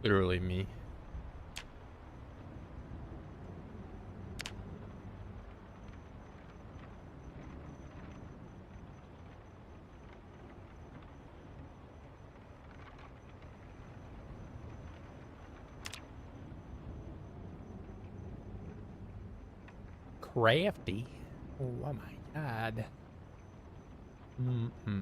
Literally me. Crafty. Oh my god. Mm-mm.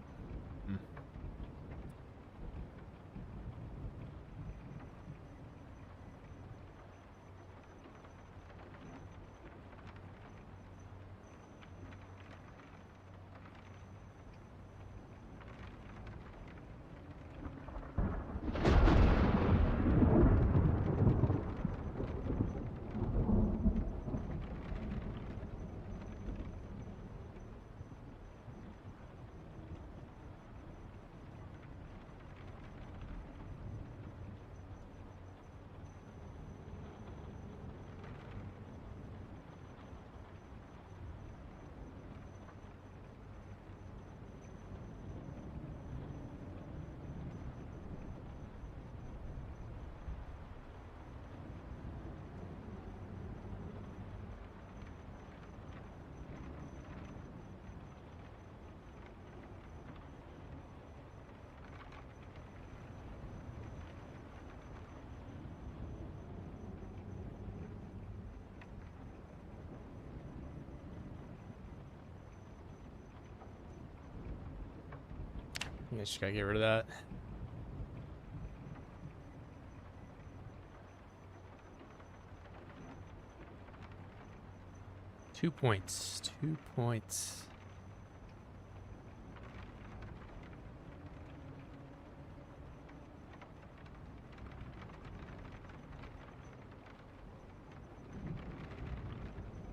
I just gotta get rid of that. Two points. 2 points.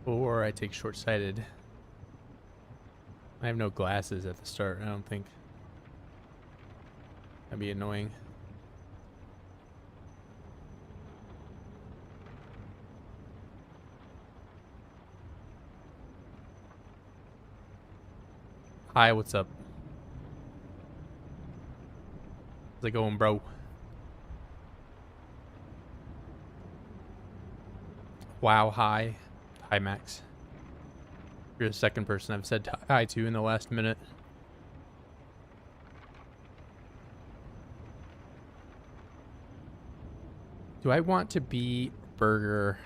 Or I take short-sighted. I have no glasses at the start, I don't think. That'd be annoying. Hi, what's up? How's it going, bro? Wow, hi. Hi, Max. You're the second person I've said hi to in the last minute. Do I want to be Burger?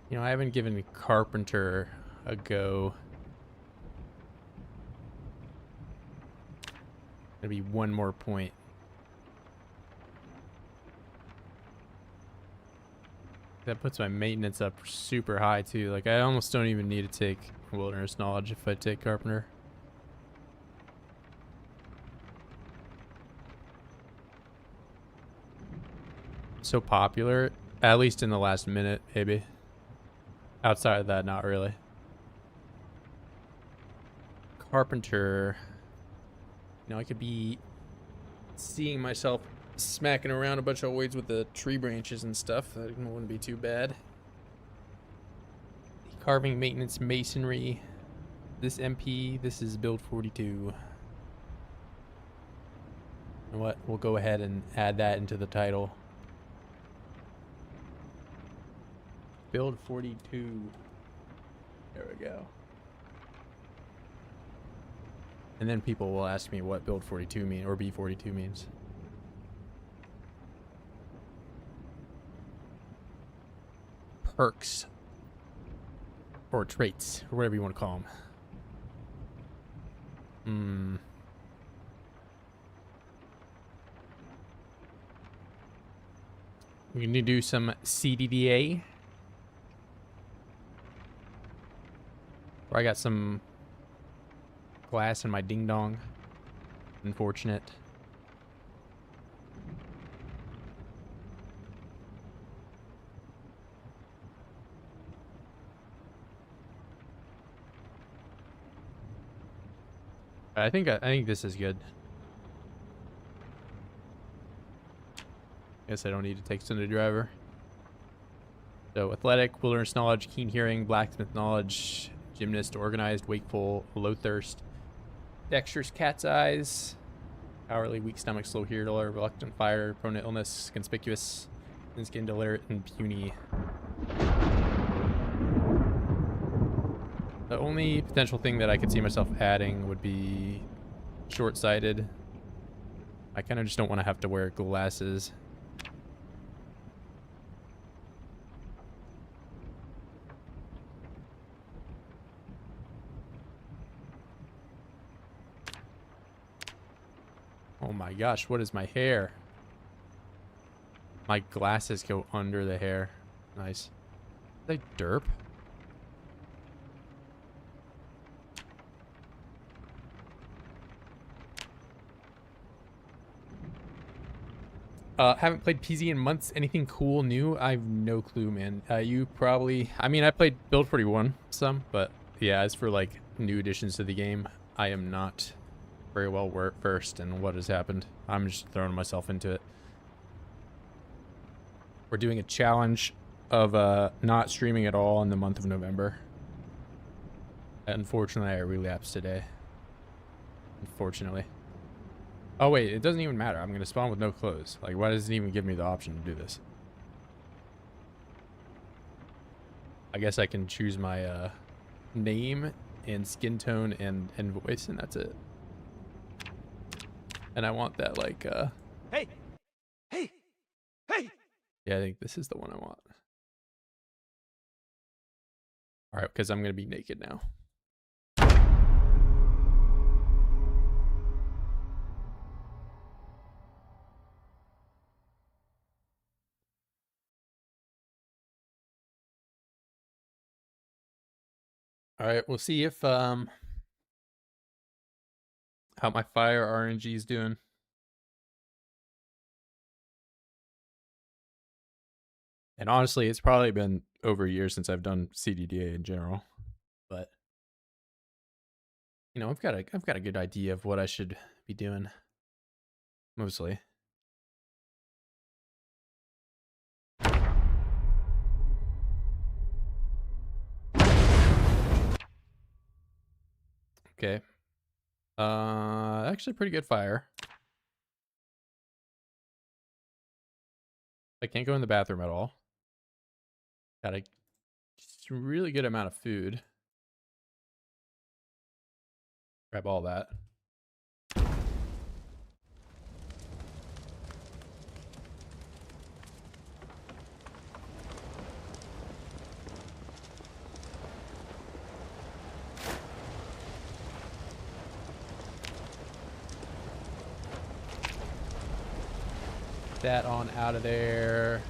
You know, I haven't given Carpenter a go. Gonna be one more point. That puts my maintenance up super high too. Like, I almost don't even need to take Wilderness Knowledge if I take Carpenter. So popular, at least in the last minute, maybe. Outside of that, not really. Carpenter. You know, I could be seeing myself smacking around a bunch of oids with the tree branches and stuff. That wouldn't be too bad. Carving, maintenance, masonry. This MP, this is build 42. You know what? We'll go ahead and add that into the title. Build 42. There we go. And then people will ask me what build 42 mean or B42 means. Perks or traits or whatever you want to call them. We need to do some CDDA. Or I got some glass in my ding dong. Unfortunate. I think this is good. Guess I don't need to take Cinder Driver. So athletic, wilderness knowledge, keen hearing, blacksmith knowledge, gymnast, organized, wakeful, low thirst, dexterous, cat's eyes, cowardly, weak stomach, slow healer, reluctant fire, prone to illness, conspicuous, thin-skinned, alert, and puny. The only potential thing that I could see myself adding would be short-sighted. I kind of just don't want to have to wear glasses. Oh my gosh, what is my hair? My glasses go under the hair. Nice. Are they derp? Haven't played PZ in months. Anything cool, new? I have no clue, man. You probably... I mean, I played Build 41 some, but yeah, as for like new additions to the game, I am not very well versed in what has happened. I'm just throwing myself into it. We're doing a challenge of not streaming at all in the month of November. Unfortunately, I relapsed today. Unfortunately. Oh wait, it doesn't even matter. I'm gonna spawn with no clothes. Like, why does it even give me the option to do this? I guess I can choose my name and skin tone and voice, and that's it. And I want that like Hey! Hey! Hey! Yeah, I think this is the one I want. Alright, because I'm gonna be naked now. All right, we'll see if how my fire RNG is doing. And honestly, it's probably been over a year since I've done CDDA in general, but you know, I've got a good idea of what I should be doing. Mostly. Okay. Actually pretty good fire. I can't go in the bathroom at all. Got a really good amount of food. Grab all that. That on out of there.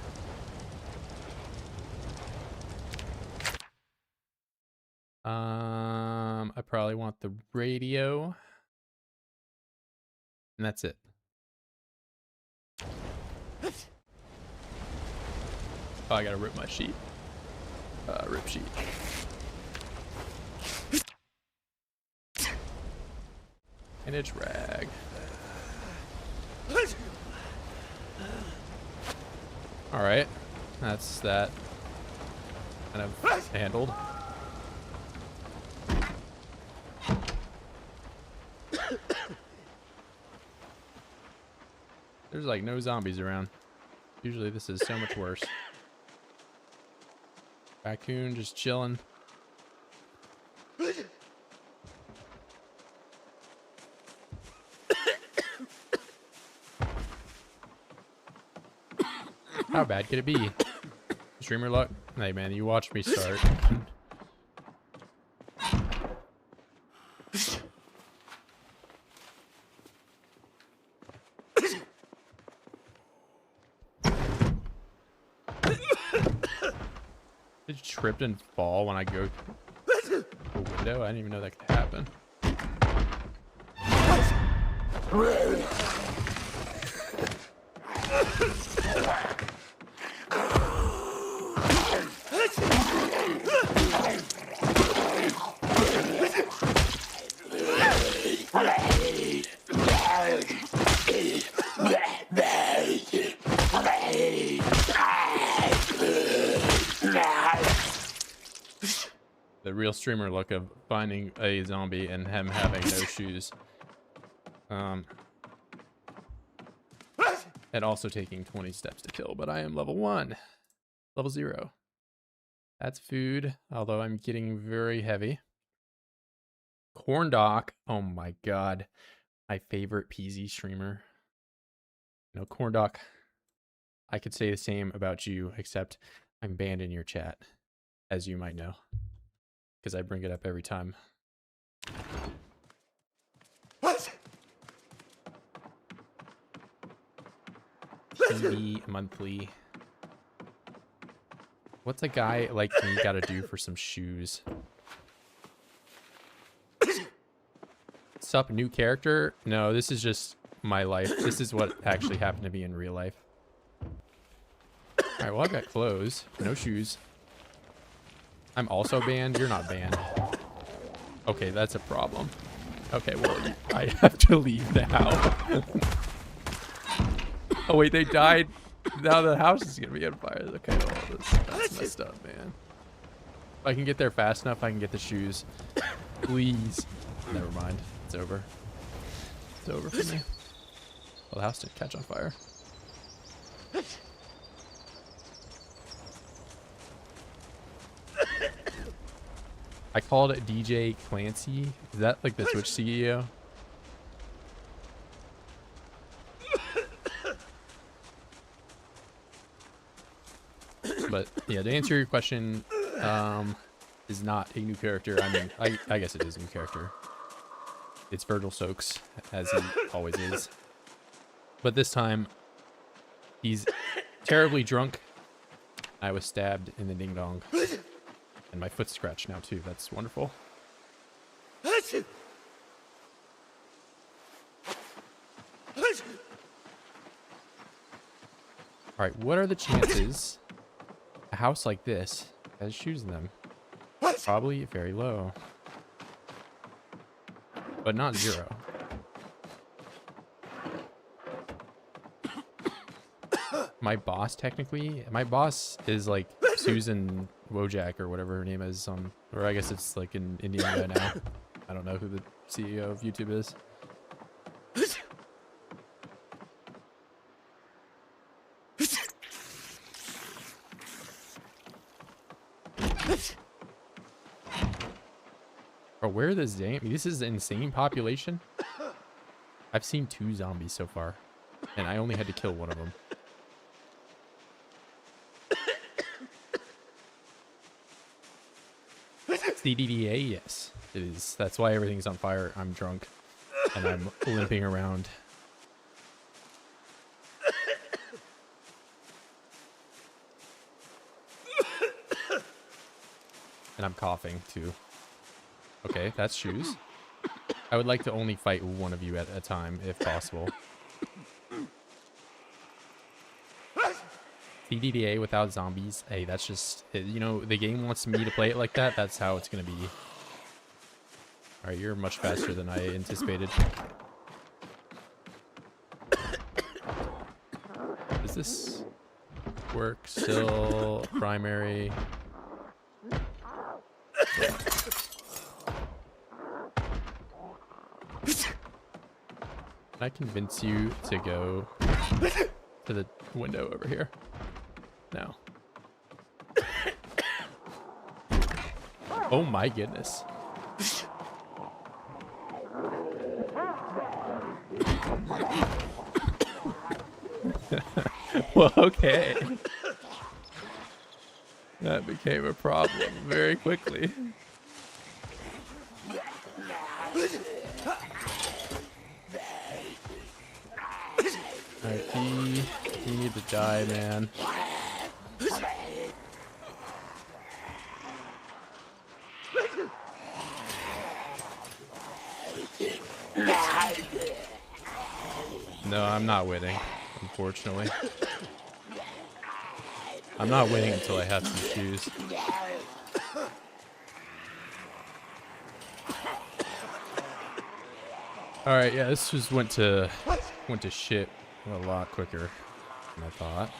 I probably want the radio. And that's it. Oh, I gotta rip my sheet. Rip sheet. And it's rag. Alright. That's that kind of handled. There's like no zombies around. Usually this is so much worse. Raccoon just chilling. How bad could it be? Streamer luck? Hey man, you watched me start. Did you trip and fall when I go? Oh. window? I didn't even know that could happen. The real streamer look of finding a zombie and him having no shoes. And also taking 20 steps to kill, but I am level 1. Level 0. That's food, although I'm getting very heavy. Corn Doc. Oh my god. My favorite PZ streamer. No, Corn Doc. I could say the same about you, except I'm banned in your chat, as you might know. Because I bring it up every time. TV monthly. What's a guy like me gotta do for some shoes? Sup, new character? No, this is just my life. This is what actually happened to me in real life. Alright, well, I've got clothes. No shoes. I'm also banned? You're not banned. Okay, that's a problem. Okay, well, I have to leave now. Oh, wait, they died. Now the house is going to be on fire. Okay, well, that's messed up, man. If I can get there fast enough, I can get the shoes. Please. Never mind. It's over. It's over for me. Well, the house didn't catch on fire. I called it DJ Clancy. Is that like the Twitch CEO? But yeah, to answer your question, is not a new character. I mean, I guess it is a new character. It's Virgil Soaks, as he always is. But this time, he's terribly drunk. I was stabbed in the ding dong. And my foot's scratched now too. That's wonderful. Alright, what are the chances a house like this has shoes in them? Probably very low. But not 0. My boss, technically, my boss is like Susan Wojak or whatever her name is on, or I guess it's like in India now. I don't know who the CEO of YouTube is. Bro, where are the zombies? This is an insane population. I've seen 2 zombies so far, and I only had to kill one of them. CDDA, yes, it is. That's why everything's on fire. I'm drunk, and I'm limping around. And I'm coughing, too. Okay, that's shoes. I would like to only fight one of you at a time, if possible. CDDA without zombies. Hey, that's just, you know, the game wants me to play it like that. That's how it's going to be. Alright, you're much faster than I anticipated. Does this work still? Primary. Can I convince you to go to the window over here? No. Oh my goodness. Well, okay. That became a problem very quickly. Alright, you need to die, man. No, I'm not winning, unfortunately. I'm not winning until I have some shoes. All right, yeah, this just went to shit a lot quicker than I thought.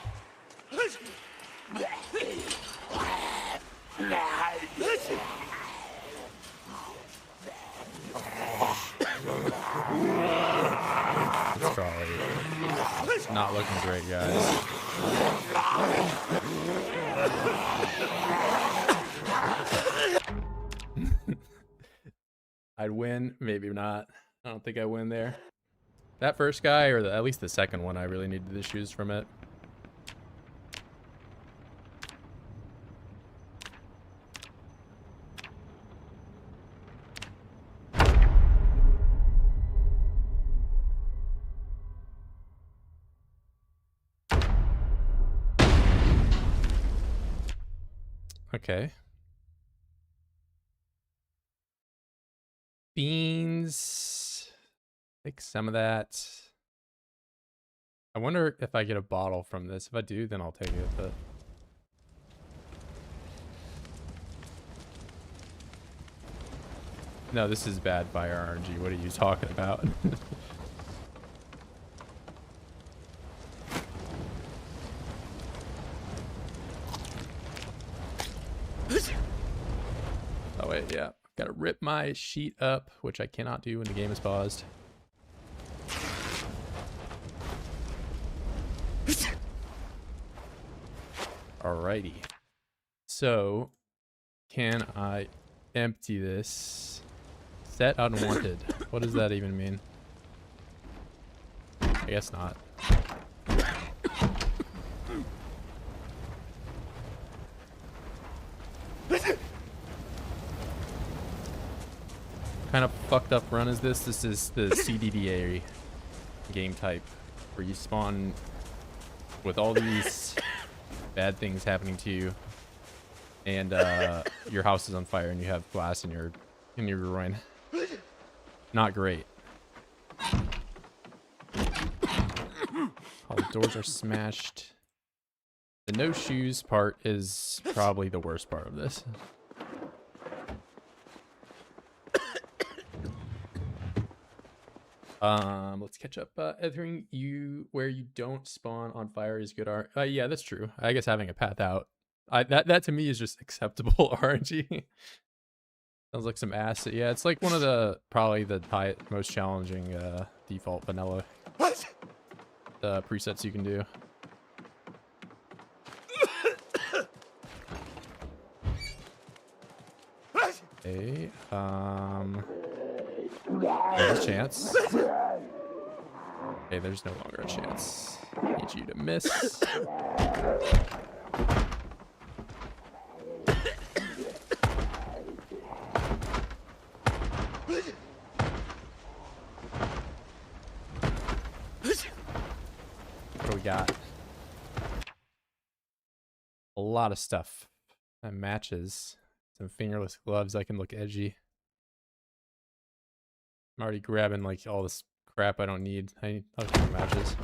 It's probably not looking great, guys. I'd win, maybe not. I don't think I win there. That first guy, or at least the second one, I really needed the shoes from it. Okay. Beans. Take some of that. I wonder if I get a bottle from this. If I do, then I'll take it. But no, this is bad fire RNG. What are you talking about? Oh wait, yeah. Gotta rip my sheet up, which I cannot do when the game is paused. Alrighty. So, can I empty this? Set unwanted. What does that even mean? I guess not. Kind of fucked up run is this? This is the CDDA game type where you spawn with all these bad things happening to you, and your house is on fire and you have glass in your groin. Not great. All the doors are smashed. The no shoes part is probably the worst part of this. Let's catch up. Entering where you don't spawn on fire is good art. Yeah, that's true. I guess having a path out, that to me is just acceptable RNG. Sounds like some ass. Yeah, it's like one of the probably the most challenging default vanilla presets you can do. Okay. There's a chance. Okay, there's no longer a chance. Need you to miss. What do we got? A lot of stuff. That matches. Some fingerless gloves. I can look edgy. I'm already grabbing like all this crap I don't need. I need other matches.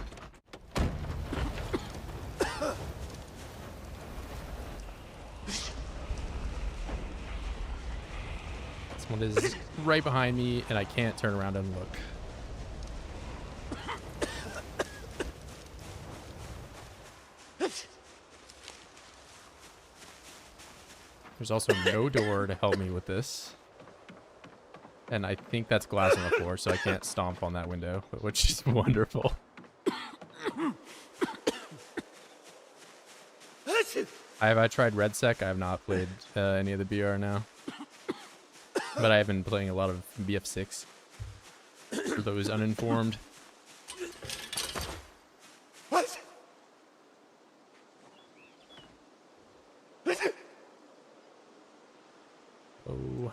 This one is right behind me and I can't turn around and look. There's also no door to help me with this. And I think that's glass on the floor, so I can't stomp on that window, which is wonderful. Have I tried RedSec? I have not played any of the BR now. But I have been playing a lot of BF6. For those uninformed. Oh,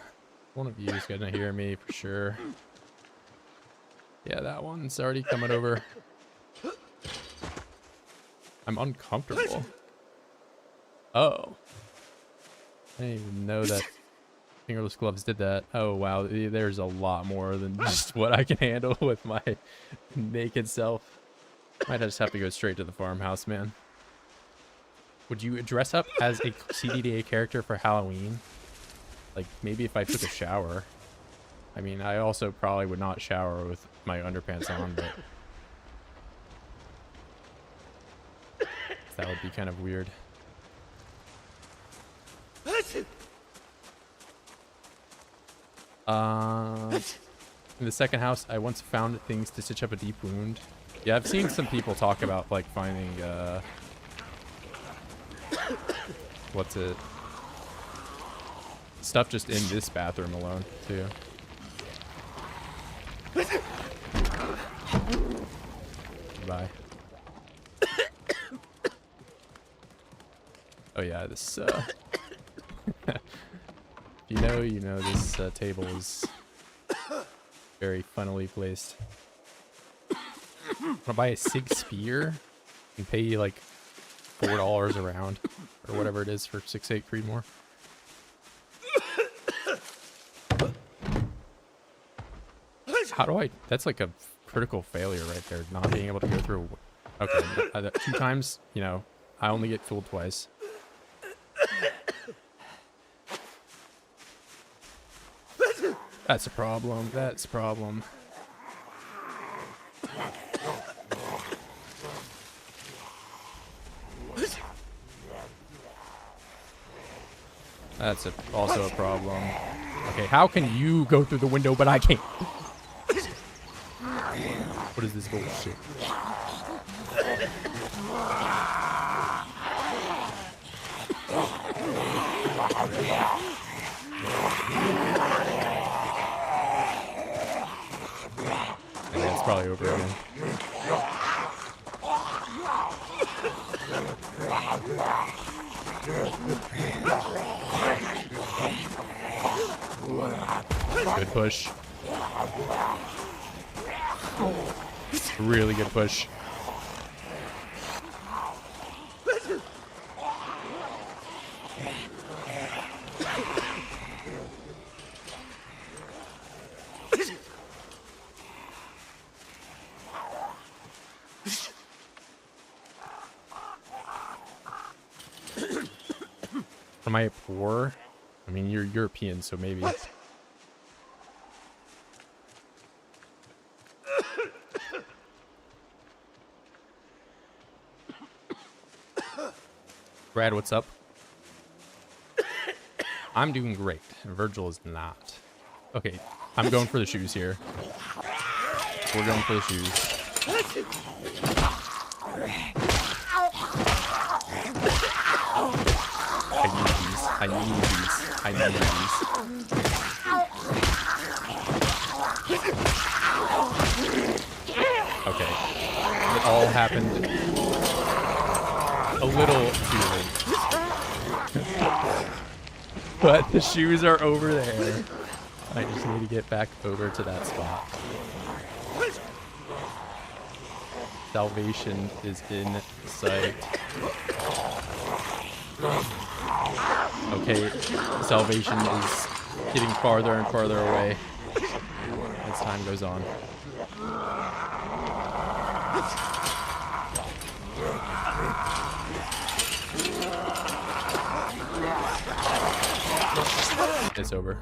one of you is gonna hear me for sure. Yeah, that one's already coming over. I'm uncomfortable. Oh. I didn't even know that fingerless gloves did that. Oh, wow. There's a lot more than just what I can handle with my naked self. Might just have to go straight to the farmhouse, man. Would you dress up as a CDDA character for Halloween? Like, maybe if I took a shower. I mean, I also probably would not shower with my underpants on, but... that would be kind of weird. In the second house, I once found things to stitch up a deep wound. Yeah, I've seen some people talk about, like, finding, what's it? Stuff just in this bathroom alone, too. Bye. Oh yeah, this, you know, this table is very funnily placed. Wanna buy a Sig Spear and pay like $4 a round or whatever it is for 6/8 Creedmoor. How do I? That's like a critical failure right there. Not being able to go through. Okay, 2 times. You know, I only get fooled twice. That's a problem. That's a problem. That's also a problem. Okay, how can you go through the window but I can't? What is this bullshit? Yeah, it's probably over again. Good push. Really good push. Am I poor? I mean, you're European, so maybe. Brad, what's up? I'm doing great. Virgil is not. Okay, I'm going for the shoes here. We're going for the shoes. I need these. I need these. Okay. It all happened a little too late. But the shoes are over there. I just need to get back over to that spot. Salvation is in sight. Okay, salvation is getting farther and farther away as time goes on. It's over.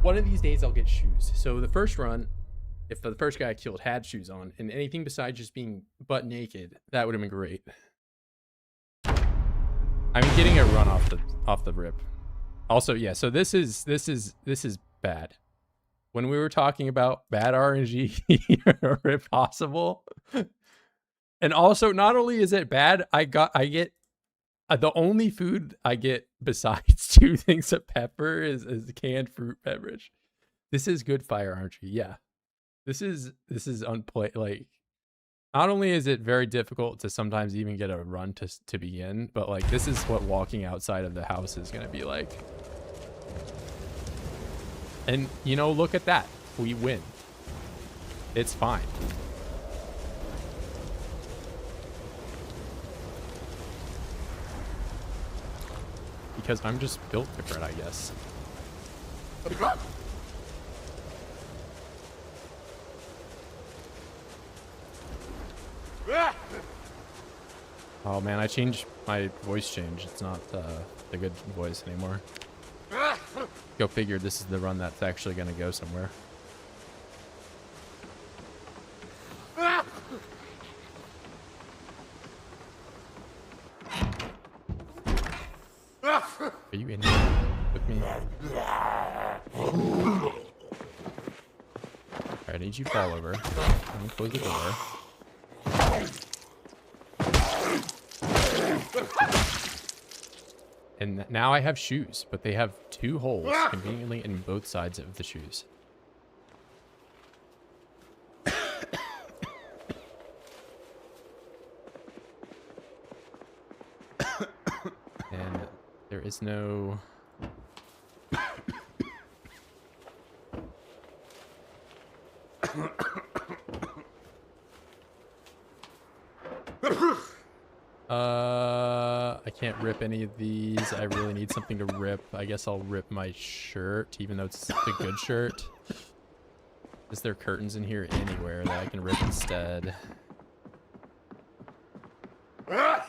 One of these days I'll get shoes. So the first run, if the first guy I killed had shoes on and anything besides just being butt naked, that would have been great. I'm getting a run off the rip. Also, yeah, so this is bad. When we were talking about bad RNG or impossible. And also, not only is it bad, I get the only food I get besides 2 things of pepper is canned fruit beverage. This is good fire RNG, yeah. This is like, not only is it very difficult to sometimes even get a run to begin, but like this is what walking outside of the house is gonna be like. And you know, look at that, we win. It's fine. Because I'm just built different, I guess. Oh man, I changed my voice change. It's not the good voice anymore. Go figure, this is the run that's actually going to go somewhere. Are you in here with me? Alright, I need you to fall over. Let me close the door. And now I have shoes, but they have 2 holes conveniently in both sides of the shoes. And there is no... I can't rip any of these. I really need something to rip. I guess I'll rip my shirt, even though it's a good shirt. Is there curtains in here anywhere that I can rip instead? Well,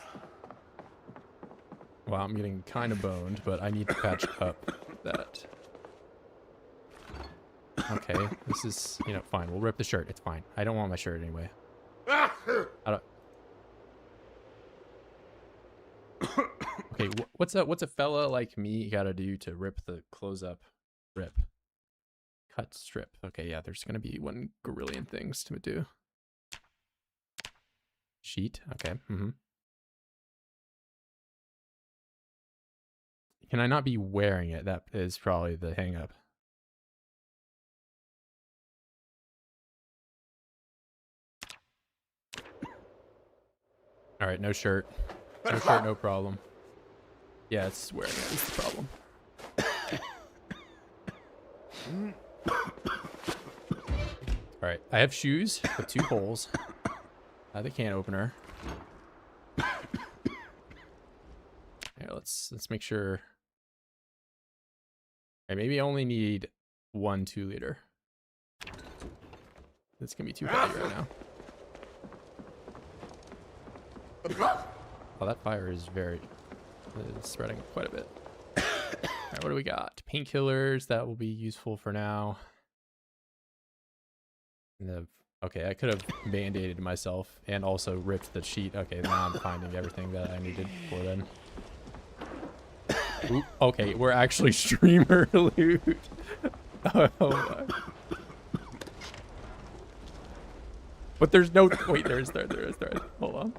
I'm getting kind of boned, but I need to patch up that. Okay, this is, you know, fine. We'll rip the shirt. It's fine. I don't want my shirt anyway. I don't... Okay, what's a fella like me gotta do to rip the close up? Rip. Cut, strip. Okay, yeah, there's gonna be 1 gorillion things to do. Sheet. Okay. Can I not be wearing it? That is probably the hang up. All right, no shirt. No shirt, no problem. Yeah, it's wearing it is the problem. All right, I have shoes with 2 holes. I have a can opener. Here, let's make sure. All right, maybe I only need 1 2-liter. This can be too heavy right now. Oh, that fire is spreading quite a bit. All right, what do we got? Painkillers, that will be useful for now. Okay, I could have band-aided myself and also ripped the sheet. Okay, now I'm finding everything that I needed before then. Oop, okay, we're actually streamer loot. Oh my. But there's no, wait, there is. Hold on.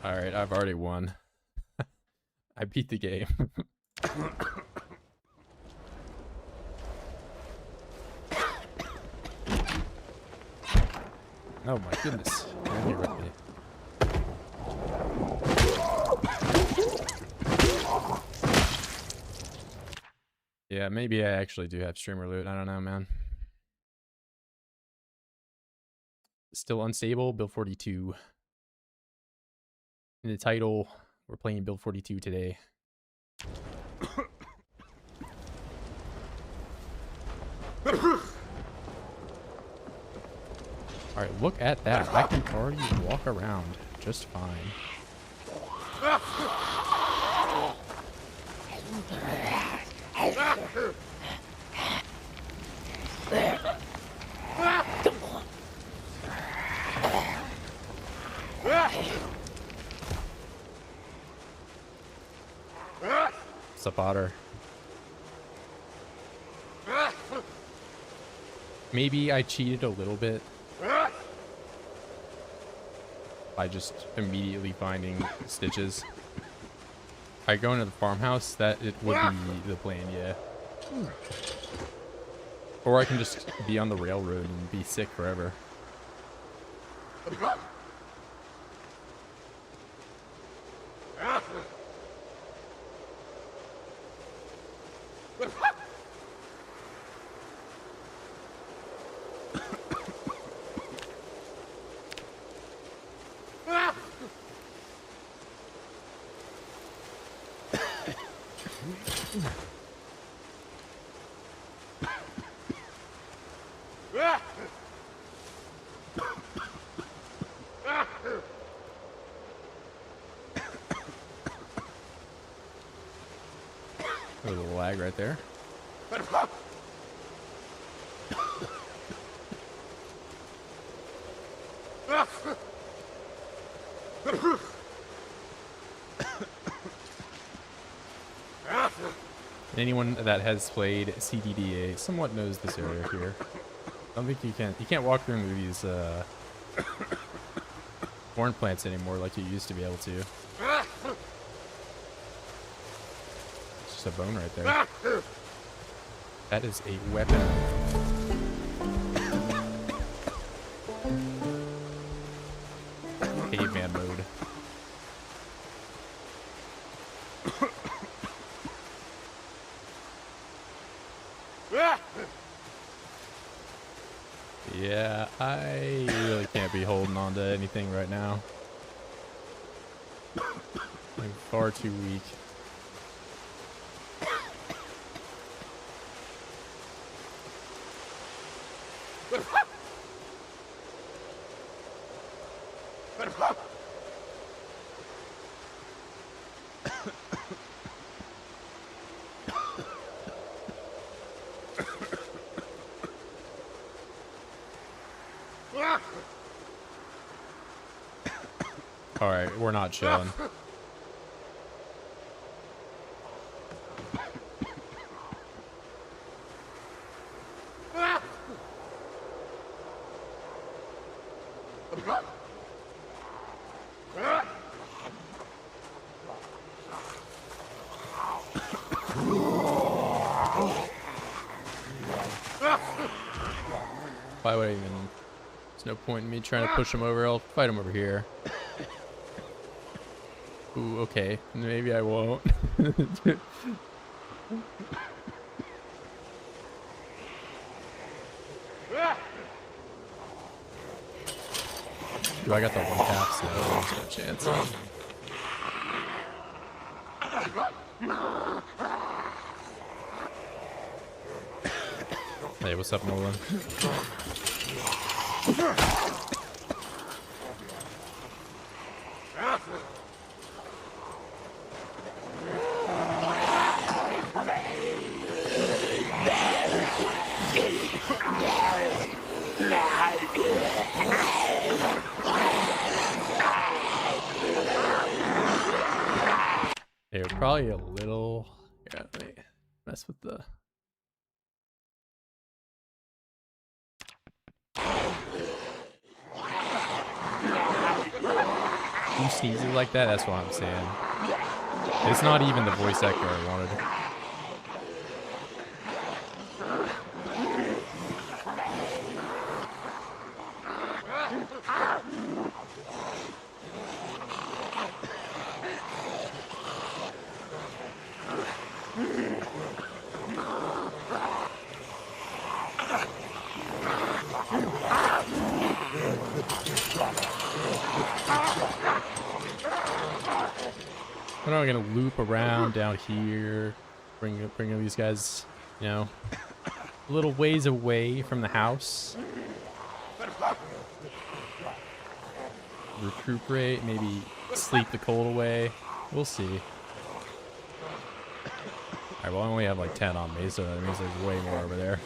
All right, I've already won. I beat the game. Oh my goodness. Can you rip me? Yeah, maybe I actually do have streamer loot. I don't know, man. Still unstable, build 42. In the title, we're playing build 42 today. Alright, look at that. I can already walk around just fine. What's up, Otter? Maybe I cheated a little bit by just immediately finding stitches. I go into the farmhouse, that it would be the plan, yeah. Or I can just be on the railroad and be sick forever. A little lag right there. Anyone that has played CDDA somewhat knows this area here. I don't think you can't walk through these corn plants anymore like you used to be able to. It's just a bone right there. That is a weapon. Caveman mode. Yeah, I really can't be holding on to anything right now. I'm far too weak. All right, we're not chilling. Why would I even... There's no point in me trying to push him over. I'll fight him over here. Ooh, okay. Maybe I won't. Dude, I got the one tap, so there's no chance. Hey, what's up, Nolan? Hey, we're probably a little... Yeah, wait. Mess with the... Who sneezes like that? That's what I'm saying. It's not even the voice actor I wanted. Then I'm gonna loop around down here, bring these guys, you know, a little ways away from the house. Recuperate, maybe sleep the cold away. We'll see. Alright, well I only have like 10 on me, so that means there's way more over there.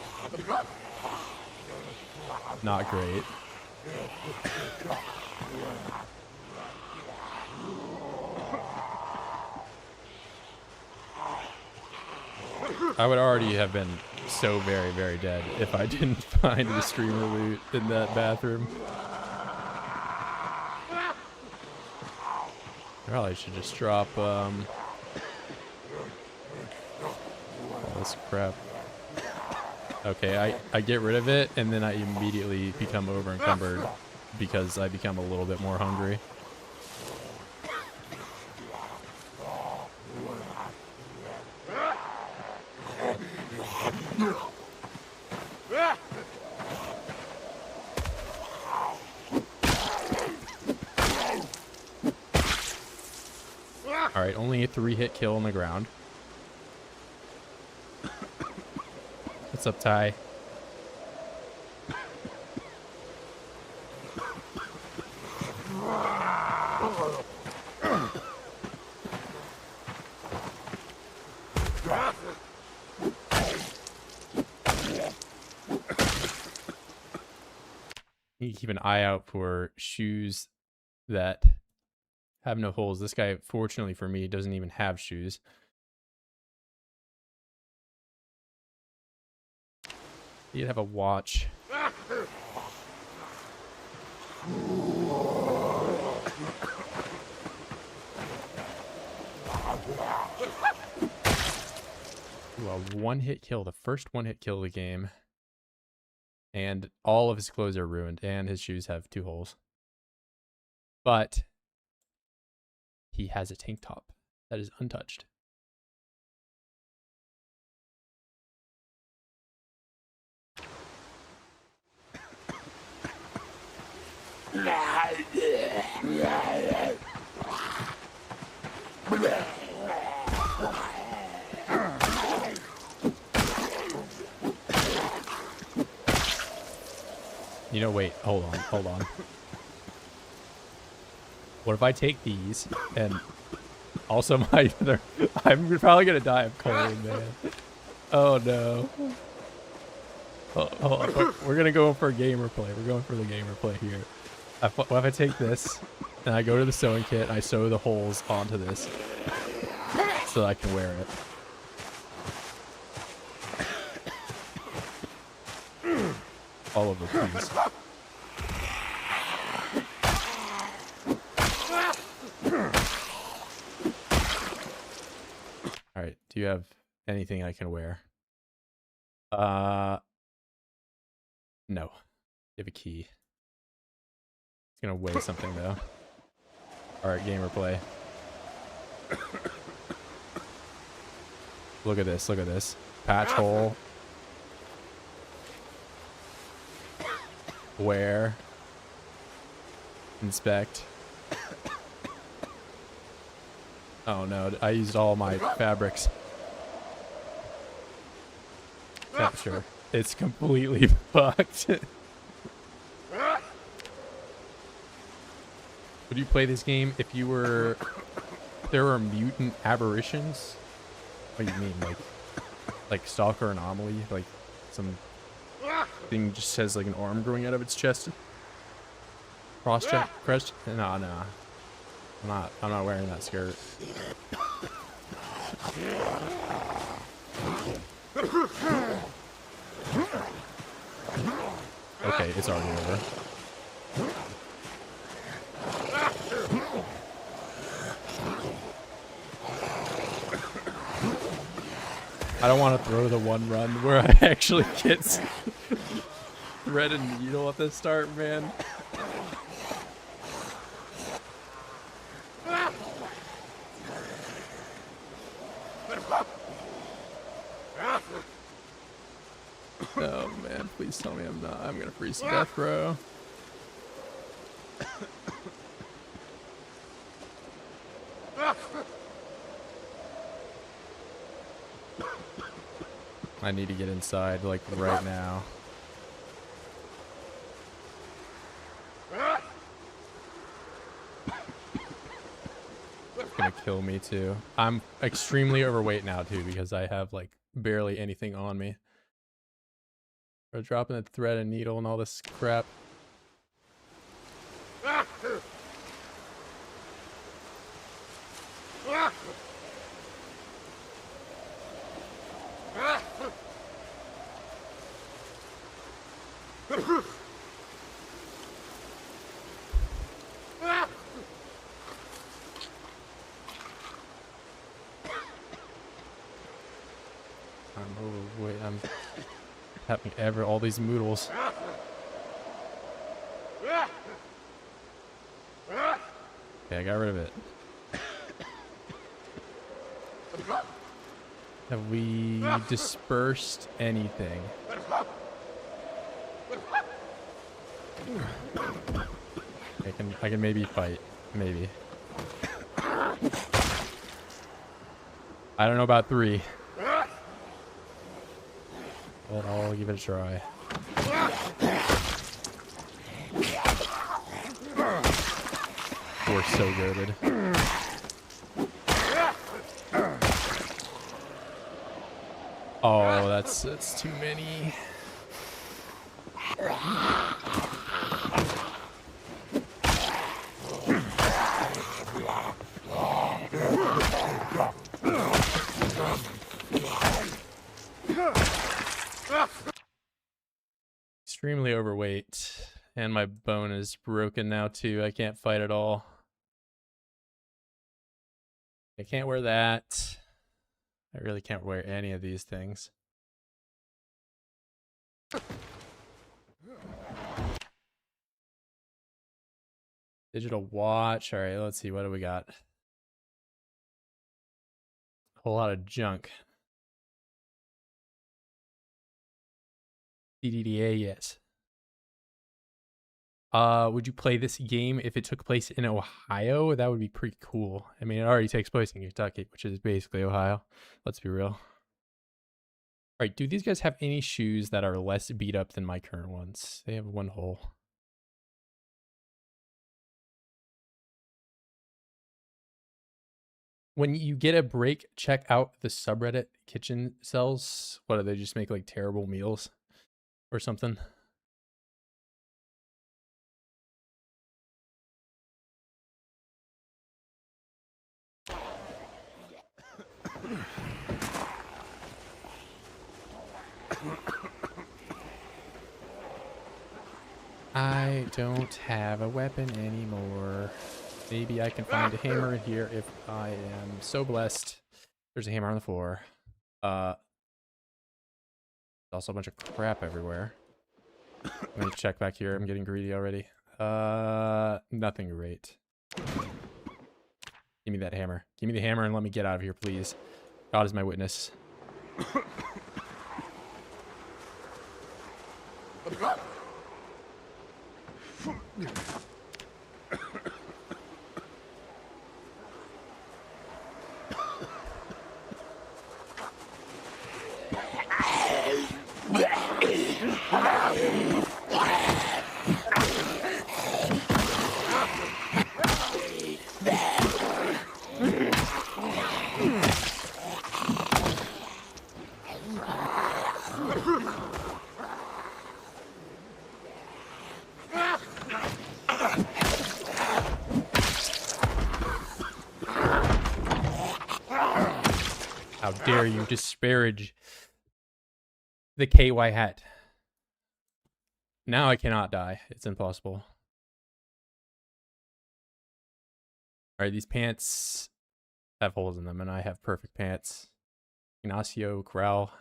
Not great. I would already have been so very, very dead if I didn't find the streamer loot in that bathroom. Probably should just drop all this crap. Okay, I get rid of it, and then I immediately become over encumbered because I become a little bit more hungry. All right, only a 3-hit kill on the ground. What's up, Ty? Need to keep an eye out for shoes that have no holes. This guy, fortunately for me, doesn't even have shoes. He'd have a watch. Ooh, a 1-hit kill, the first 1-hit kill of the game. And all of his clothes are ruined, and his shoes have 2 holes. But he has a tank top that is untouched. You know, wait, hold on. What if I take these and also my other... I'm probably gonna die of cold, man. Oh no. Hold on. We're gonna go for a gamer play. We're going for the gamer play here. What if I take this and I go to the sewing kit and I sew the holes onto this so that I can wear it? All over, please. All right. Do you have anything I can wear? No. You have a key. It's gonna weigh something though. All right, gamer play. Look at this. Look at this. Patch hole. Wear. Inspect. Oh no, I used all my fabrics. Capture. It's completely fucked. Would you play this game if you were... there were mutant aberrations? What do you mean? Like Stalker Anomaly? Like some thing just has like an arm growing out of its chest? Cross check? Crest? No. I'm not wearing that skirt. Okay, it's already over. I don't want to throw the one run where I actually get thread and needle at the start, man. Oh man, please tell me I'm not. I'm gonna freeze to death, bro. I need to get inside, like, right now. It's gonna kill me, too. I'm extremely overweight now, too, because I have, like, barely anything on me. We're dropping the thread and needle and all this crap. I'm overweight. I'm happening ever. All these moodles. Okay, I got rid of it. Have we dispersed anything? I can maybe fight. Maybe. I don't know about 3. But I'll give it a try. We're so goated. Oh, that's too many. Extremely overweight, and my bone is broken now too. I can't fight at all. I can't wear that. I really can't wear any of these things. Digital watch. All right, let's see. What do we got? A whole lot of junk. DDDA, yes. Would you play this game if it took place in Ohio? That would be pretty cool. I mean, it already takes place in Kentucky, which is basically Ohio. Let's be real. All right, do these guys have any shoes that are less beat up than my current ones? They have 1 hole. When you get a break, check out the subreddit kitchen cells. What do they just make, like, terrible meals or something? I don't have a weapon anymore. Maybe I can find a hammer here if I am so blessed. There's a hammer on the floor. Also a bunch of crap everywhere. Let me check back here. I'm getting greedy already. Nothing great. Give me that hammer. Give me the hammer and let me get out of here, please. God is my witness. How dare you disparage the KY hat. Now I cannot die. It's impossible. Alright, these pants have holes in them, and I have perfect pants. Ignacio Corral.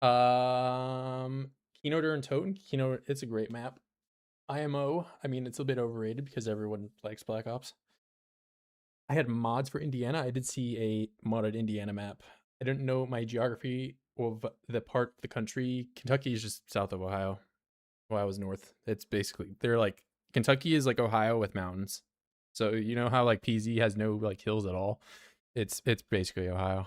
Keynoter and Toten. Keynote, it's a great map. IMO, I mean, it's a bit overrated because everyone likes Black Ops. I had mods for Indiana. I did see a modded Indiana map. I don't know my geography of the part of the country. Kentucky is just south of Ohio. Ohio is north. It's basically, they're like, Kentucky is like Ohio with mountains. So you know how like PZ has no like hills at all? It's basically Ohio.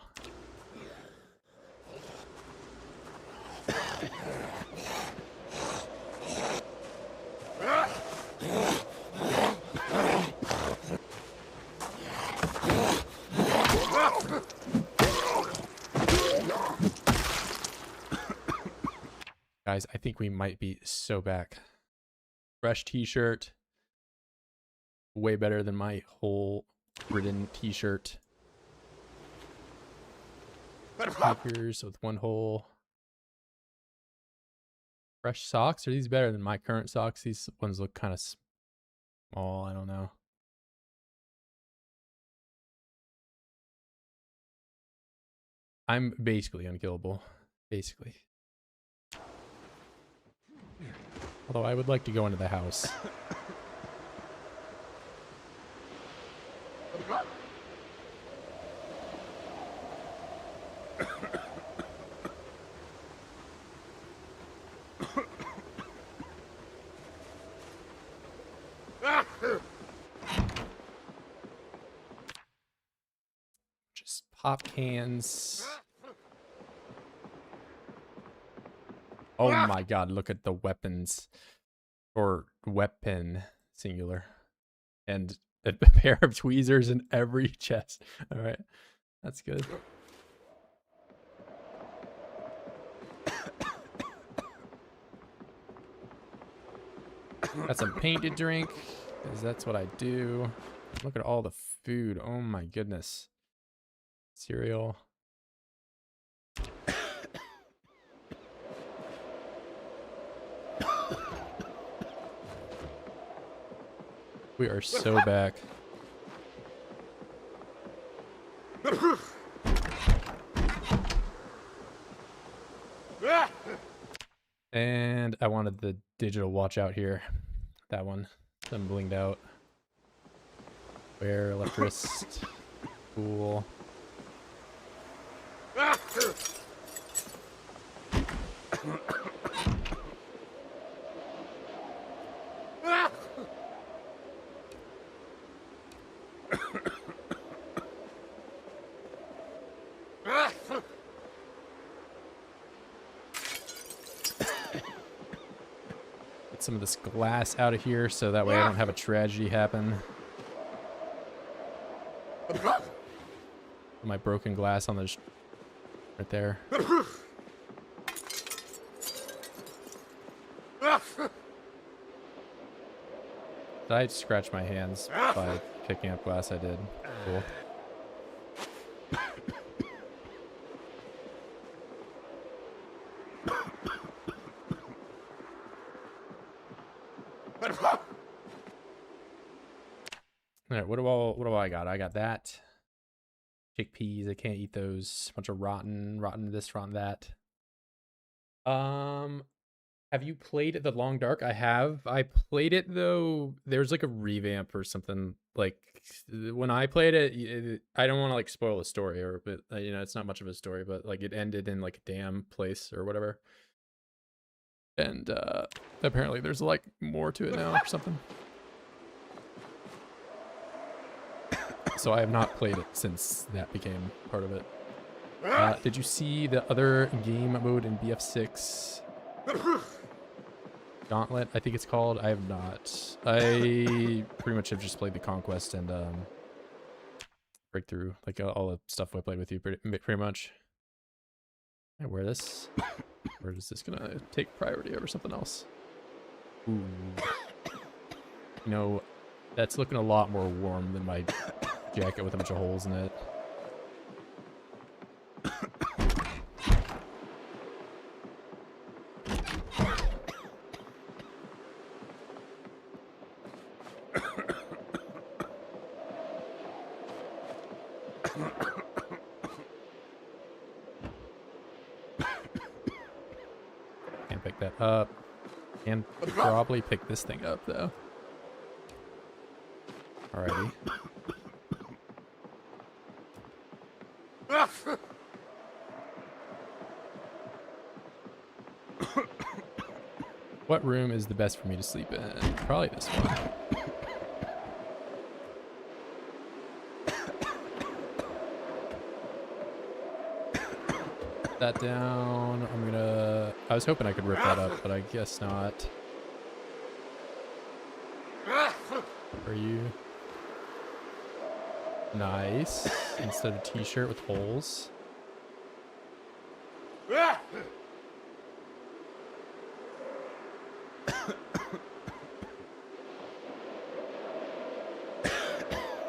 Guys, I think we might be so back. Fresh t-shirt. Way better than my whole ridden t-shirt. Sneakers with 1 hole. Fresh socks? Are these better than my current socks? These ones look kind of small. I don't know. I'm basically unkillable. Basically. Although I would like to go into the house. Just pop cans. Oh my god, look at the weapons. Or weapon, singular. And a pair of tweezers in every chest. Alright, that's good. Got some paint to drink, because that's what I do. Look at all the food. Oh my goodness. Cereal. We are so back. And I wanted the digital watch out here. That one. Them blinged out. Where left wrist. Cool. Get some of this glass out of here so that way I don't have a tragedy happen. My broken glass on the right there. Did I scratch my hands by picking up glass? I did. Cool. Alright, what do I got? I got that. Chickpeas, I can't eat those. Bunch of rotten this, rotten that. Have you played The Long Dark? I have. I played it though. There's like a revamp or something. Like when I played it, I don't want to like spoil the story, but you know, it's not much of a story. But like it ended in like a damn place or whatever. And apparently there's like more to it now or something. So I have not played it since that became part of it. Did you see the other game mode in BF6? Gauntlet, I think it's called. I have not. I pretty much have just played the Conquest and Breakthrough, like all the stuff I played with you pretty much. I wear this. Or is this gonna take priority over something else? Ooh. You know, that's looking a lot more warm than my jacket with a bunch of holes in it. Can't pick that up. And probably pick this thing up though. Alrighty. What room is the best for me to sleep in? Probably this one. Put that down. I was hoping I could rip that up, but I guess not. Are you? Nice. Instead of t-shirt with holes.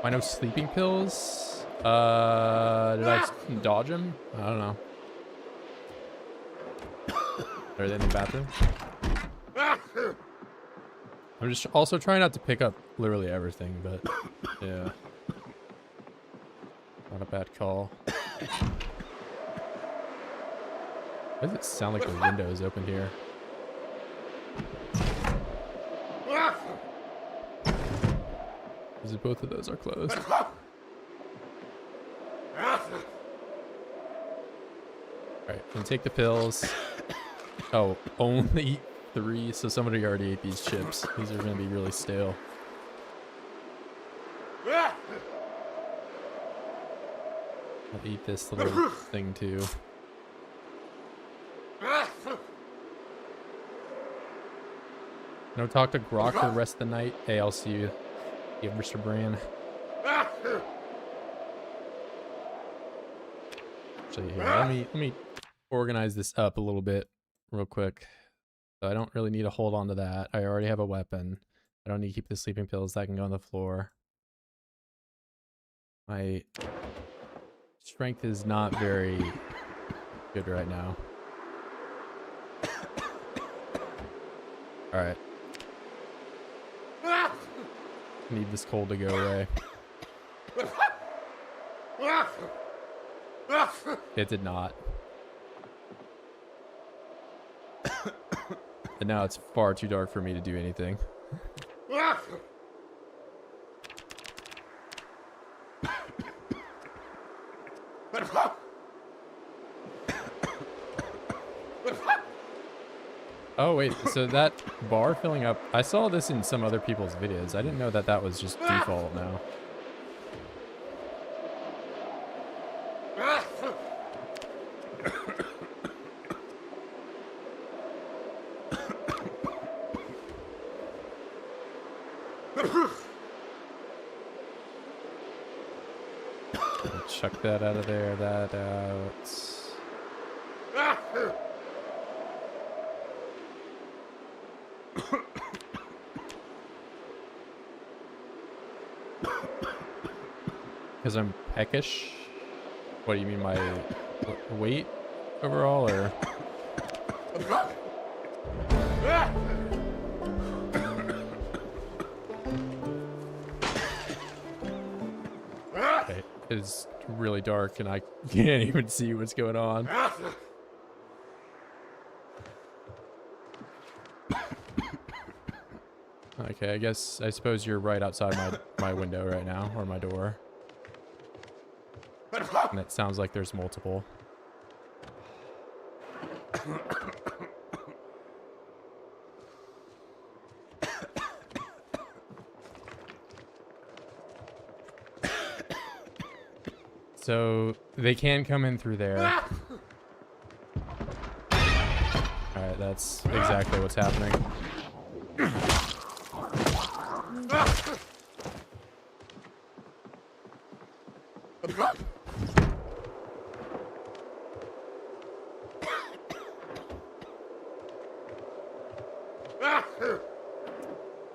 Why no sleeping pills? Did I dodge him? I don't know. Are they in the bathroom? I'm just also trying not to pick up literally everything, but yeah. Not a bad call. Why does it sound like the window is open here? Because both of those are closed. Alright, can take the pills. Oh, only 3, so somebody already ate these chips. These are gonna be really stale. I'll eat this little thing too. No talk to Grok for the rest of the night. Hey, I'll see you. Give Mr. Bran. Actually, here, let me organize this up a little bit real quick. So I don't really need to hold on to that. I already have a weapon. I don't need to keep the sleeping pills. That can go on the floor. My strength is not very good right now. Alright. Need this cold to go away. It did not. And now it's far too dark for me to do anything. Oh wait, so that bar filling up, I saw this in some other people's videos. I didn't know that that was just default now. Chuck that out of there, that out. Because I'm peckish? What do you mean, my weight overall, or? Okay, it's really dark and I can't even see what's going on. Okay, I suppose you're right outside my window right now, or my door. And it sounds like there's multiple. So they can come in through there. Alright, that's exactly what's happening.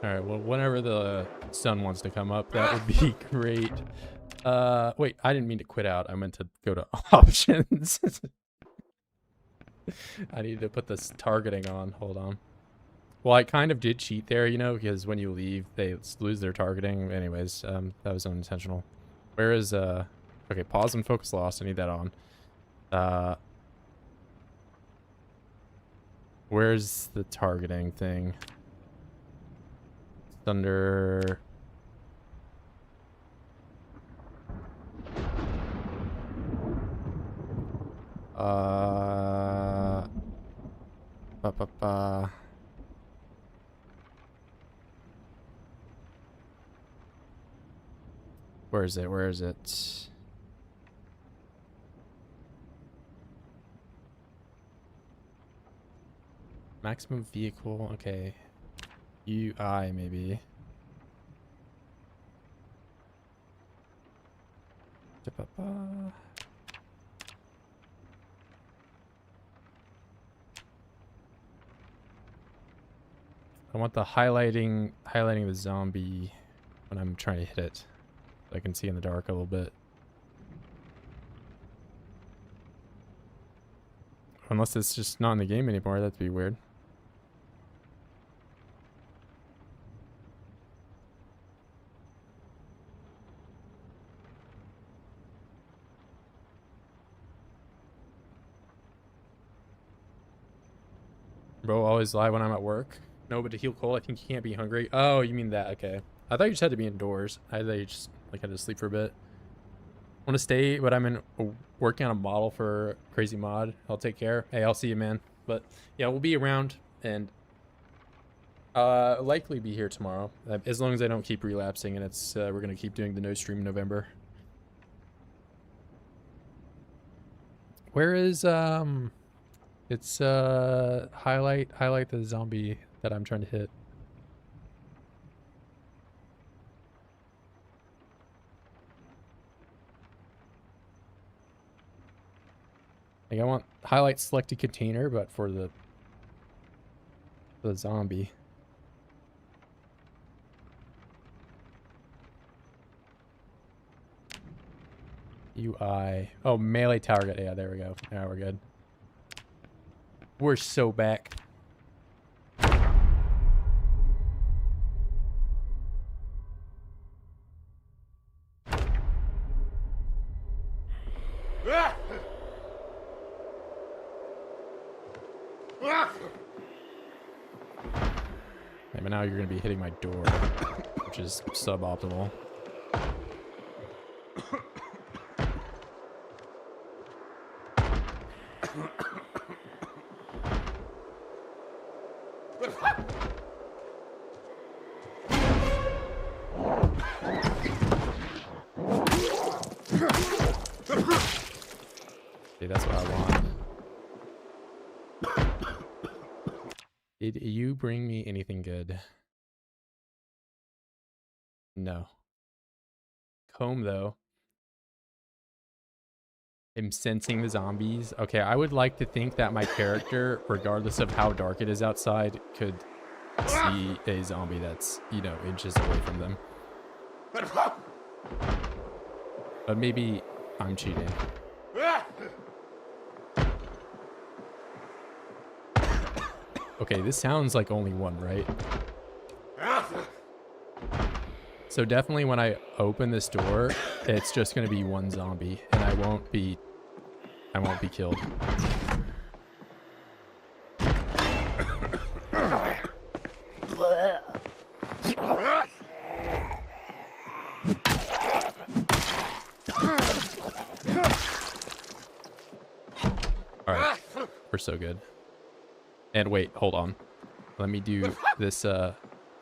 Alright, well, whenever the sun wants to come up, that would be great. Wait, I didn't mean to quit out. I meant to go to options. I need to put this targeting on. Hold on. Well, I kind of did cheat there, you know, because when you leave, they lose their targeting. Anyways, that was unintentional. Where is, okay, pause and focus lost. I need that on. Where's the targeting thing? It's under... Where is it? Where is it? Maximum vehicle. Okay. UI maybe. I want the highlighting the zombie when I'm trying to hit it. So I can see in the dark a little bit. Unless it's just not in the game anymore, that'd be weird. Bro, always lie when I'm at work. No, but to heal cold, I think you can't be hungry. Oh, you mean that? Okay. I thought you just had to be indoors. I thought you just like had to sleep for a bit. Want to stay, but I'm in working on a model for Crazy Mod. I'll take care. Hey, I'll see you, man. But yeah, we'll be around and likely be here tomorrow, as long as I don't keep relapsing. And it's we're gonna keep doing the no stream in November. Where is it's highlight the zombie that I'm trying to hit. Like I want highlight selected container, but for the zombie. UI. Oh, melee target. Yeah, there we go. Yeah, we're good. We're so back. Yeah, but now you're going to be hitting my door, which is suboptimal. See, that's what I want. Did you bring me anything good? No. Comb, though. I'm sensing the zombies. Okay, I would like to think that my character, regardless of how dark it is outside, could see a zombie that's, you know, inches away from them. But maybe I'm cheating. Okay, this sounds like only one, right? So definitely when I open this door, it's just gonna be one zombie, and I won't be killed. Alright, we're so good. And wait, hold on. Let me do this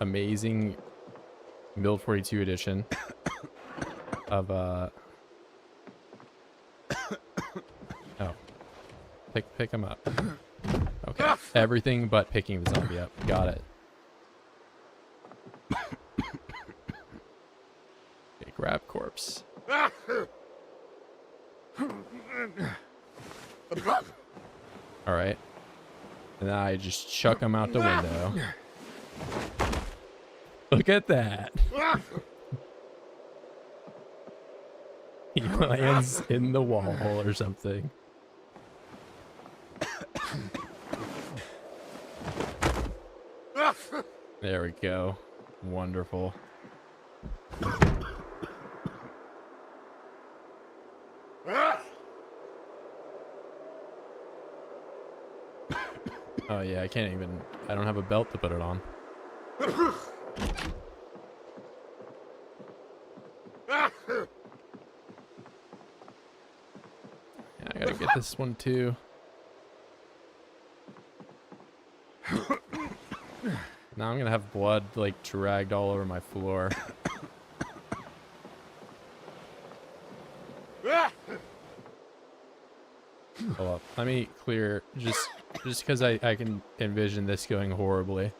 amazing B42 edition of oh, pick him up. Okay, everything but picking the zombie up. Got it. Okay, grab corpse. All right, and then I just chuck him out the window. Look at that. He lands in the wall or something. There we go. Wonderful. Oh yeah, I can't even, I don't have a belt to put it on. Yeah, I gotta get this one too. Now I'm gonna have blood like dragged all over my floor. Hold up. Let me clear just because I can envision this going horribly.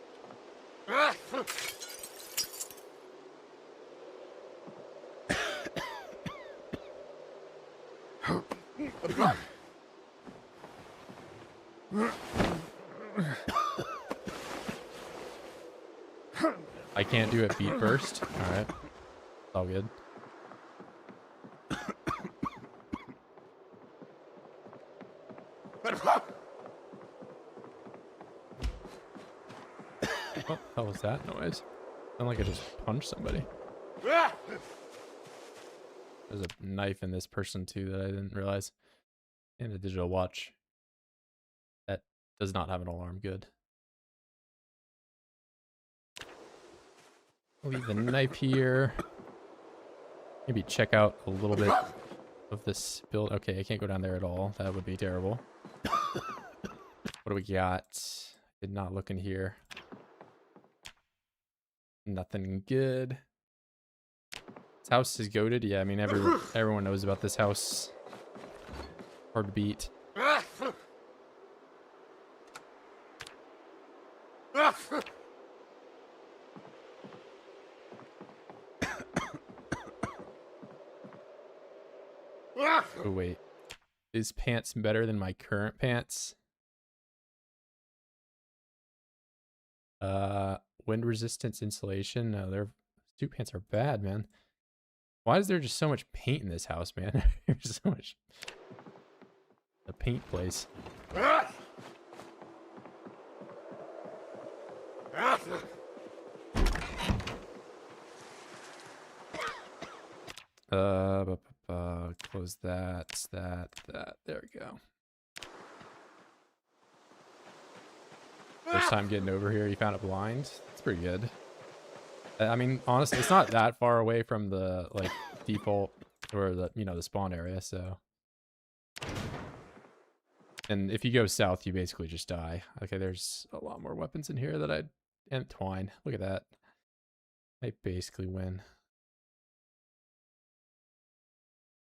I can't do it feet first. All right, all good. What the hell was that noise? Sound like I just punched somebody. There's a knife in this person too that I didn't realize. And a digital watch. That does not have an alarm. Good. Leave the knife here. Maybe check out a little bit of this build. Okay, I can't go down there at all. That would be terrible. What do we got? Did not look in here. Nothing good. This house is goated. Yeah, I mean everyone knows about this house. Hard to beat. Oh wait, is pants better than my current pants? Wind resistance insulation. No, their suit pants are bad, man. Why is there just so much paint in this house, man? There's so much. The paint place. Close that. There we go. First time getting over here, you found it blind. That's pretty good. I mean, honestly, it's not that far away from the like default or the the spawn area, so. And if you go south, you basically just die. Okay, there's a lot more weapons in here that and twine. Look at that. I basically win.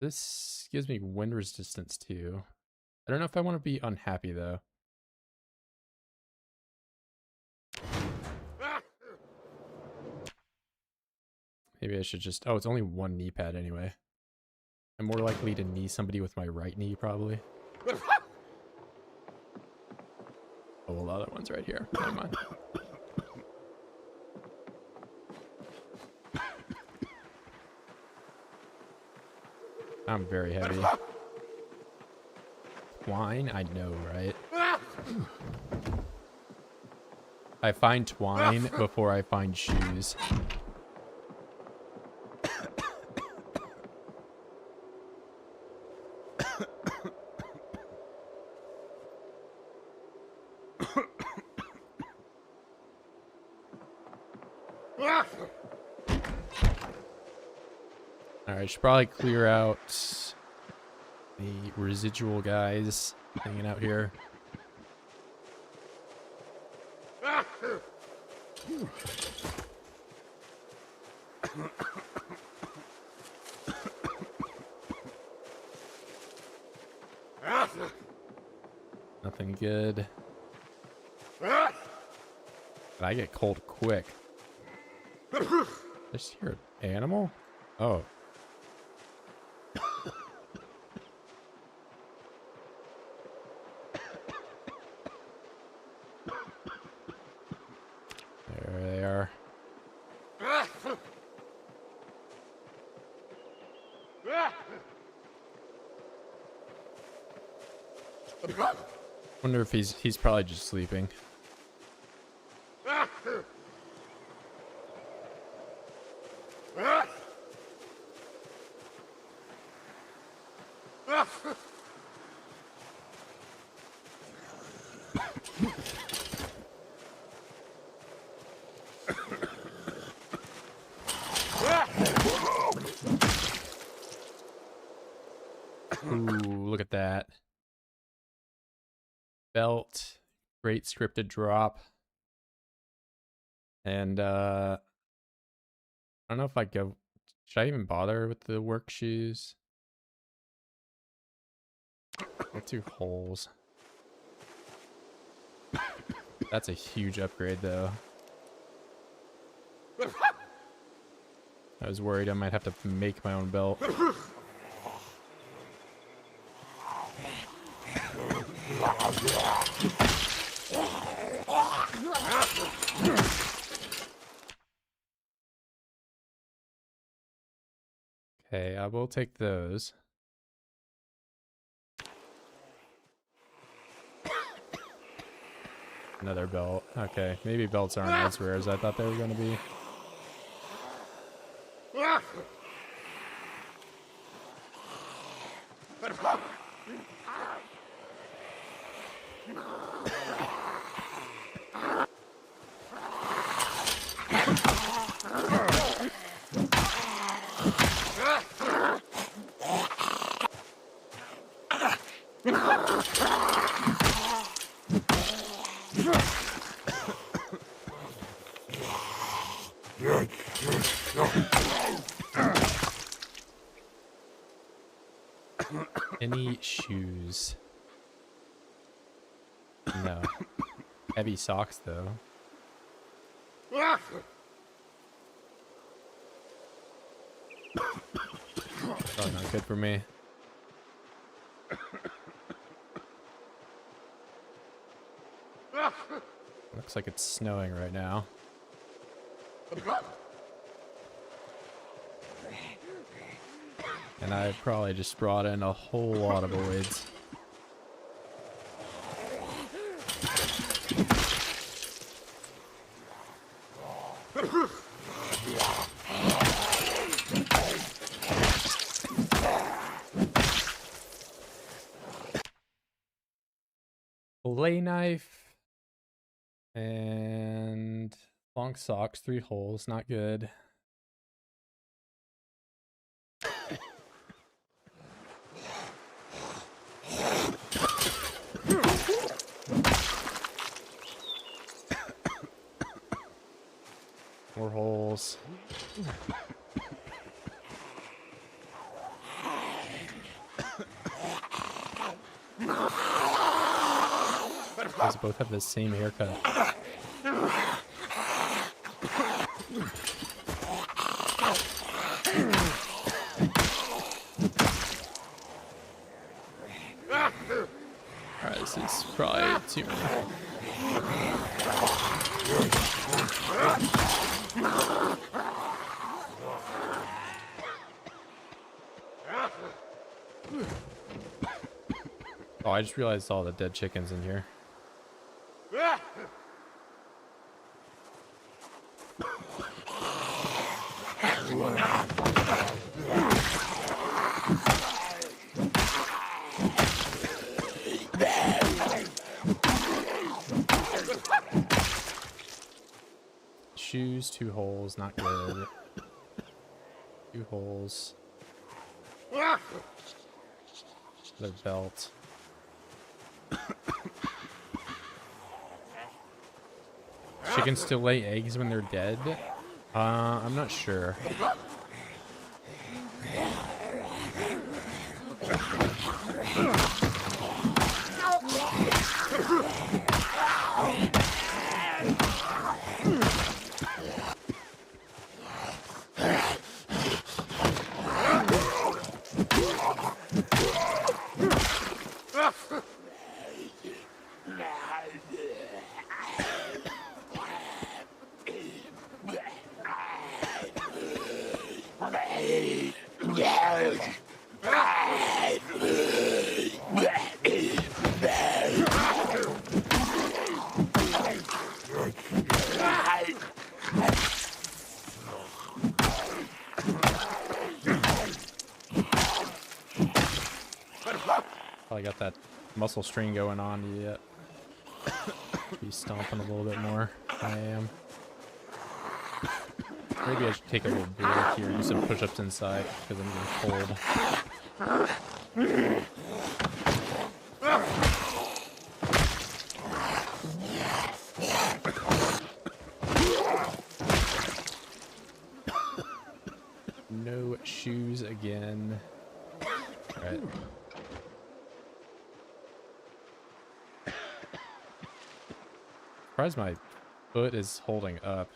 This gives me wind resistance too. I don't know if I want to be unhappy though. Maybe I should just... Oh, it's only one knee pad anyway. I'm more likely to knee somebody with my right knee, probably. Oh, well, the other one's right here. Never mind. I'm very heavy. Twine? I know, right? I find twine before I find shoes. Alright, should probably clear out the residual guys hanging out here. Nothing good. But I get cold quick. Did I just hear an animal? Oh. There they are. Wonder if he's probably just sleeping. Ooh, look at that. Belt, great scripted drop. And I don't know if I go, should I even bother with the work shoes? Got 2 holes. That's a huge upgrade though. I was worried I might have to make my own belt. Okay, I will take those. Another belt. Okay, maybe belts aren't as rare as I thought they were going to be. Any shoes? No. Heavy socks, though. Probably not good for me. Looks like it's snowing right now. And I probably just brought in a whole lot of oids. Fillet knife and long socks, 3 holes, not good. More holes. These both have the same haircut. Alright, this is probably too many. Oh, I just realized all the dead chickens in here. Shoes, 2 holes, not good. 2 holes. Their belt. Chickens still lay eggs when they're dead? I'm not sure. Probably got that muscle strain going on yet. Be stomping a little bit more. I am. Maybe I should take a little break here and do some push-ups inside because I'm getting cold. No shoes again. All right. Surprised my foot is holding up.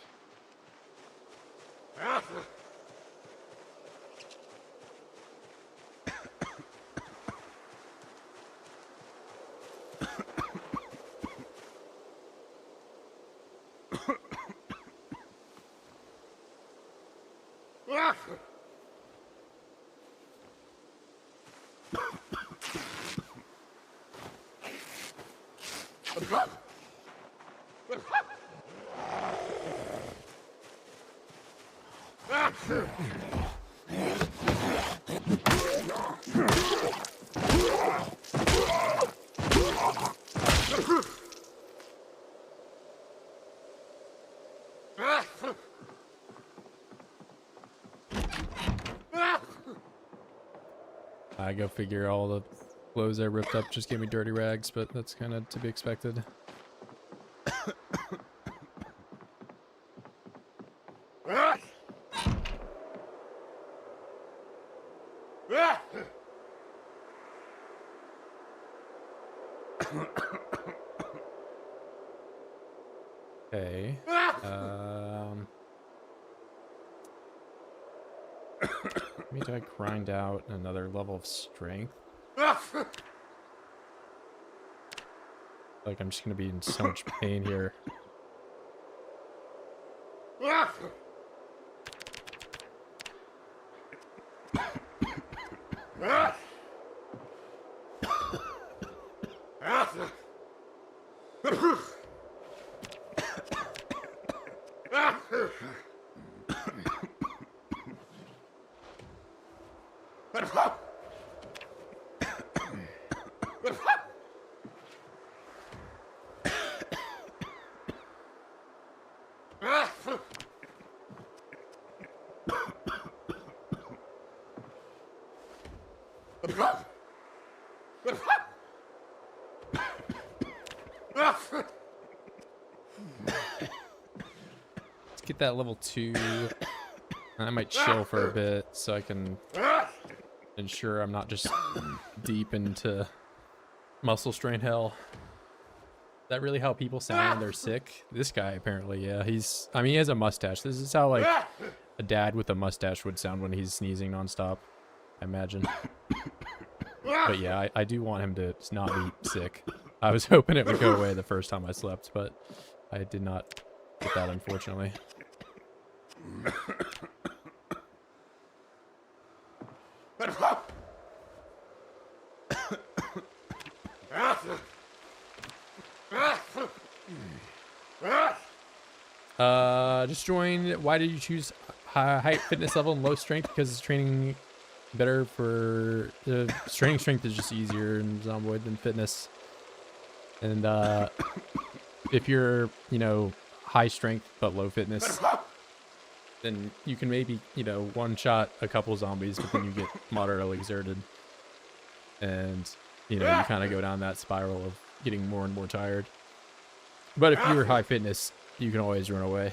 I go figure all the Clothes I ripped up just gave me dirty rags, but that's kind of to be expected. Okay. Maybe do I grind out another level of strength? Like I'm just gonna be in so much pain here. Let's get that level 2. I might chill for a bit so I can ensure I'm not just deep into muscle strain hell. Is that really how people sound when they're sick? This guy apparently, yeah. I mean, he has a mustache. This is how like a dad with a mustache would sound when he's sneezing nonstop, I imagine. But yeah, I do want him to not be sick. I was hoping it would go away the first time I slept, but I did not get that, unfortunately. Just joined. Why did you choose high fitness level and low strength? Because it's training better for training strength is just easier in Zomboid than fitness. And if you're, you know, high strength but low fitness, then you can maybe, you know, one shot a couple zombies, but then you get moderately exerted. And, you know, you kind of go down that spiral of getting more and more tired. But if you're high fitness, you can always run away.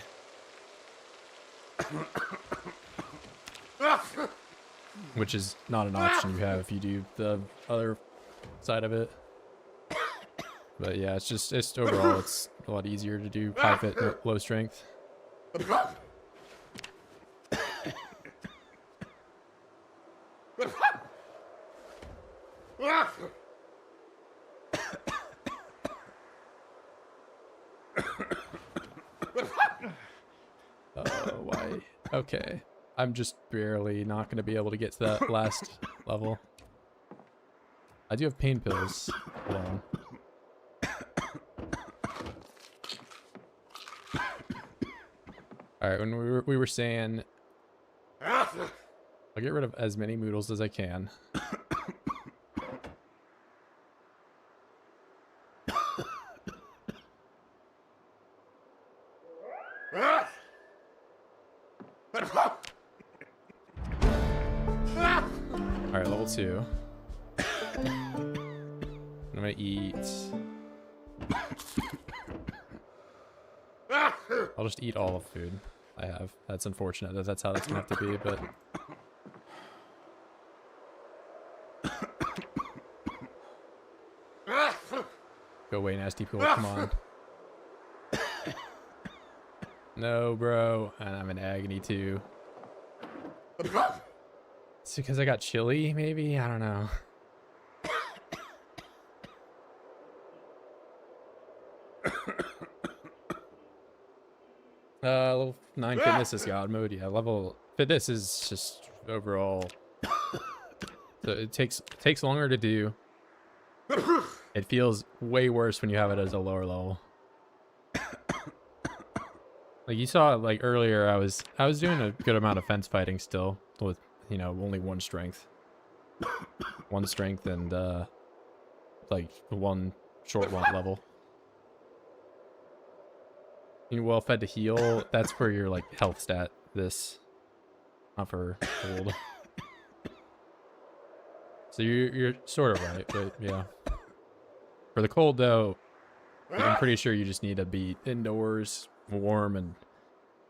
Which is not an option you have if you do the other side of it. But yeah, it's overall it's a lot easier to do high fit, low strength. Why? Okay. I'm just barely not going to be able to get to that last level. I do have pain pills. Hold on. Alright, when we were saying I'll get rid of as many noodles as I can. Alright, level 2. I'm gonna eat. I'll just eat all of the food I have. That's unfortunate that that's how that's gonna have to be, but go away, nasty pool. Come on. No, bro. And I'm in agony too. It's because I got chilly, maybe? I don't know. Level 9 fitness is god mode. Yeah, level fitness is just overall. So it takes longer to do. It feels way worse when you have it as a lower level. Like you saw, like earlier, I was doing a good amount of fence fighting still with, you know, only one strength, and like one short want level. You're well fed to heal. That's for your like health stat. This, not for gold. So you're sort of right, but yeah. For the cold though, I'm pretty sure you just need to be indoors, warm, and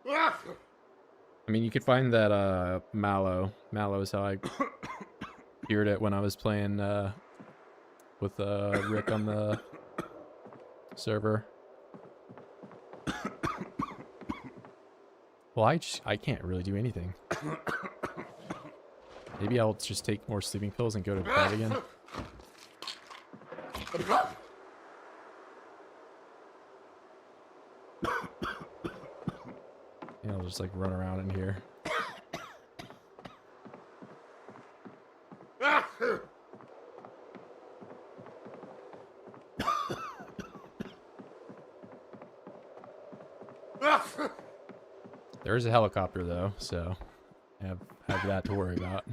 I mean you could find that mallow. Mallow is how I cured it when I was playing with Rick on the server. Well, I can't really do anything. Maybe I'll just take more sleeping pills and go to bed again. Yeah, I'll just like run around in here. There is a helicopter though, so I have that to worry about.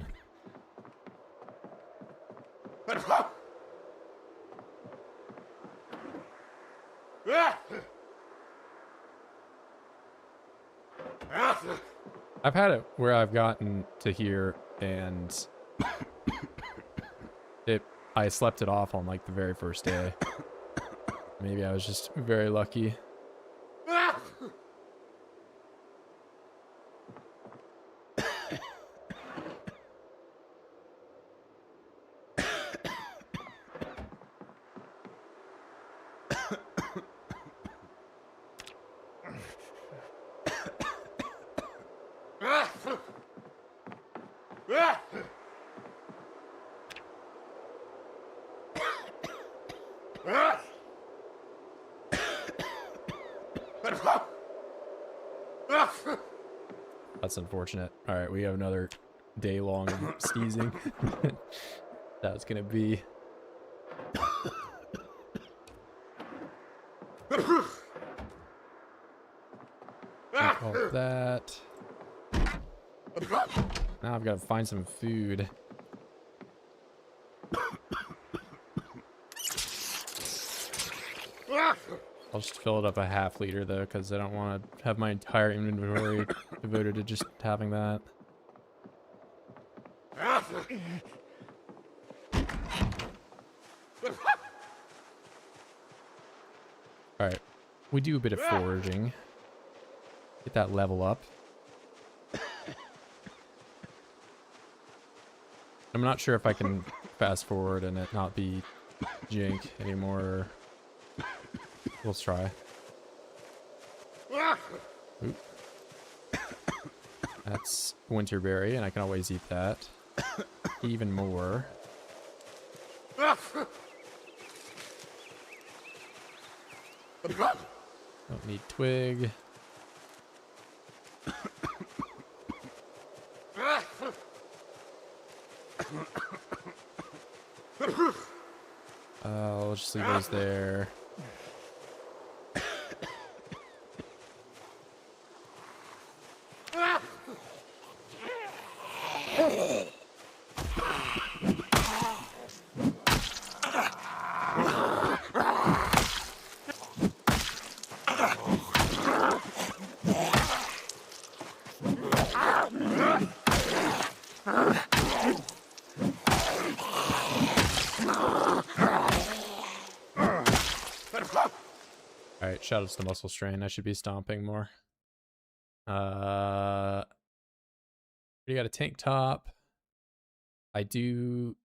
I've had it where I've gotten to here and I slept it off on like the very first day. Maybe I was just very lucky. That's unfortunate. All right, we have another day long of sneezing. That's gonna be. All that. Now I've got to find some food. I'll just fill it up a ½ liter though, because I don't want to have my entire inventory devoted to just having that. Alright, we do a bit of foraging. Get that level up. I'm not sure if I can fast forward and it not be jank anymore. Let's try. Oop. That's winterberry, and I can always eat that. Even more. Don't need twig. I'll just leave those there. Alright, shout outs to muscle strain. I should be stomping more. We got a tank top. I do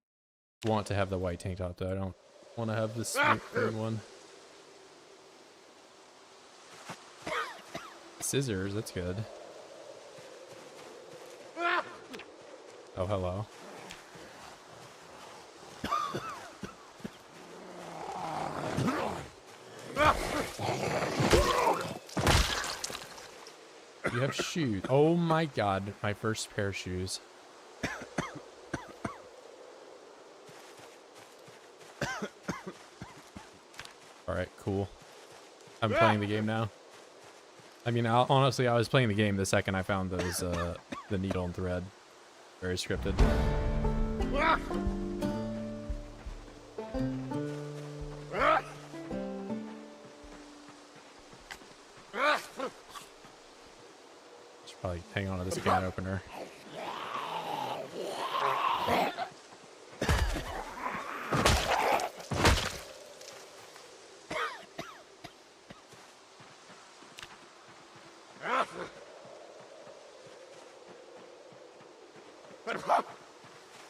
want to have the white tank top though. I don't want to have this green one. Scissors, that's good. Oh, hello. You have shoes. Oh my god, my first pair of shoes. Alright, cool. I'm playing the game now. I mean, honestly, I was playing the game the second I found those, the needle and thread. Very scripted. Should probably hang on to this can opener.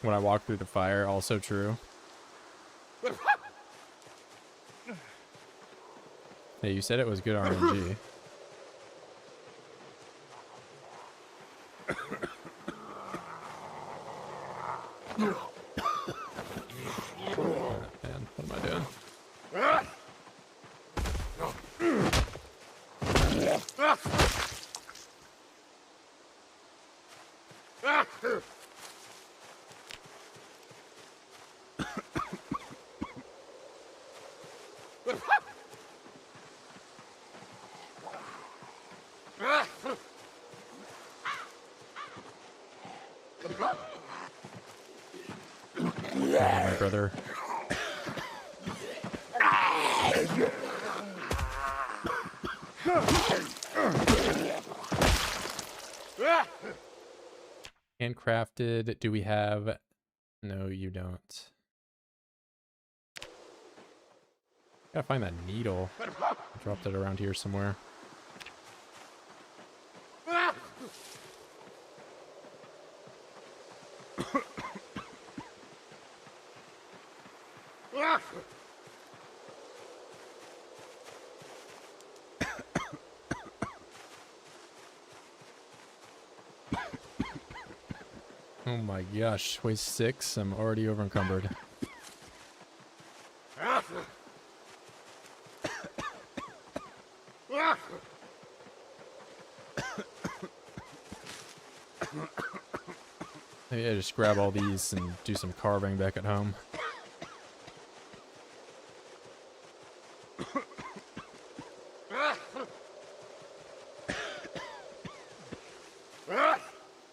When I walk through the fire, also true. Hey, you said it was good RNG. Man, what am I doing? My brother. Handcrafted. Do we have? No, you don't. Gotta find that needle. I dropped it around here somewhere. Oh my gosh, weighs 6. I'm already over encumbered. Maybe I just grab all these and do some carving back at home.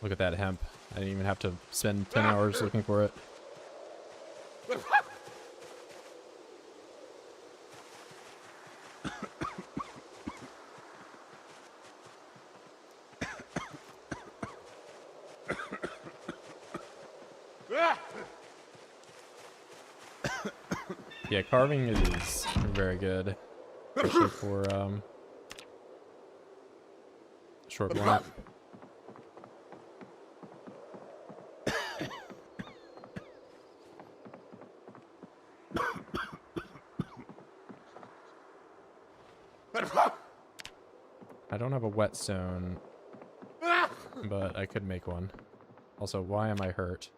Look at that hemp. I didn't even have to spend 10 hours looking for it. Yeah, carving is very good, especially for short blunt. I don't have a whetstone, but I could make one. Also, why am I hurt?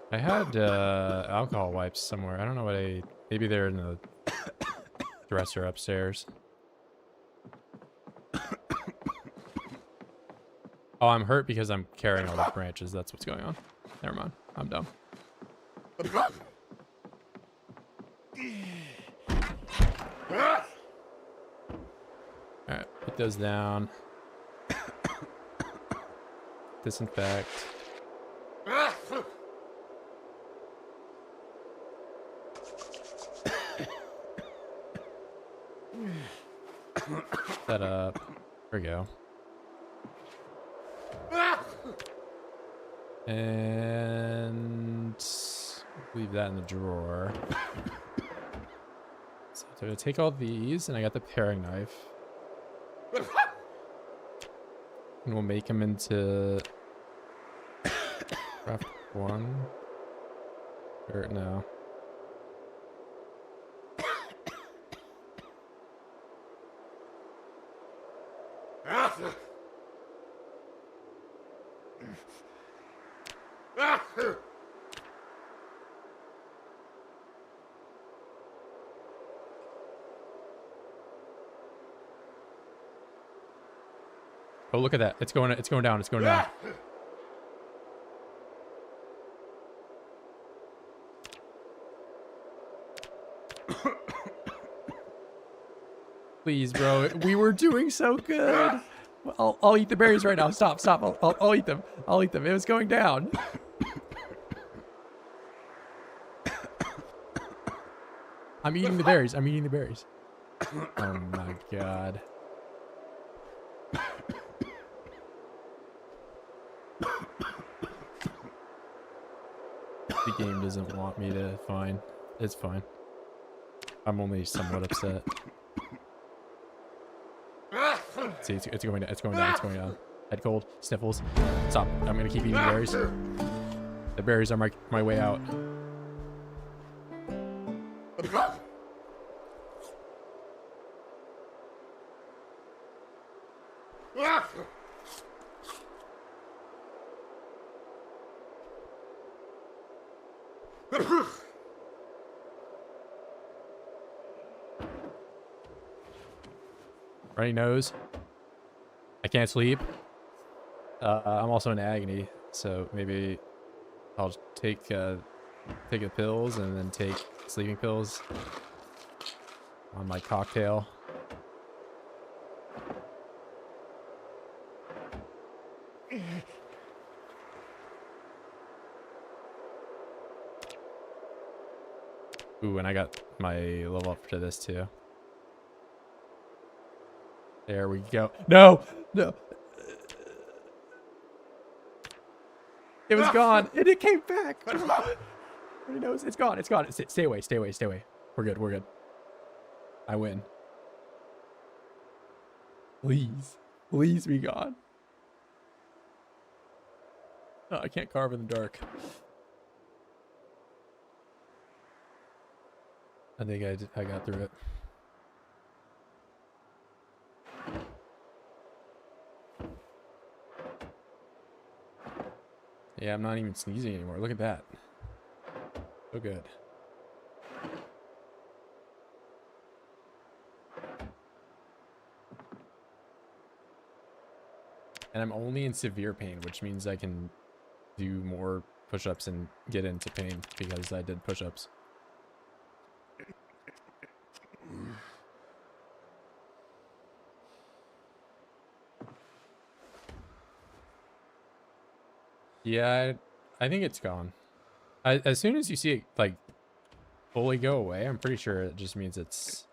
I had alcohol wipes somewhere. I don't know what maybe they're in the dresser upstairs. Oh, I'm hurt because I'm carrying all the branches. That's what's going on. Never mind. I'm dumb. Alright, put those down. Disinfect. Set up. There we go. And leave that in the drawer. So I'm gonna take all these, and I got the paring knife. And we'll make them into craft 1. Or no. Oh, look at that. It's going down. It's going down. Please, bro. We were doing so good. I'll eat the berries right now. Stop. I'll eat them. I'll eat them. It was going down. I'm eating the berries. I'm eating the berries. Oh my god. The game doesn't want me to. Fine. It's fine. I'm only somewhat upset. See, it's going down. It's going down. It's going down. Head cold. Sniffles. Stop. I'm gonna keep eating berries. The berries are my way out. Runny nose. I can't sleep. I'm also in agony, so maybe I'll take the pills and then take sleeping pills on my cocktail. Ooh, and I got my level up to this too. There we go. No! No! It was gone, and it came back! Everybody knows it's gone, it's gone. Stay away, stay away, stay away. We're good, we're good. I win. Please. Please be gone. Oh, I can't carve in the dark. I think I got through it. Yeah, I'm not even sneezing anymore. Look at that. So good. And I'm only in severe pain, which means I can do more push-ups and get into pain because I did push-ups. Yeah, I think it's gone. As soon as you see it, like, fully go away, I'm pretty sure it just means it's...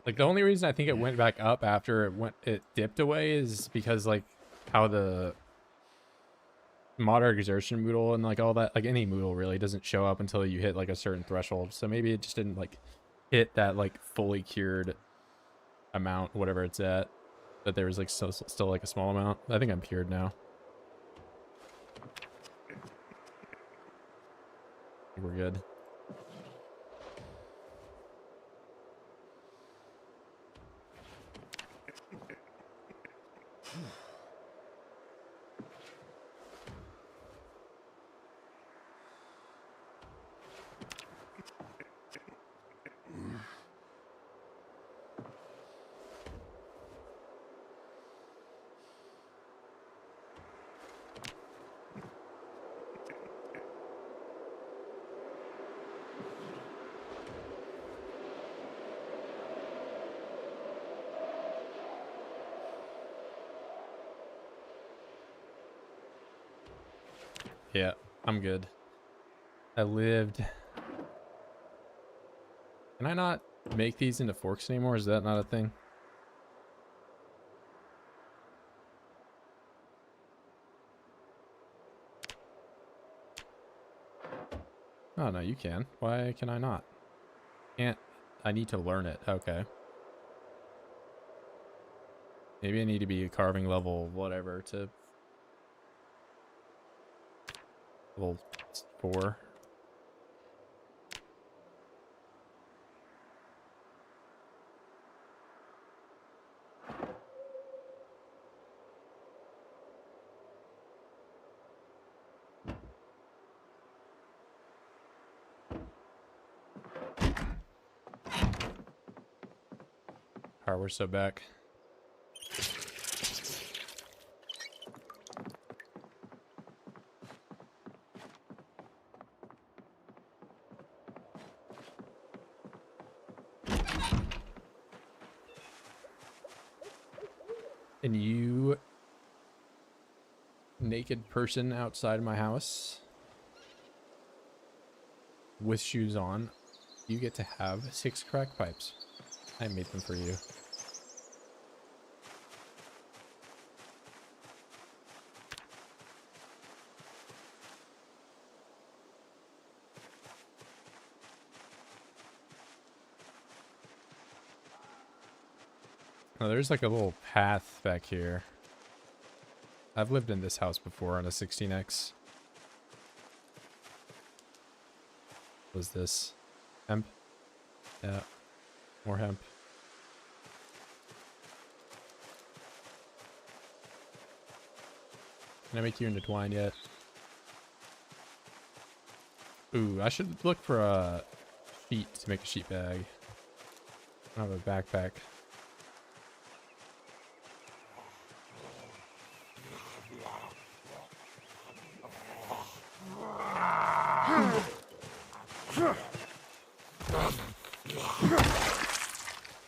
Like, the only reason I think it went back up after it dipped away is because, like, how the moderate exertion Moodle and, like, all that, like, any Moodle really doesn't show up until you hit, like, a certain threshold. So maybe it just didn't, like, hit that, like, fully cured amount, whatever it's at. That there was, like, still, like, a small amount. I think I'm cured now. We're good. Yeah, I'm good. I lived. Can I not make these into forks anymore? Is that not a thing? Oh, no, you can. Why can I not? Can't. I need to learn it. Okay. Maybe I need to be a carving level whatever to... Level 4. Alright, we're so back. And you, naked person outside my house with shoes on, you get to have 6 crack pipes. I made them for you. Oh, there's like a little path back here. I've lived in this house before on a 16X. What was this? Hemp? Yeah. More hemp. Can I make you into twine yet? Ooh, I should look for a sheet to make a sheet bag. I don't have a backpack.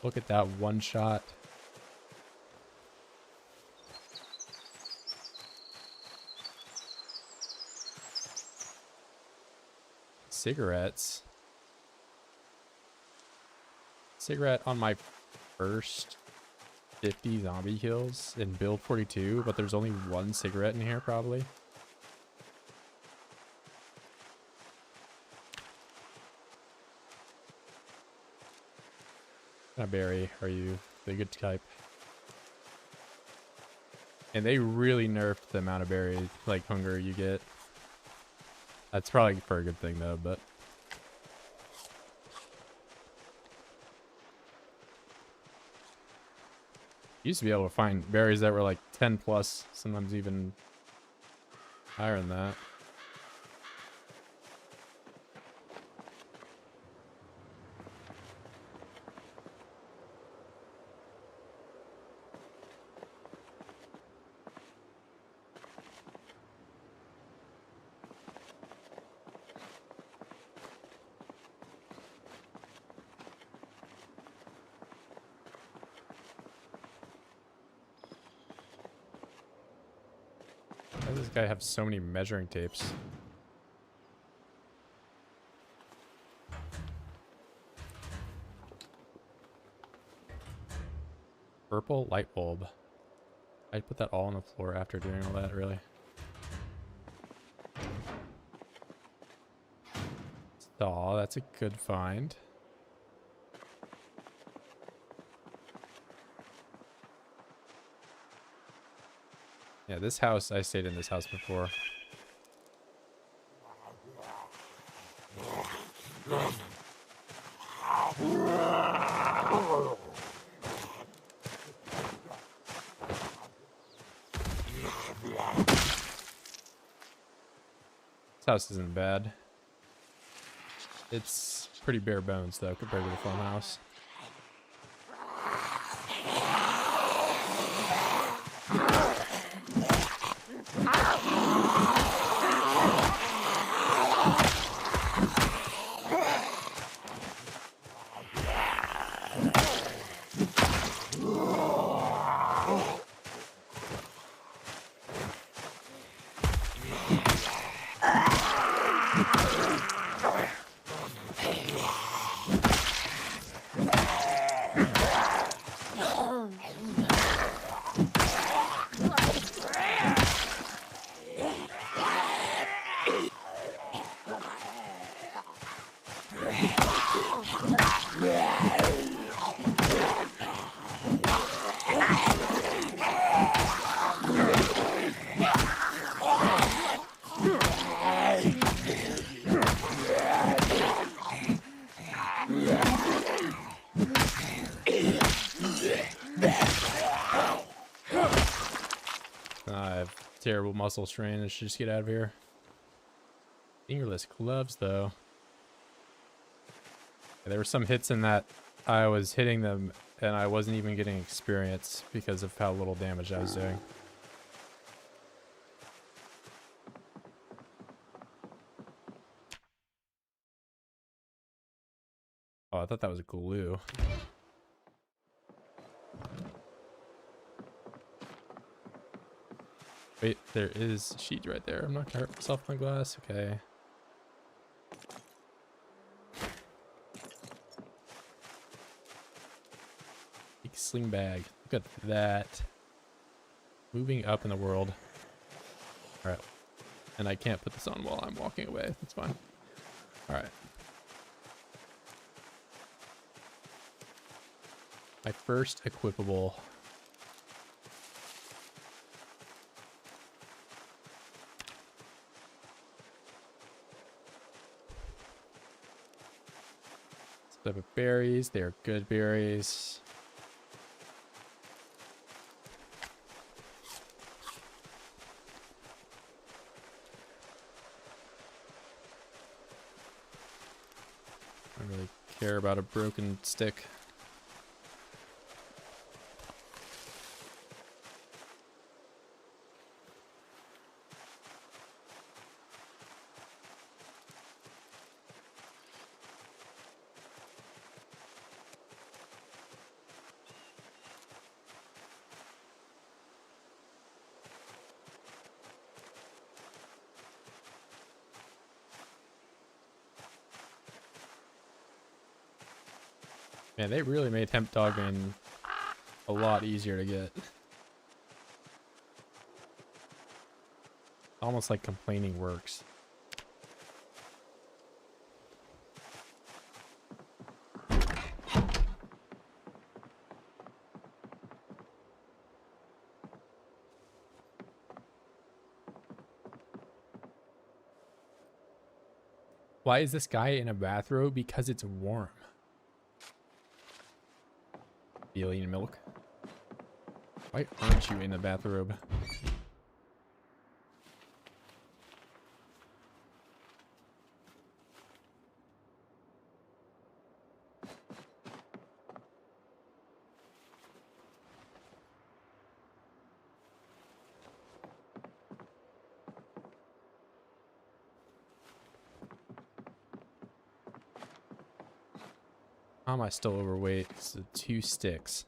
Look at that one shot. Cigarettes. Cigarette on my first 50 zombie kills in build 42, but there's only one cigarette in here probably. What kind of berry are you? The good type. And they really nerfed the amount of berry, like, hunger you get. That's probably for a good thing though, but you used to be able to find berries that were like 10 plus, sometimes even higher than that. Why does this guy have so many measuring tapes? Purple light bulb. I'd put that all on the floor after doing all that, really. Aw, that's a good find. Yeah, this house, I stayed in this house before. This house isn't bad. It's pretty bare bones though compared to the farmhouse. I have terrible muscle strain. I should just get out of here. Fingerless gloves, though. Yeah, there were some hits in that I was hitting them and I wasn't even getting experience because of how little damage I was doing. Oh, I thought that was glue. Wait, there is a sheet right there. I'm not gonna hurt myself on glass. Okay. Big sling bag. Look at that. Moving up in the world. All right. And I can't put this on while I'm walking away. That's fine. All right. My first equipable. Type of berries. They are good berries. I don't really care about a broken stick. Man, they really made hemp dogging a lot easier to get. Almost like complaining works. Why is this guy in a bathrobe? Because it's warm. Alien milk. Why aren't you in a bathrobe? How am I still overweight? So 2 sticks.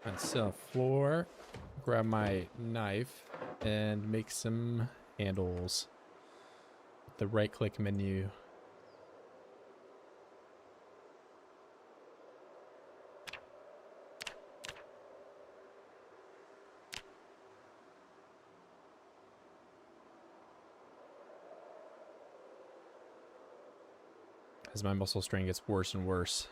And so floor, grab my knife and make some handles. The right click menu. As my muscle strain gets worse and worse.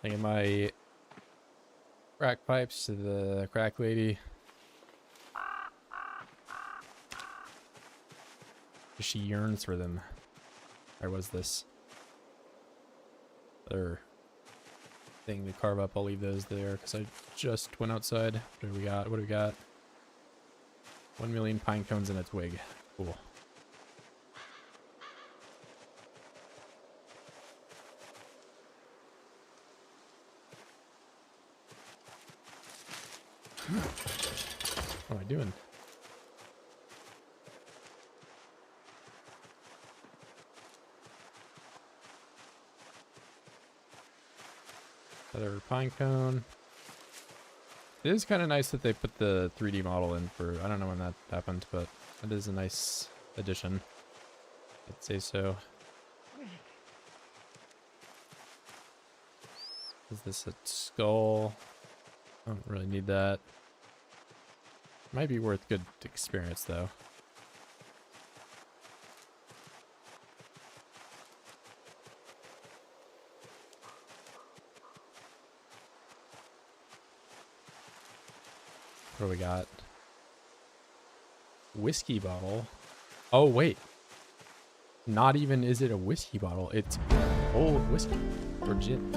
Taking my crack pipes to the crack lady. She yearns for them. Or was this other thing to carve up? I'll leave those there because I just went outside. What do we got? What do we got? 1 million pine cones in a twig. Cool. What am I doing? Another pine cone. It is kind of nice that they put the 3D model in for, I don't know when that happened, but it is a nice addition. I'd say so. Is this a skull? I don't really need that. Might be worth good experience though. What do we got? Whiskey bottle. Oh wait. Not even is it a whiskey bottle, it's old whiskey or gin.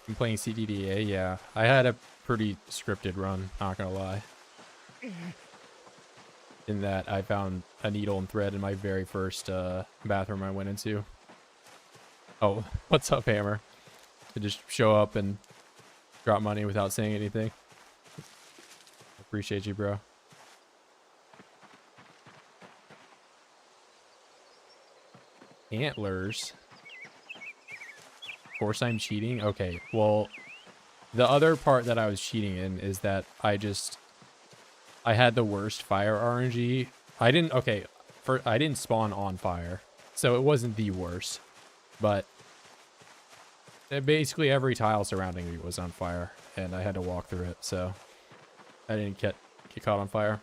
I'm playing CDDA, yeah. I had a pretty scripted run, not gonna lie. In that I found a needle and thread in my very first bathroom I went into. Oh, what's up, Hammer? To just show up and drop money without saying anything. Appreciate you, bro. Antlers. Of course I'm cheating? Okay, well, the other part that I was cheating in is that I had the worst fire RNG. I didn't spawn on fire, so it wasn't the worst, but basically every tile surrounding me was on fire, and I had to walk through it, so I didn't get caught on fire.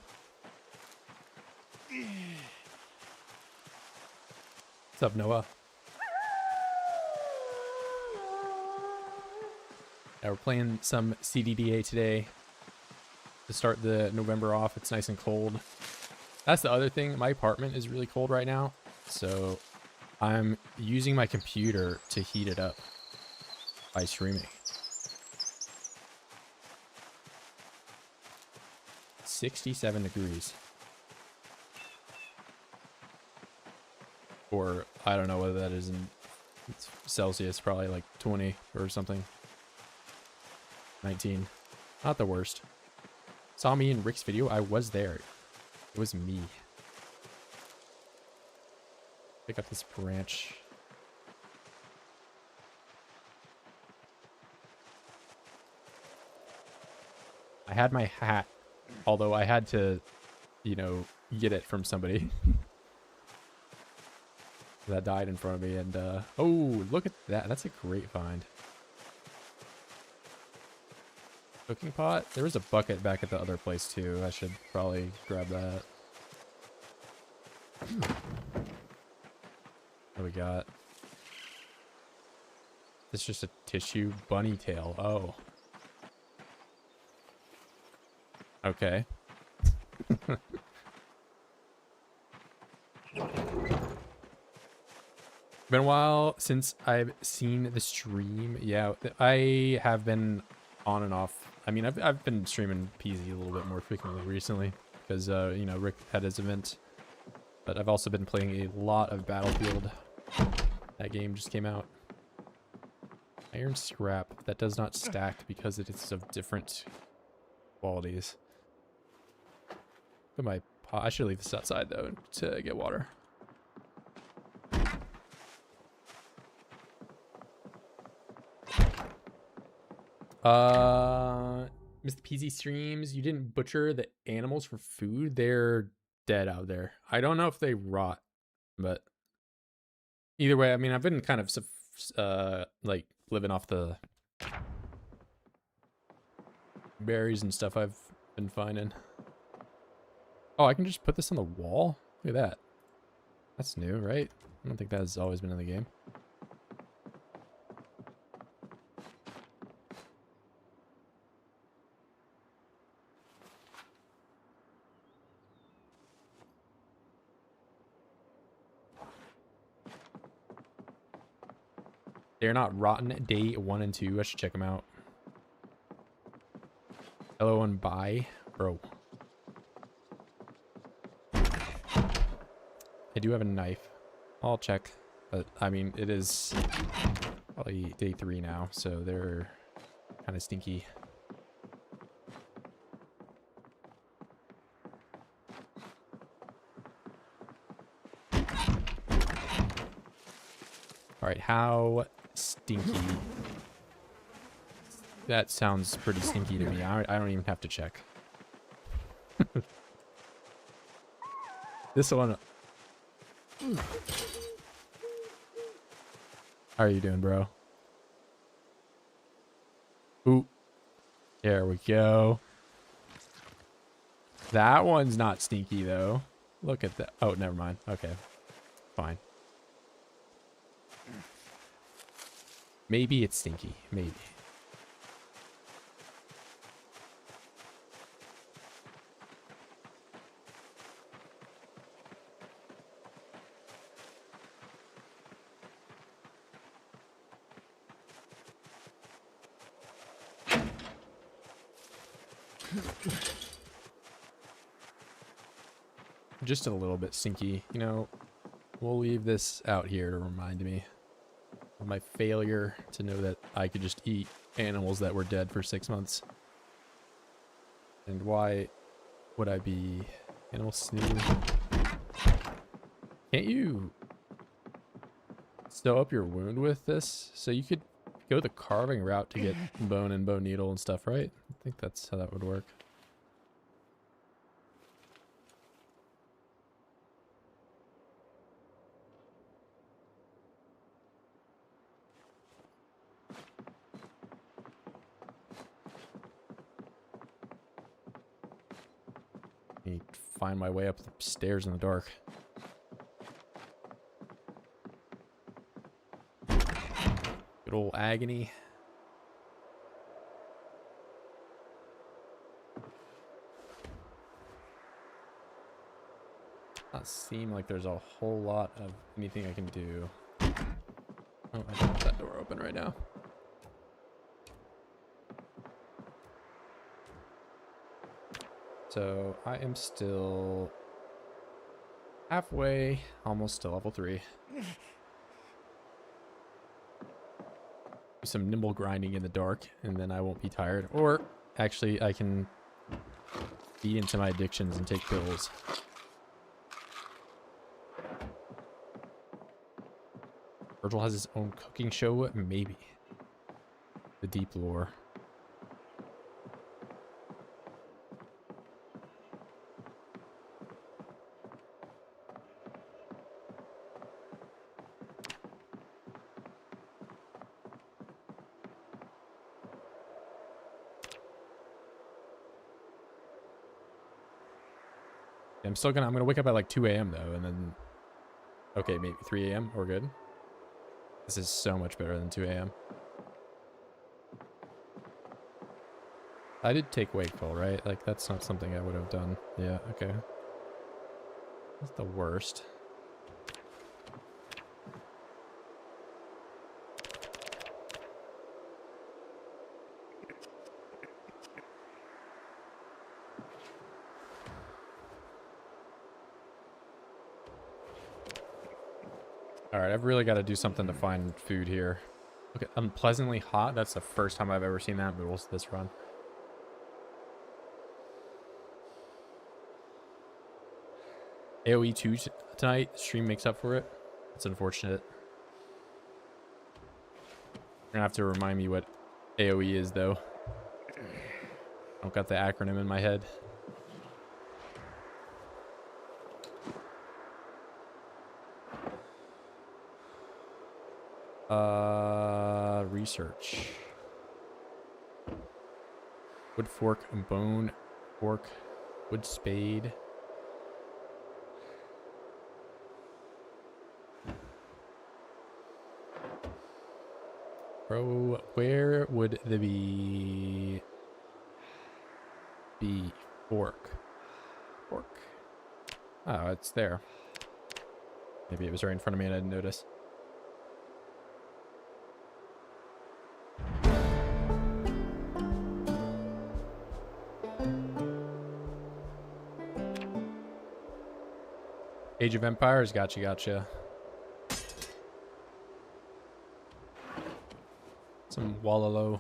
What's up, Noah? Yeah, we're playing some CDDA today to start the November off. It's nice and cold. That's the other thing. My apartment is really cold right now, so I'm using my computer to heat it up by streaming. 67 degrees. Or I don't know whether that is in Celsius, probably like 20 or something. 19. Not the worst. Saw me in Rick's video. I was there. It was me. Pick up this branch. I had my hat, although I had to, you know, get it from somebody that died in front of me. And oh, look at that. That's a great find. Cooking pot? There was a bucket back at the other place too. I should probably grab that. What do we got? It's just a tissue bunny tail. Oh. Okay. Been a while since I've seen the stream. Yeah, I have been on and off. I mean, I've been streaming PZ a little bit more frequently recently because you know, Rick had his event, but I've also been playing a lot of Battlefield. That game just came out. Iron scrap that does not stack because it is of different qualities. Look at my pot. I should leave this outside though to get water. Mr. PZ streams, you didn't butcher the animals for food. They're dead out there. I don't know if they rot, but either way, I mean, I've been kind of like living off the berries and stuff I've been finding. Oh, I can just put this on the wall? Look at that. That's new, right? I don't think that has always been in the game. They're not rotten day 1 and 2. I should check them out. Hello and bye. Bro. I do have a knife. I'll check. But, I mean, it is probably day 3 now, so they're kind of stinky. Alright, how stinky? That sounds pretty stinky to me. I don't even have to check. This one... How are you doing, bro? Ooh. There we go. That one's not stinky, though. Look at that. Oh, never mind. Okay. Fine. Maybe it's stinky. Maybe. Just a little bit sinky, you know. We'll leave this out here to remind me of my failure to know that I could just eat animals that were dead for 6 months. And why would I be animal snoo? Can't you sew up your wound with this? So you could go the carving route to get bone and bone needle and stuff, right? I think that's how that would work. Need to find my way up the stairs in the dark. Good old agony. Not seem like there's a whole lot of anything I can do. Oh, I don't have that door open right now. So I am still halfway, almost to level 3. Do some nimble grinding in the dark, and then I won't be tired. Or actually, I can feed into my addictions and take pills. Virgil has his own cooking show? Maybe. The deep lore. I'm gonna wake up at like 2 a.m. though, and then, okay, maybe 3 a.m. We're good. This is so much better than 2 a.m. I did take wakeful, right? Like, that's not something I would have done. Yeah, okay. That's the worst. Alright, I've really got to do something to find food here. Okay, unpleasantly hot. That's the first time I've ever seen that in this run. AoE 2 tonight. Stream makes up for it. It's unfortunate. You're gonna have to remind me what AoE is, though. I don't got the acronym in my head. Research. Wood fork, bone fork, wood spade. Bro, where would the be fork? Fork. Oh, it's there. Maybe it was right in front of me and I didn't notice. Age of Empires, gotcha. Some Wallow.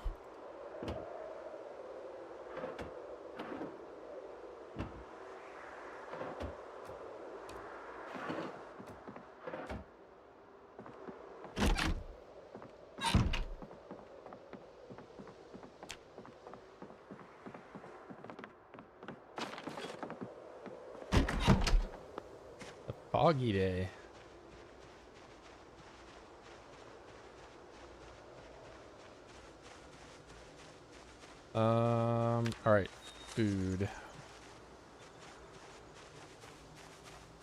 Foggy day. All right, food.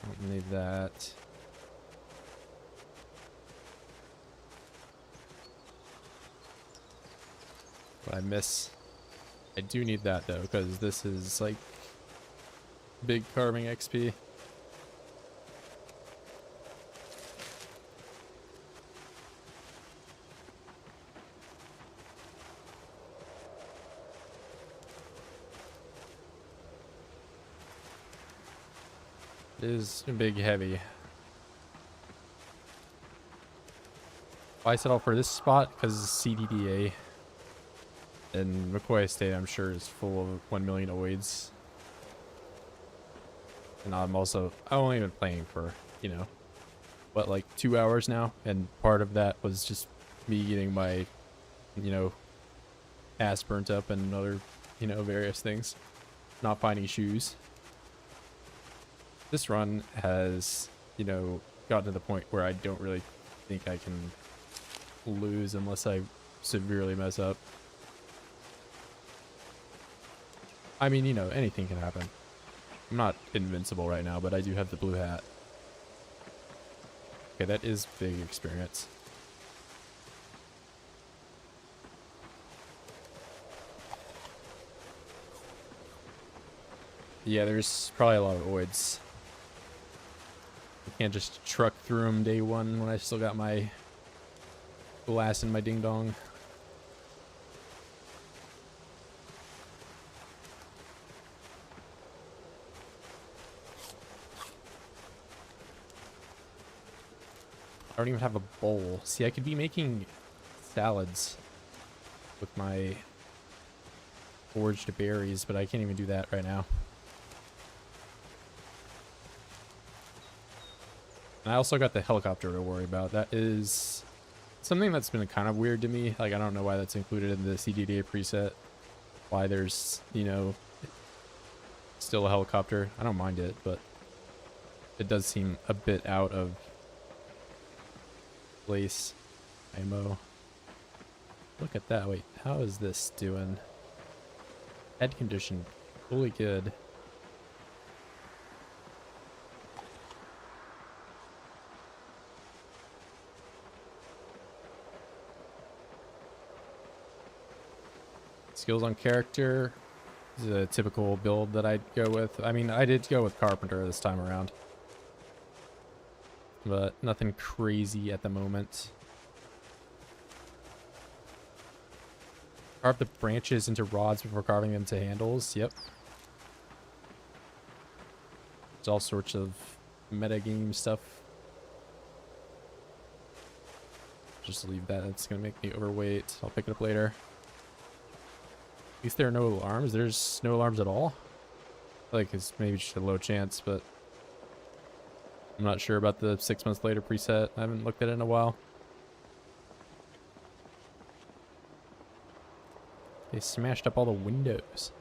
Don't need that. What I miss. I do need that though, because this is like big carving XP. It is a big heavy. Why I settled for this spot? Because it's CDDA. And McCoy Estate, I'm sure, is full of 1 million oids. And I'm only been playing for, you know, what, like 2 hours now? And part of that was just me getting my, you know, ass burnt up and other, you know, various things. Not finding shoes. This run has, you know, gotten to the point where I don't really think I can lose unless I severely mess up. I mean, you know, anything can happen. I'm not invincible right now, but I do have the blue hat. Okay, that is big experience. Yeah, there's probably a lot of oids. I can't just truck through them day one when I still got my glass in my ding dong. I don't even have a bowl. See, I could be making salads with my foraged berries, but I can't even do that right now. And I also got the helicopter to worry about. That is something that's been kind of weird to me. Like, I don't know why that's included in the CDDA preset. Why there's, you know, still a helicopter. I don't mind it, but it does seem a bit out of place. Ammo. Look at that. Wait, how is this doing? Head condition. Fully good. Skills on character is a typical build that I'd go with. I mean, I did go with Carpenter this time around, but nothing crazy at the moment. Carve the branches into rods before carving them to handles. Yep. There's all sorts of metagame stuff. Just leave that. It's going to make me overweight. I'll pick it up later. At least there are no alarms. There's no alarms at all. I feel like it's maybe just a low chance, but I'm not sure about the 6 months later preset. I haven't looked at it in a while. They smashed up all the windows.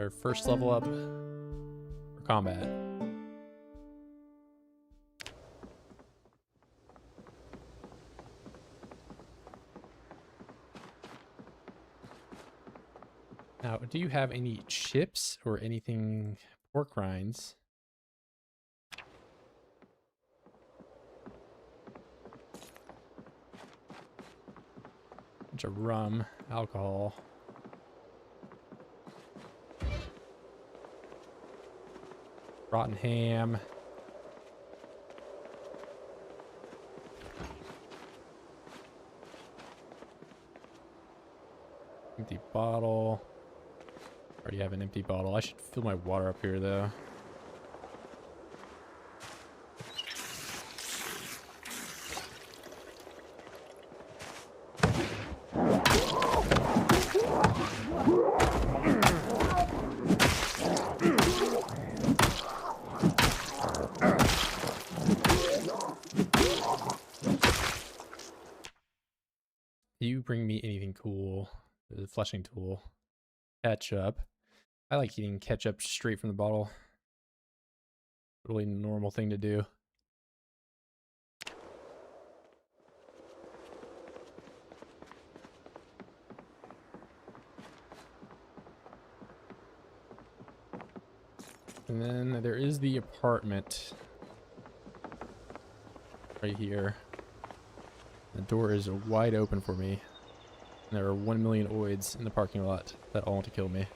Our first level up for combat. Now, do you have any chips or anything, pork rinds? Bunch of rum, alcohol. Rotten ham. Empty bottle. Already have an empty bottle. I should fill my water up here though. You bring me anything cool. The flushing tool. Ketchup. I like eating ketchup straight from the bottle. Totally normal thing to do. And then there is the apartment right here. The door is wide open for me. And there are 1 million oids in the parking lot that all want to kill me.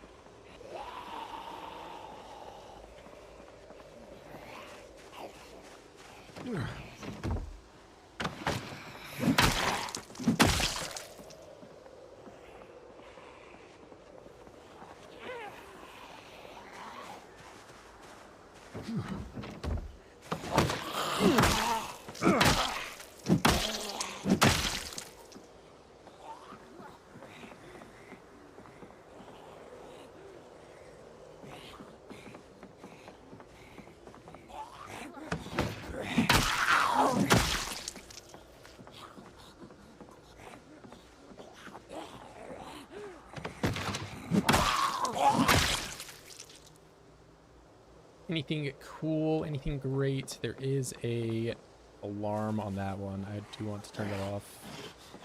Anything cool, anything great? There is a alarm on that one. I do want to turn that off.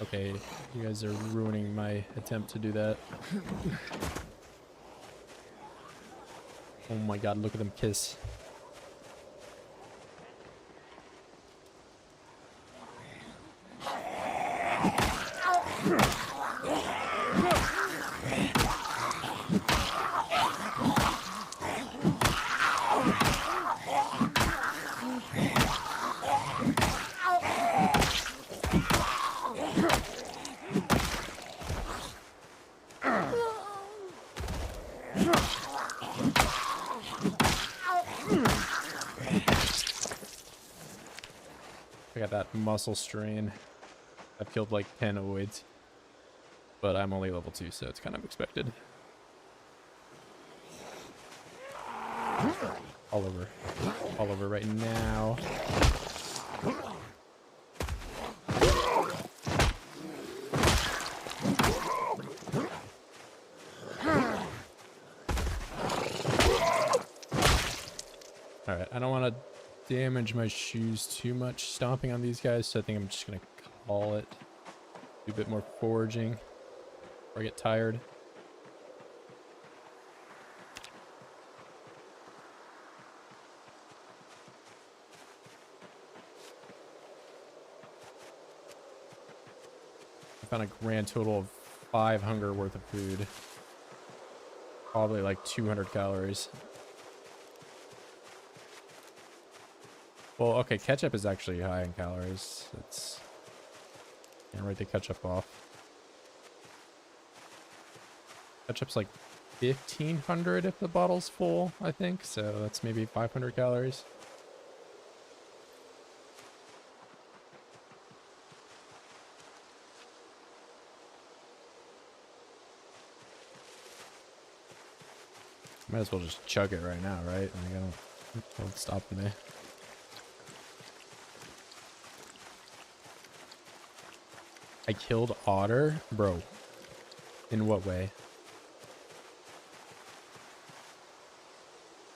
Okay, you guys are ruining my attempt to do that. Oh my god, look at them kiss. I got that muscle strain. I've killed like 10 oids, but I'm only level 2, so it's kind of expected. All over right now. All right, I don't want to damage my shoes too much stomping on these guys, so I think I'm just gonna call it. Do a bit more foraging before I get tired. I found a grand total of 5 hunger worth of food. Probably like 200 calories. Well, okay, ketchup is actually high in calories. It's... Can't write the ketchup off. Ketchup's like 1,500 if the bottle's full, I think. So that's maybe 500 calories. Might as well just chug it right now, right? Like, I don't stop me. I killed Otter? Bro. In what way?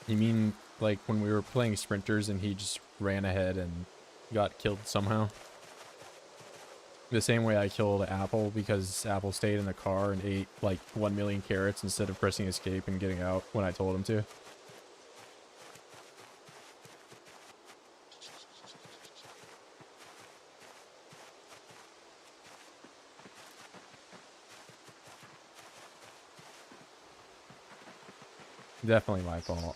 You mean like when we were playing sprinters and he just ran ahead and got killed somehow? The same way I killed Apple because Apple stayed in the car and ate like 1 million carrots instead of pressing escape and getting out when I told him to. Definitely my fault.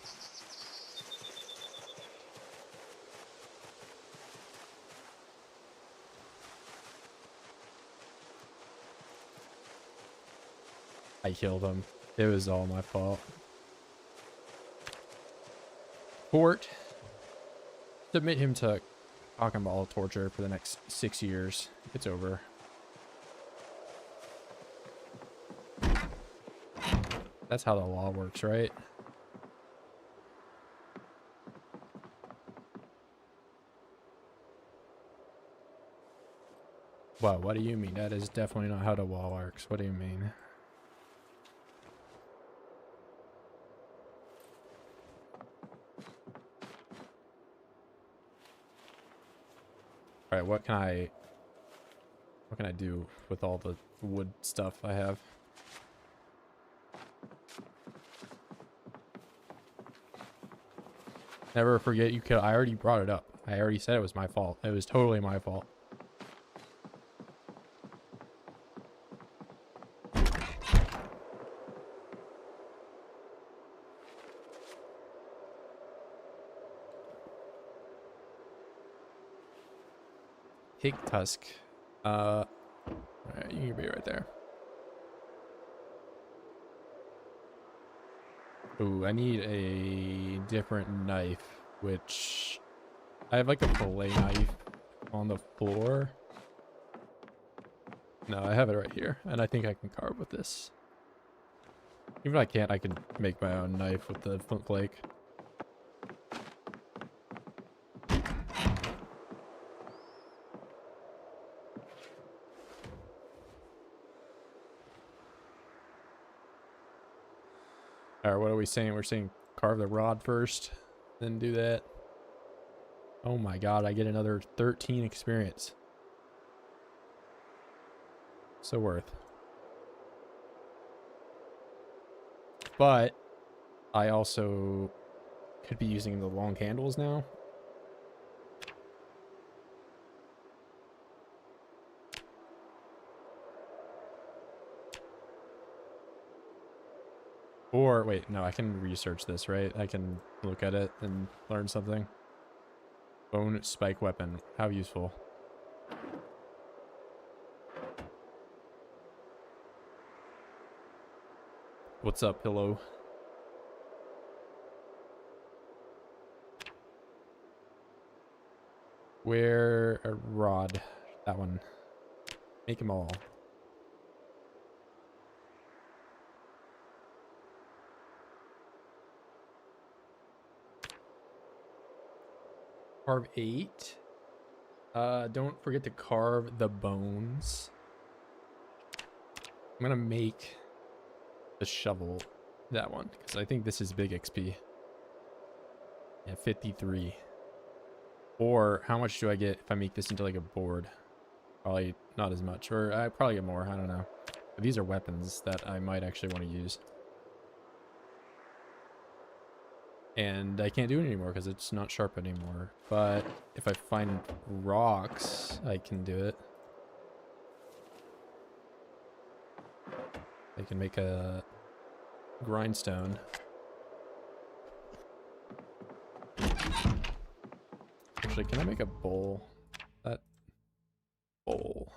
I killed him. It was all my fault. Court. Submit him to cock and ball torture for the next 6 years. It's over. That's how the law works, right? Wow, what do you mean? That is definitely not how the law works. What do you mean? Alright, what can I do with all the wood stuff I have? Never forget you kill. I already brought it up. I already said it was my fault. It was totally my fault. Pig tusk. Alright, you can be right there. Ooh, I need a different knife, which I have like a fillet knife on the floor. No, I have it right here, and I think I can carve with this. Even if I can't, I can make my own knife with the flint flake. Alright, what are we saying? We're saying carve the rod first, then do that. Oh my god, I get another 13 experience. So worth. But I also could be using the long handles now. Or, wait, no, I can research this, right? I can look at it and learn something. Bone spike weapon. How useful. What's up, pillow? Where a rod? That one. Make them all. Carve 8. Don't forget to carve the bones. I'm gonna make the shovel that one because I think this is big XP. Yeah, 53. Or how much do I get if I make this into like a board? Probably not as much, or I probably get more. I don't know. But these are weapons that I might actually want to use. And I can't do it anymore because it's not sharp anymore. But if I find rocks, I can do it. I can make a grindstone. Actually, can I make a bowl? That bowl.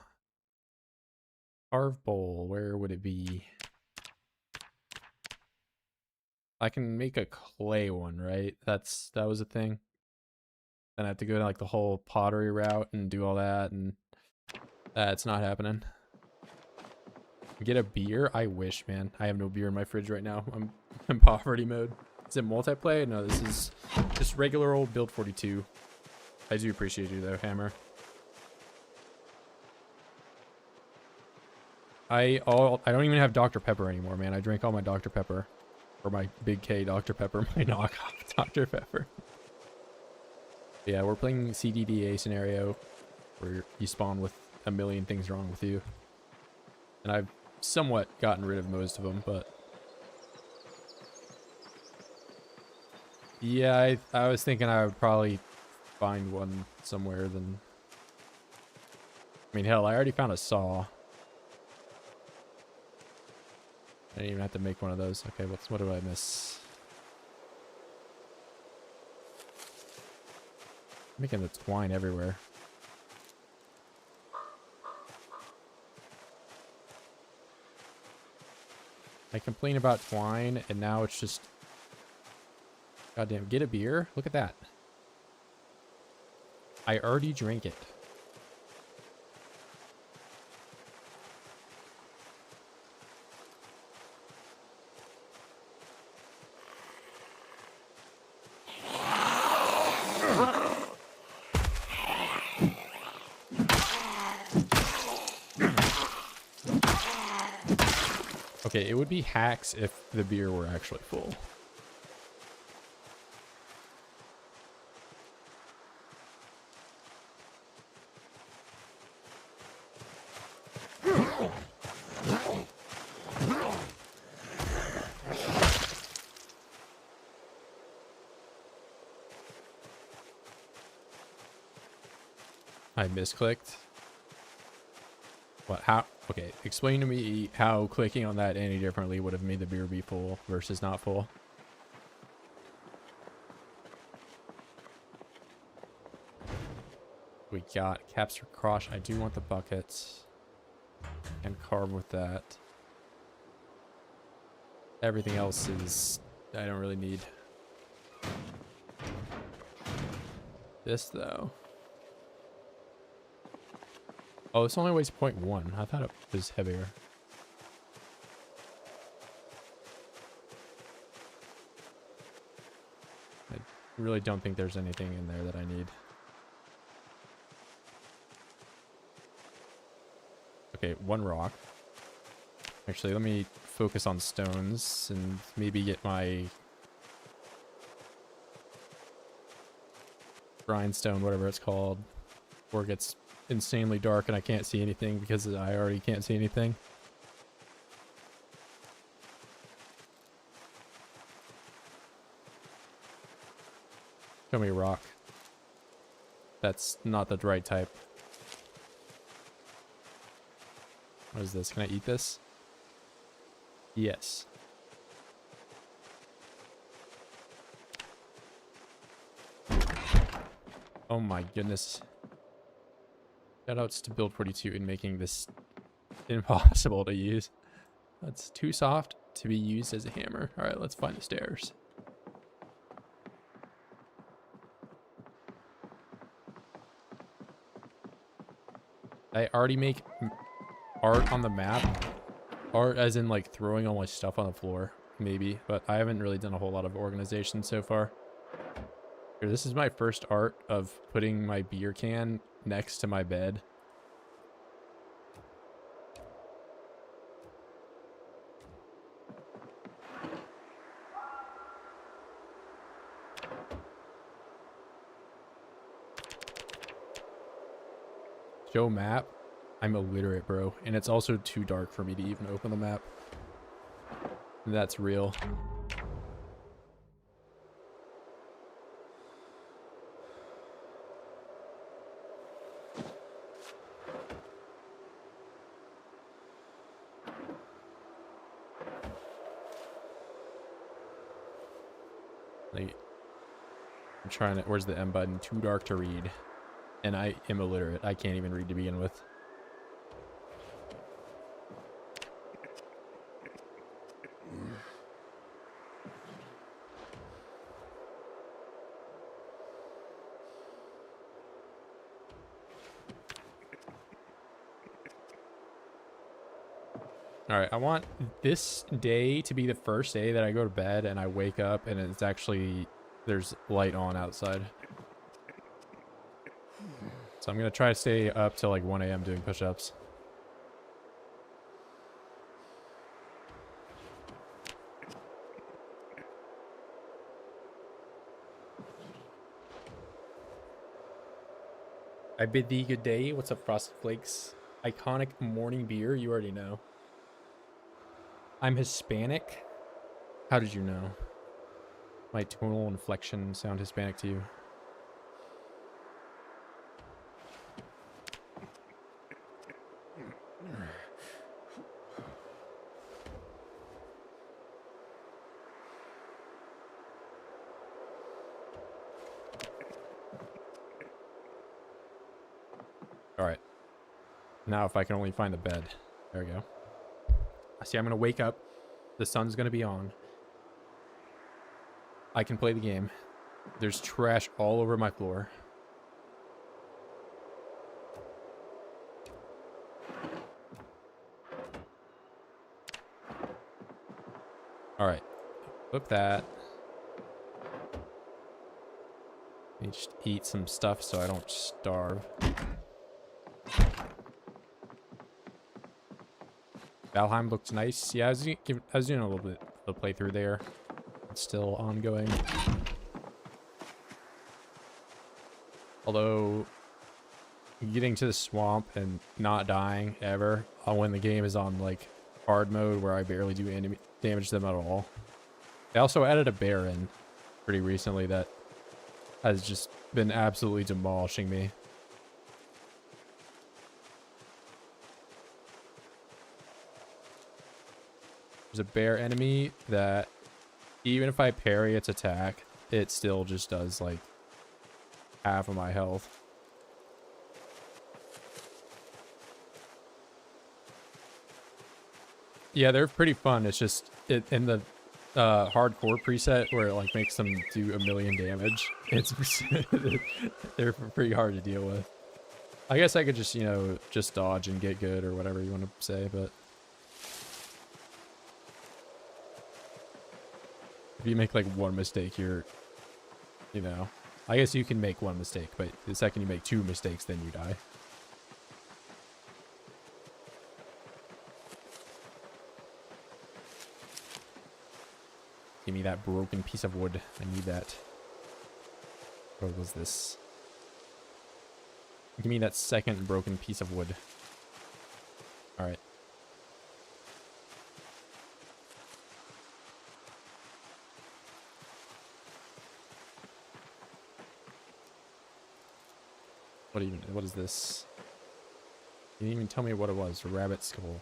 Carve bowl, where would it be? I can make a clay one, right? That was a thing. Then I have to go to like the whole pottery route and do all that, and that's not happening. Get a beer? I wish, man. I have no beer in my fridge right now. I'm in poverty mode. Is it multiplayer? No, this is just regular old build 42. I do appreciate you though, Hammer. I don't even have Dr. Pepper anymore, man. I drank all my Dr. Pepper. Or my Big K Dr. Pepper, my knockoff Dr. Pepper. Yeah, we're playing CDDA scenario where you spawn with a million things wrong with you. And I've somewhat gotten rid of most of them, but... Yeah, I was thinking I would probably find one somewhere then... I mean, hell, I already found a saw. I didn't even have to make one of those. Okay, what do I miss? I'm making the twine everywhere. I complain about twine, and now it's just... Goddamn, get a beer? Look at that. I already drank it. Okay, it would be hacks if the beer were actually full. I misclicked. What? How? Okay, explain to me how clicking on that any differently would have made the beer be full versus not full. We we got? Capture crush. I do want the buckets. And carve with that. Everything else is... I don't really need. This, though. Oh, this only weighs 0.1. I thought it was heavier. I really don't think there's anything in there that I need. Okay, one rock. Actually, let me focus on stones and maybe get my grindstone, whatever it's called, before it gets insanely dark and I can't see anything because I already can't see anything. Show me a rock. That's not the right type. What is this? Can I eat this? Yes. Oh my goodness. Shoutouts to B42 in making this impossible to use. That's too soft to be used as a hammer. Alright, let's find the stairs. I already make art on the map. Art as in like throwing all my stuff on the floor, maybe. But I haven't really done a whole lot of organization so far. Here, this is my first art of putting my beer can next to my bed. Show map. I'm illiterate, bro. And it's also too dark for me to even open the map. That's real. Like, I'm trying to... Where's the M button? Too dark to read. And I am illiterate. I can't even read to begin with. Alright, I want this day to be the first day that I go to bed and I wake up and it's actually... There's light on outside. So I'm going to try to stay up till like 1 a.m. doing push-ups. I bid thee good day. What's up, Frosted Flakes? Iconic morning beer? You already know. I'm Hispanic? How did you know? My tonal inflection sound Hispanic to you? Alright. Now if I can only find the bed. There we go. See, I'm going to wake up. The sun's going to be on. I can play the game. There's trash all over my floor. Alright. Flip that. Let me just eat some stuff so I don't starve. Valheim looks nice. Yeah, I was doing a little bit of playthrough there. It's still ongoing. Although, getting to the swamp and not dying ever when the game is on like hard mode where I barely do any damage to them at all. They also added a bear in pretty recently that has just been absolutely demolishing me. There's a bear enemy that even if I parry its attack, it still just does like half of my health. Yeah, they're pretty fun. It's just in the hardcore preset where it like makes them do a million damage. It's they're pretty hard to deal with. I guess I could just, you know, just dodge and get good or whatever you want to say, but if you make like one mistake, you're, you know, I guess you can make one mistake, but the second you make two mistakes, then you die. Give me that broken piece of wood. I need that. What was this? Give me that second broken piece of wood. Alright. What is this? You didn't even tell me what it was. A rabbit skull.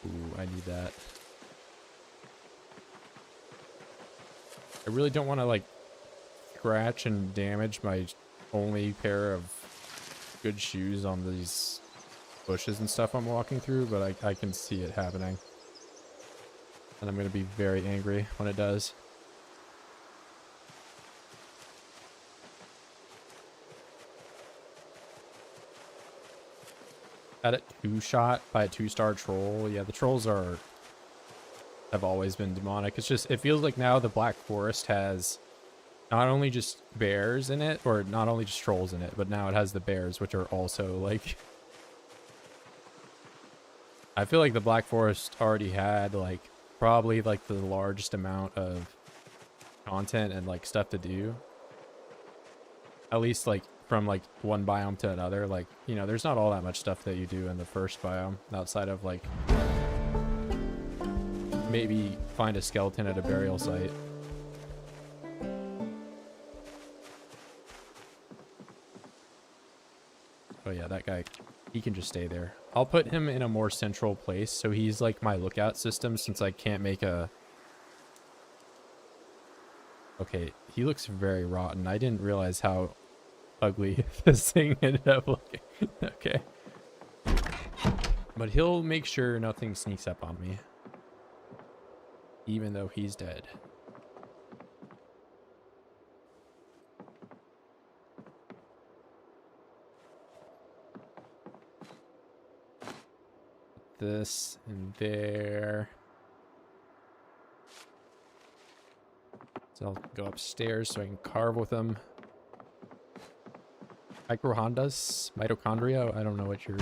Ooh, I need that. I really don't want to like scratch and damage my only pair of good shoes on these bushes and stuff I'm walking through, but I can see it happening. And I'm going to be very angry when it does. Had it two-shot by a 2-star troll. Yeah, the trolls have always been demonic. It's just, it feels like now the Black Forest has not only just bears in it, or not only just trolls in it, but now it has the bears, which are also like... I feel like the Black Forest already had like probably like the largest amount of content and like stuff to do. At least like from like one biome to another. Like, you know, there's not all that much stuff that you do in the first biome outside of like maybe find a skeleton at a burial site. Oh yeah, that guy, he can just stay there. I'll put him in a more central place so he's like my lookout system, since I can't make a... Okay, he looks very rotten. I didn't realize how ugly this thing ended up looking. Okay. But he'll make sure nothing sneaks up on me, even though he's dead. This in there. So I'll go upstairs so I can carve with them. Mitochondria? I don't know what you're...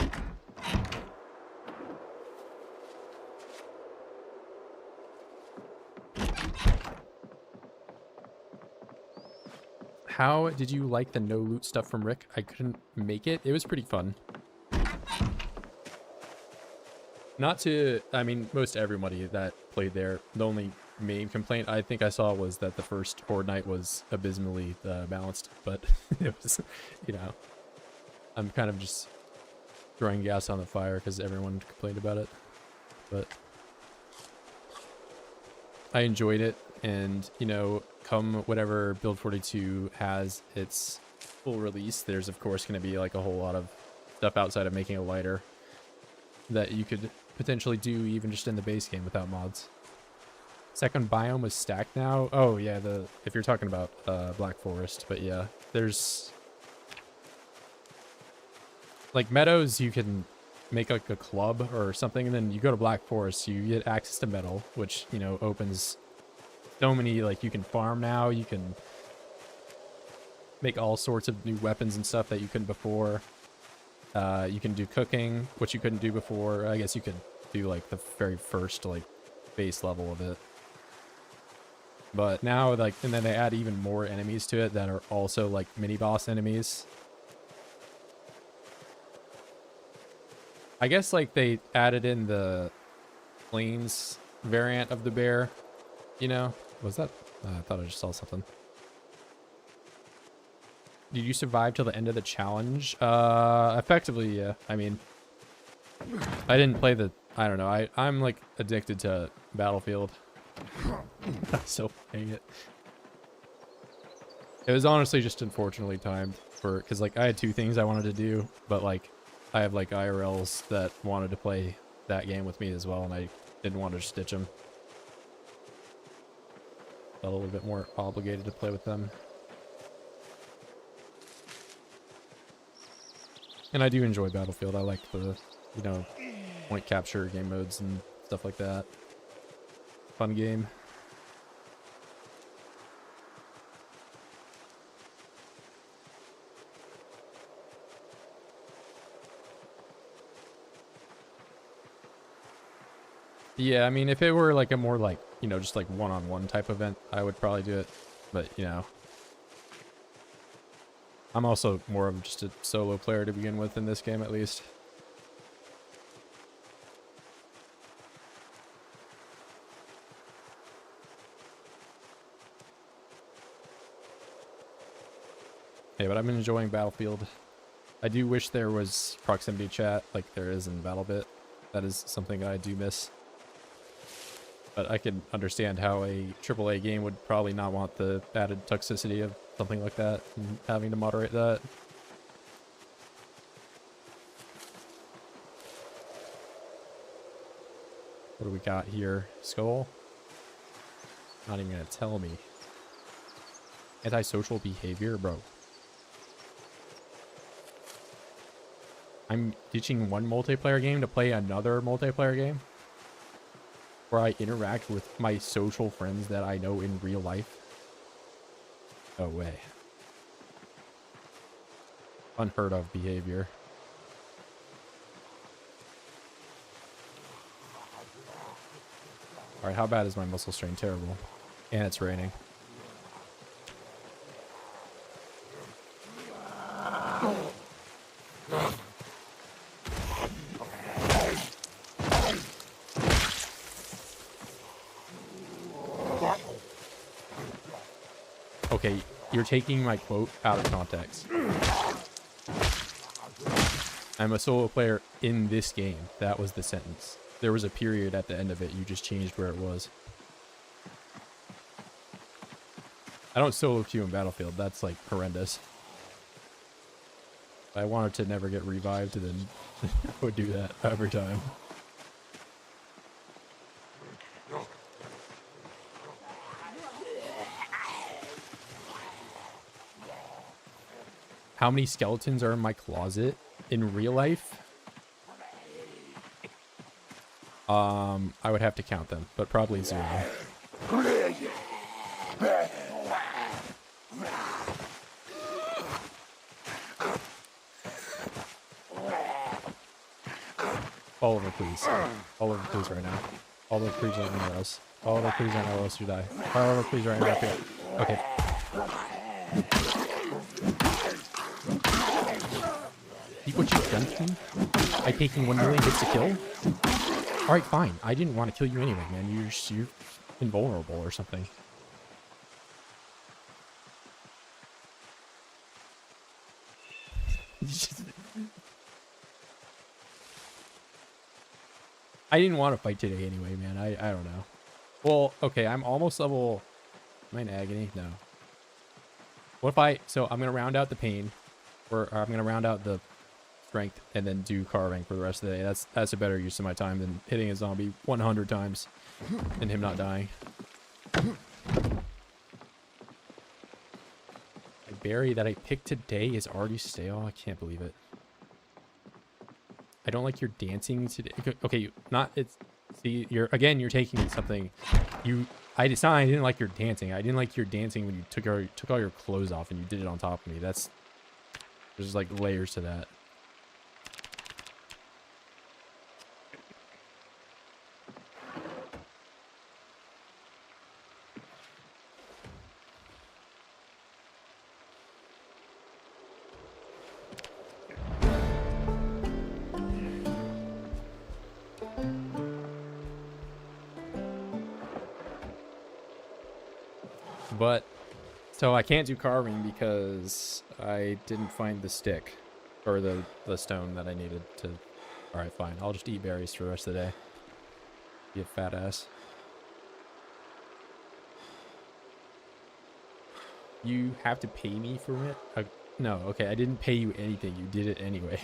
How did you like the no loot stuff from Rick? I couldn't make it. It was pretty fun. Not to, I mean, most everybody that played there, the only main complaint I think I saw was that the first Horde Night was abysmally balanced, but it was, you know, I'm kind of just throwing gas on the fire because everyone complained about it, but I enjoyed it. And, you know, come whatever Build 42 has its full release, there's of course going to be like a whole lot of stuff outside of making a lighter that you could potentially do even just in the base game without mods. Second biome was stacked now. Oh yeah, if you're talking about Black Forest, but yeah, there's like meadows you can make like a club or something, and then you go to Black Forest, you get access to metal, which, you know, opens so many, like, you can farm now, you can make all sorts of new weapons and stuff that you couldn't before. You can do cooking, which you couldn't do before. I guess you could do like the very first like base level of it. But now, like, and then they add even more enemies to it that are also like mini boss enemies. I guess like they added in the plains variant of the bear, you know? Was that? I thought I just saw something. Did you survive till the end of the challenge? Effectively, yeah. I mean, I didn't play the... I don't know. I'm like addicted to Battlefield. So playing it. It was honestly just unfortunately timed for... Because like I had two things I wanted to do, but like I have like IRLs that wanted to play that game with me as well, and I didn't want to just ditch them. Felt a little bit more obligated to play with them. And I do enjoy Battlefield. I like the, you know, point capture game modes and stuff like that. Fun game. Yeah, I mean, if it were like a more like, you know, just like one-on-one type event, I would probably do it. But, you know, I'm also more of just a solo player to begin with in this game, at least. Hey, but I've been enjoying Battlefield. I do wish there was proximity chat like there is in BattleBit. That is something I do miss. But I can understand how a AAA game would probably not want the added toxicity of something like that and having to moderate that. What do we got here? Skull? Not even gonna tell me. Antisocial behavior, bro. I'm ditching one multiplayer game to play another multiplayer game where I interact with my social friends that I know in real life. No way. Unheard of behavior. Alright, how bad is my muscle strain? Terrible. And it's raining. Okay, you're taking my quote out of context. I'm a solo player in this game. That was the sentence. There was a period at the end of it. You just changed where it was. I don't solo queue in Battlefield. That's like horrendous. If I wanted to never get revived, then I would do that every time. How many skeletons are in my closet in real life? I would have to count them, but probably 0. Fall over, please. Fall over, please, right now. Fall over, please, right now, or else. Fall over, please, right now, or else you die. Fall over, please, right now. Okay. See what you've done to me? By taking 1 million hits to kill? Alright, fine. I didn't want to kill you anyway, man. You're invulnerable or something. I didn't want to fight today anyway, man. I don't know. Well, okay, I'm almost level... Am I in agony? No. What if I... So I'm going to round out the pain. Or I'm going to round out the strength and then do carving for the rest of the day. That's a better use of my time than hitting a zombie 100 times and him not dying. A berry that I picked today is already stale. I can't believe it. I don't like your dancing today. Okay, not it's. See, you're taking something. It's not. I didn't like your dancing. I didn't like your dancing when you took all your clothes off and you did it on top of me. There's like layers to that. But, so I can't do carving because I didn't find the stick or the stone that I needed to. Alright, fine. I'll just eat berries for the rest of the day. Be a fat ass. You have to pay me for it? No, okay, I didn't pay you anything. You did it anyway.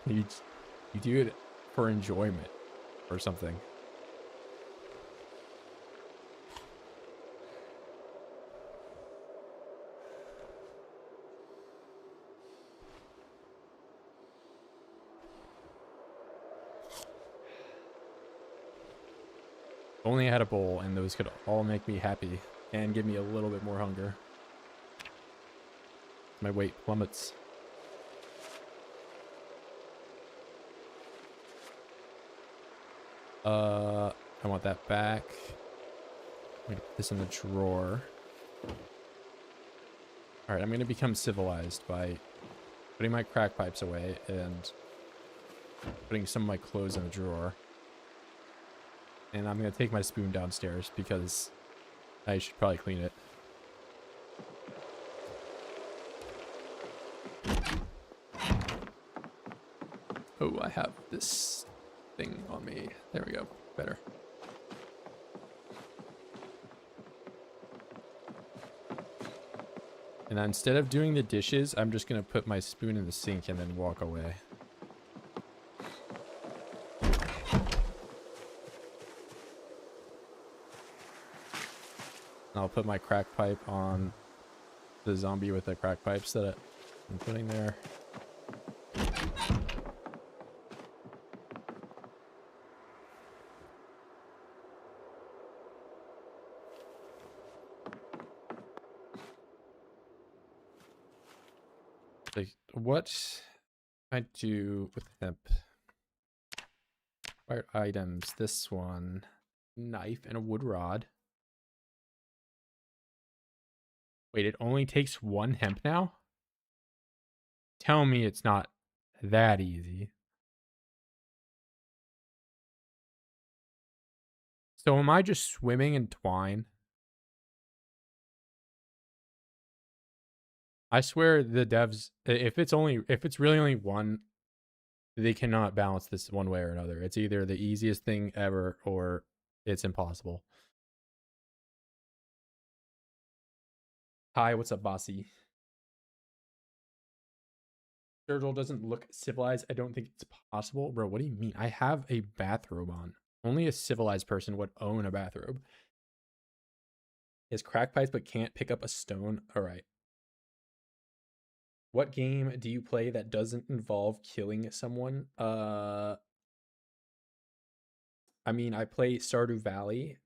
You you do it for enjoyment or something. If only I had a bowl, and those could all make me happy and give me a little bit more hunger. My weight plummets. I want that back. I'm gonna put this in the drawer. All right, I'm gonna become civilized by putting my crack pipes away and putting some of my clothes in the drawer. And I'm gonna take my spoon downstairs because I should probably clean it. Oh, I have this thing on me. There we go. Better. And instead of doing the dishes, I'm just going to put my spoon in the sink and then walk away. I'll put my crack pipe on the zombie with the crack pipes that I'm putting there. Like, what I do with hemp? Fire items. This one, knife and a wood rod. Wait, it only takes one hemp now? Tell me it's not that easy. So am I just swimming in twine? I swear the devs, if it's really only one, they cannot balance this one way or another. It's either the easiest thing ever or it's impossible. Hi, what's up, bossy? Sturgill doesn't look civilized. I don't think it's possible. Bro, what do you mean? I have a bathrobe on. Only a civilized person would own a bathrobe. He has crack pipes but can't pick up a stone. All right. What game do you play that doesn't involve killing someone? I mean, I play Stardew Valley,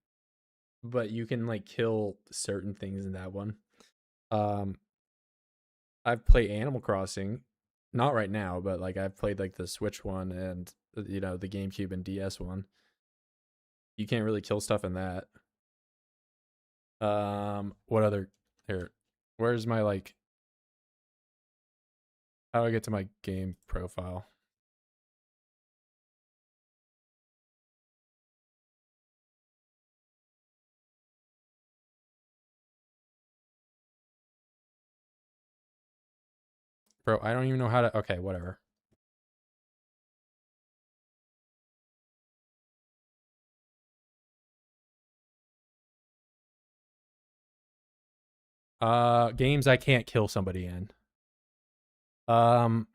but you can like kill certain things in that one. I've played Animal Crossing, not right now, but like I've played like the Switch one and you know the GameCube and DS one. You can't really kill stuff in that. What other here? Where's my like? How do I get to my game profile? Bro, I don't even know how to. Okay, whatever. Games I can't kill somebody in. Um,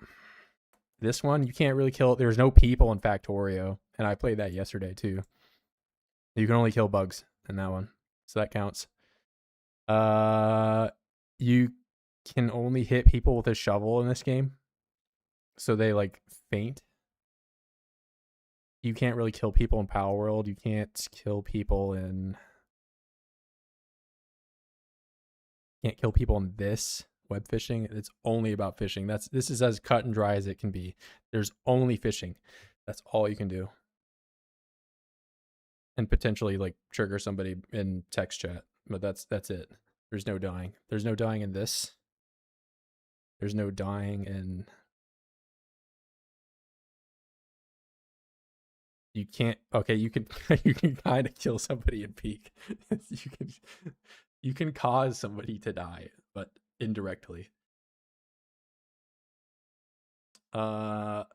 this one you can't really kill. There's no people in Factorio, and I played that yesterday too. You can only kill bugs in that one, so that counts. You can only hit people with a shovel in this game, so they like faint. You can't really kill people in Power World. You can't kill people in. Can't kill people in this web fishing. It's only about fishing. This is as cut and dry as it can be. There's only fishing. That's all you can do. And potentially like trigger somebody in text chat, but that's it. There's no dying. There's no dying in this. There's no dying in. You can't. Okay, you can. You can kind of kill somebody in peak. you can. You can cause somebody to die, but indirectly. But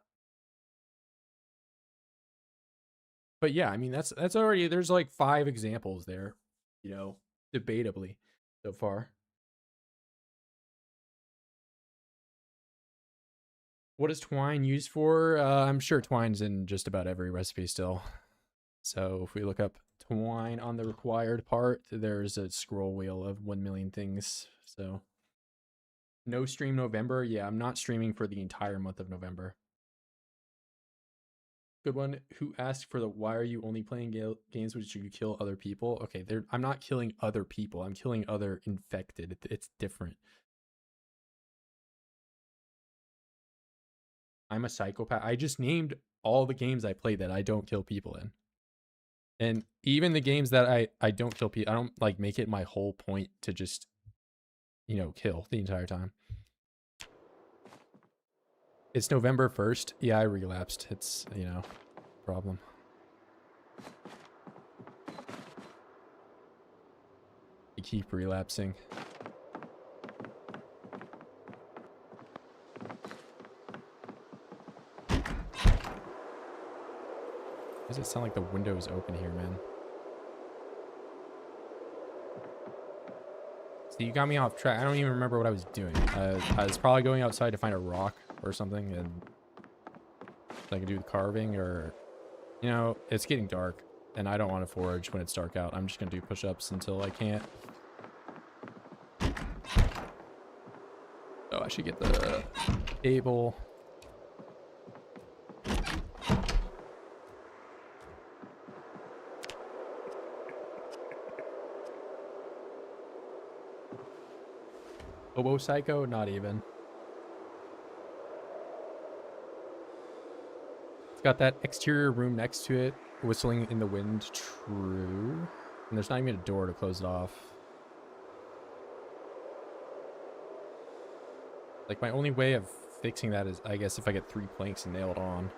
yeah, I mean that's already there's like 5 examples there, you know, debatably so far. What is twine used for? I'm sure twine's in just about every recipe still. So if we look up twine on the required part, there's a scroll wheel of 1 million things. So no stream November. Yeah, I'm not streaming for the entire month of November. Good one. Who asked for the why are you only playing games which you kill other people? Okay, I'm not killing other people. I'm killing other infected. It's different. I'm a psychopath. I just named all the games I play that I don't kill people in. And even the games that I don't kill people, I don't like make it my whole point to just, you know, kill the entire time. It's November 1st. Yeah, I relapsed. It's, you know, problem. I keep relapsing. Why does it sound like the window is open here, man? See, you got me off track. I don't even remember what I was doing. I was probably going outside to find a rock or something, and so I can do the carving, or, you know, it's getting dark, and I don't want to forage when it's dark out. I'm just going to do push-ups until I can't. Oh, I should get the table. Oboe Psycho? Not even. It's got that exterior room next to it, whistling in the wind. True. And there's not even a door to close it off. Like, my only way of fixing that is, I guess, if I get 3 planks and nail it on.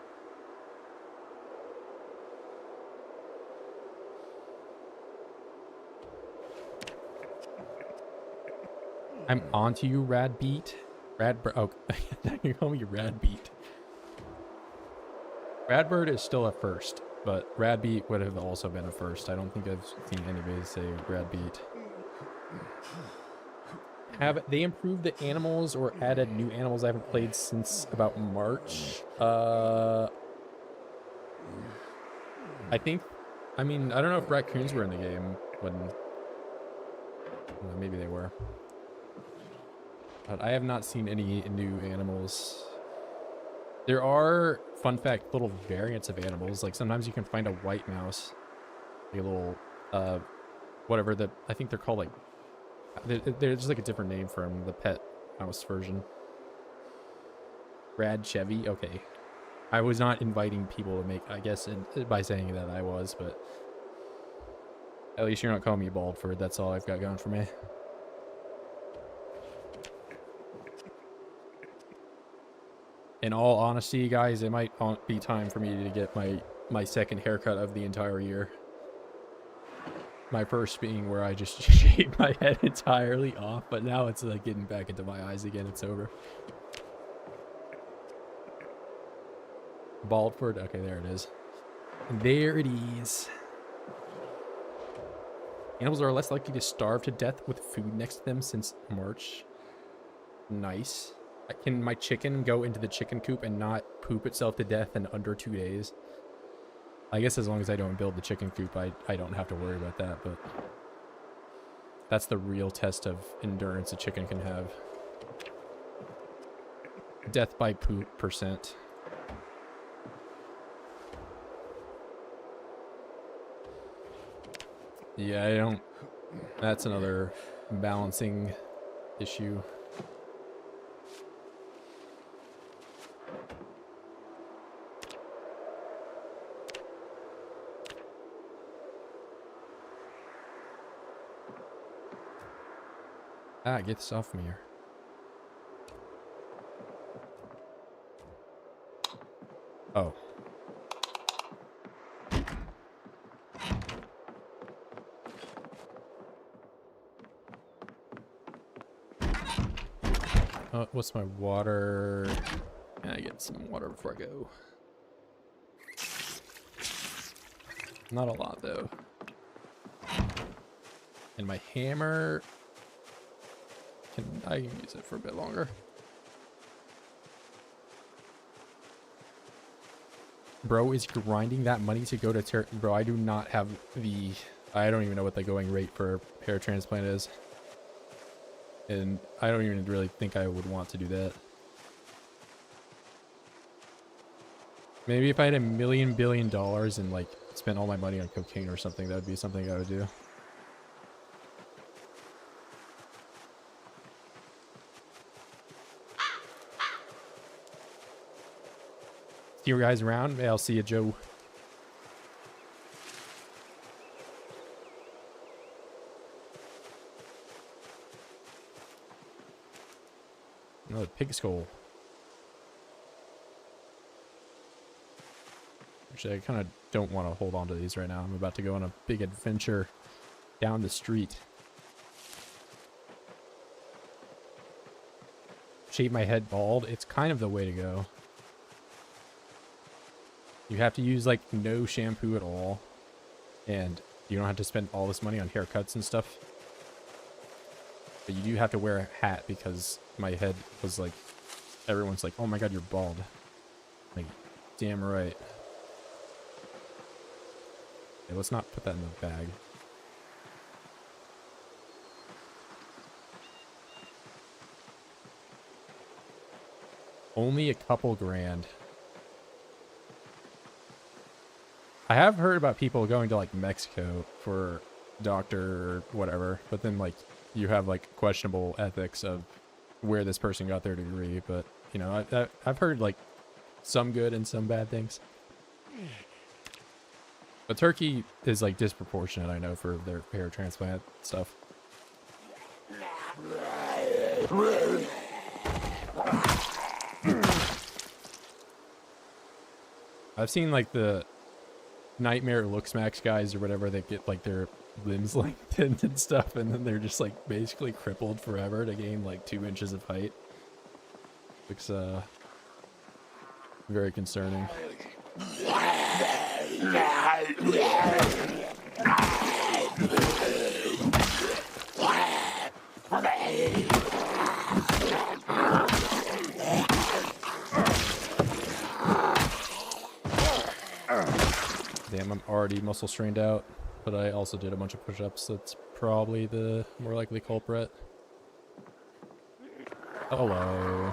I'm onto you, Radbeat. Oh, you call me Radbeat. Radbird is still a first, but Radbeat would have also been a first. I don't think I've seen anybody say Radbeat. Have they improved the animals or added new animals? I haven't played since about March. I think, I mean, I don't know if raccoons were in the game when, well, maybe they were. But I have not seen any new animals. There are, fun fact, little variants of animals. Like sometimes you can find a white mouse, a little, whatever that, I think they're called like, there's like a different name from the pet mouse version. Rad Chevy, okay. I was not inviting people to make, I guess, by saying that I was, but at least you're not calling me Baldford. That's all I've got going for me. In all honesty, guys, it might be time for me to get my second haircut of the entire year. My first being where I just shaved my head entirely off, but now it's like getting back into my eyes again. It's over. Baldford. Okay, there it is. There it is. Animals are less likely to starve to death with food next to them since March. Nice. Can my chicken go into the chicken coop and not poop itself to death in under 2 days? I guess as long as I don't build the chicken coop, I don't have to worry about that, but that's the real test of endurance a chicken can have. Death by poop %. Yeah, I don't... That's another balancing issue. Ah, get this off me here. Oh. What's my water? I get some water before I go. Not a lot, though. And my hammer... I can use it for a bit longer. Bro is grinding that money to go to Turkey. Bro, I do not have the... I don't even know what the going rate for hair transplant is. And I don't even really think I would want to do that. Maybe if I had $1 billion and like spent all my money on cocaine or something, that would be something I would do. See you guys around. Hey, I'll see you, Joe. Another pig skull. Actually, I kind of don't want to hold on to these right now. I'm about to go on a big adventure down the street. Shave my head bald. It's kind of the way to go. You have to use like no shampoo at all. And you don't have to spend all this money on haircuts and stuff. But you do have to wear a hat because my head was like, everyone's like, oh my god, you're bald. Like, damn right. Okay, let's not put that in the bag. Only a couple grand. I have heard about people going to like Mexico for doctor or whatever, but then like you have like questionable ethics of where this person got their degree. But you know, I've heard like some good and some bad things. But Turkey is like disproportionate, I know, for their hair transplant stuff. I've seen like the Nightmare Looks Max guys or whatever that get like their limbs lengthened and stuff, and then they're just like basically crippled forever to gain like 2 inches of height. Looks very concerning. Damn, I'm already muscle strained out, but I also did a bunch of push-ups. That's probably the more likely culprit. Hello.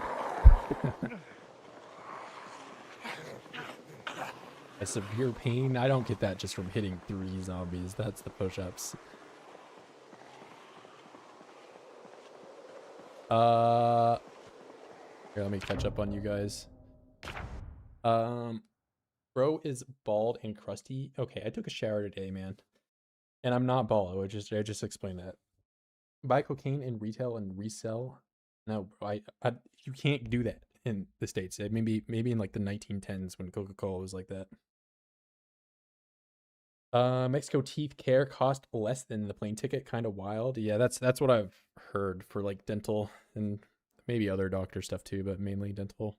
A severe pain? I don't get that just from hitting 3 zombies. That's the push-ups. Here, let me catch up on you guys. Bro is bald and crusty. Okay, I took a shower today, man. And I'm not bald. I just explained that. Buy cocaine in retail and resell? No, bro, you can't do that in the States. Maybe in like the 1910s when Coca-Cola was like that. Mexico teeth care cost less than the plane ticket. Kind of wild. Yeah, that's what I've heard for like dental and maybe other doctor stuff too, but mainly dental.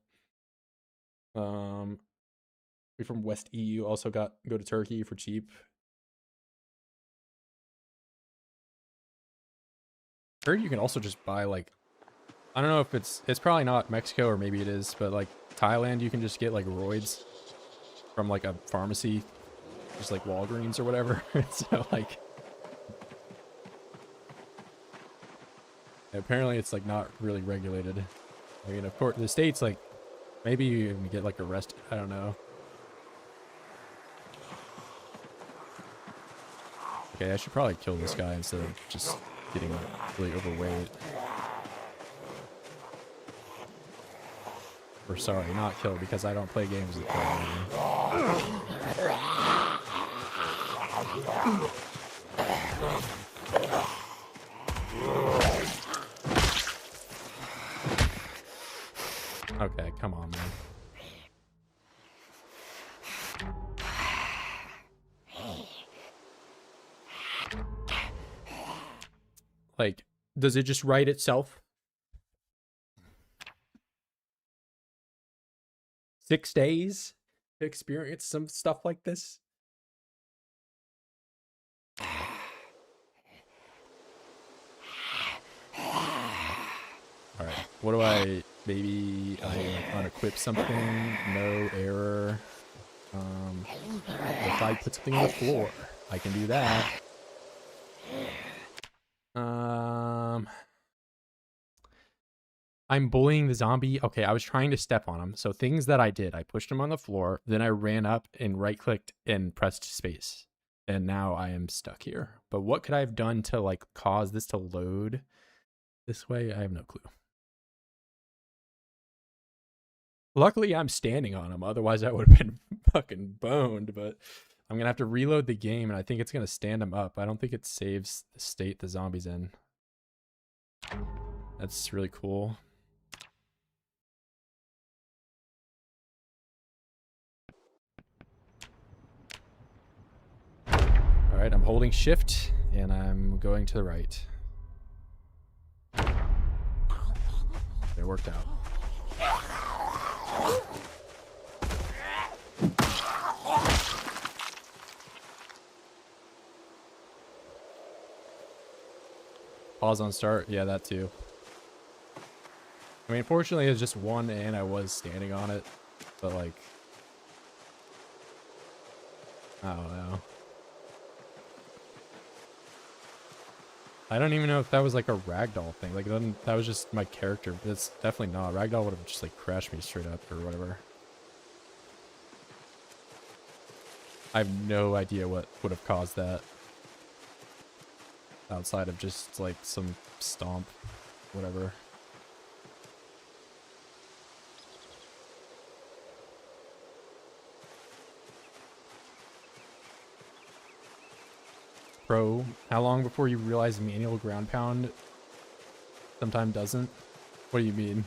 We from West EU also go to Turkey for cheap. Heard you can also just buy like, I don't know if it's probably not Mexico or maybe it is, but like Thailand you can just get like roids from like a pharmacy, just like Walgreens or whatever. So like apparently it's like not really regulated. I mean, of course the States, like maybe you even get like arrested. I don't know. Okay, I should probably kill this guy instead of just getting really overweight. Or sorry, not kill, because I don't play games with that. Okay, come on, man. Like, does it just write itself? 6 days to experience some stuff like this? Alright, what do maybe I unequip something? No error. If I put something on the floor, I can do that. I'm bullying the zombie. Okay, I was trying to step on him. So things that I did, I pushed him on the floor, then I ran up and right-clicked and pressed space. And now I am stuck here. But what could I have done to like cause this to load this way? I have no clue. Luckily, I'm standing on him. Otherwise, I would have been fucking boned. But I'm going to have to reload the game, and I think it's going to stand him up. I don't think it saves the state the zombie's in. That's really cool. All right, I'm holding shift, and I'm going to the right. It worked out. Pause on start. Yeah, that too. I mean, fortunately, it's just one and I was standing on it. But, like, I don't know. I don't even know if that was, like, a ragdoll thing. Like, that was just my character. But it's definitely not. Ragdoll would have just, like, crashed me straight up or whatever. I have no idea what would have caused that. Outside of just, like, some stomp. Whatever. Pro, how long before you realize manual ground pound sometimes doesn't? What do you mean?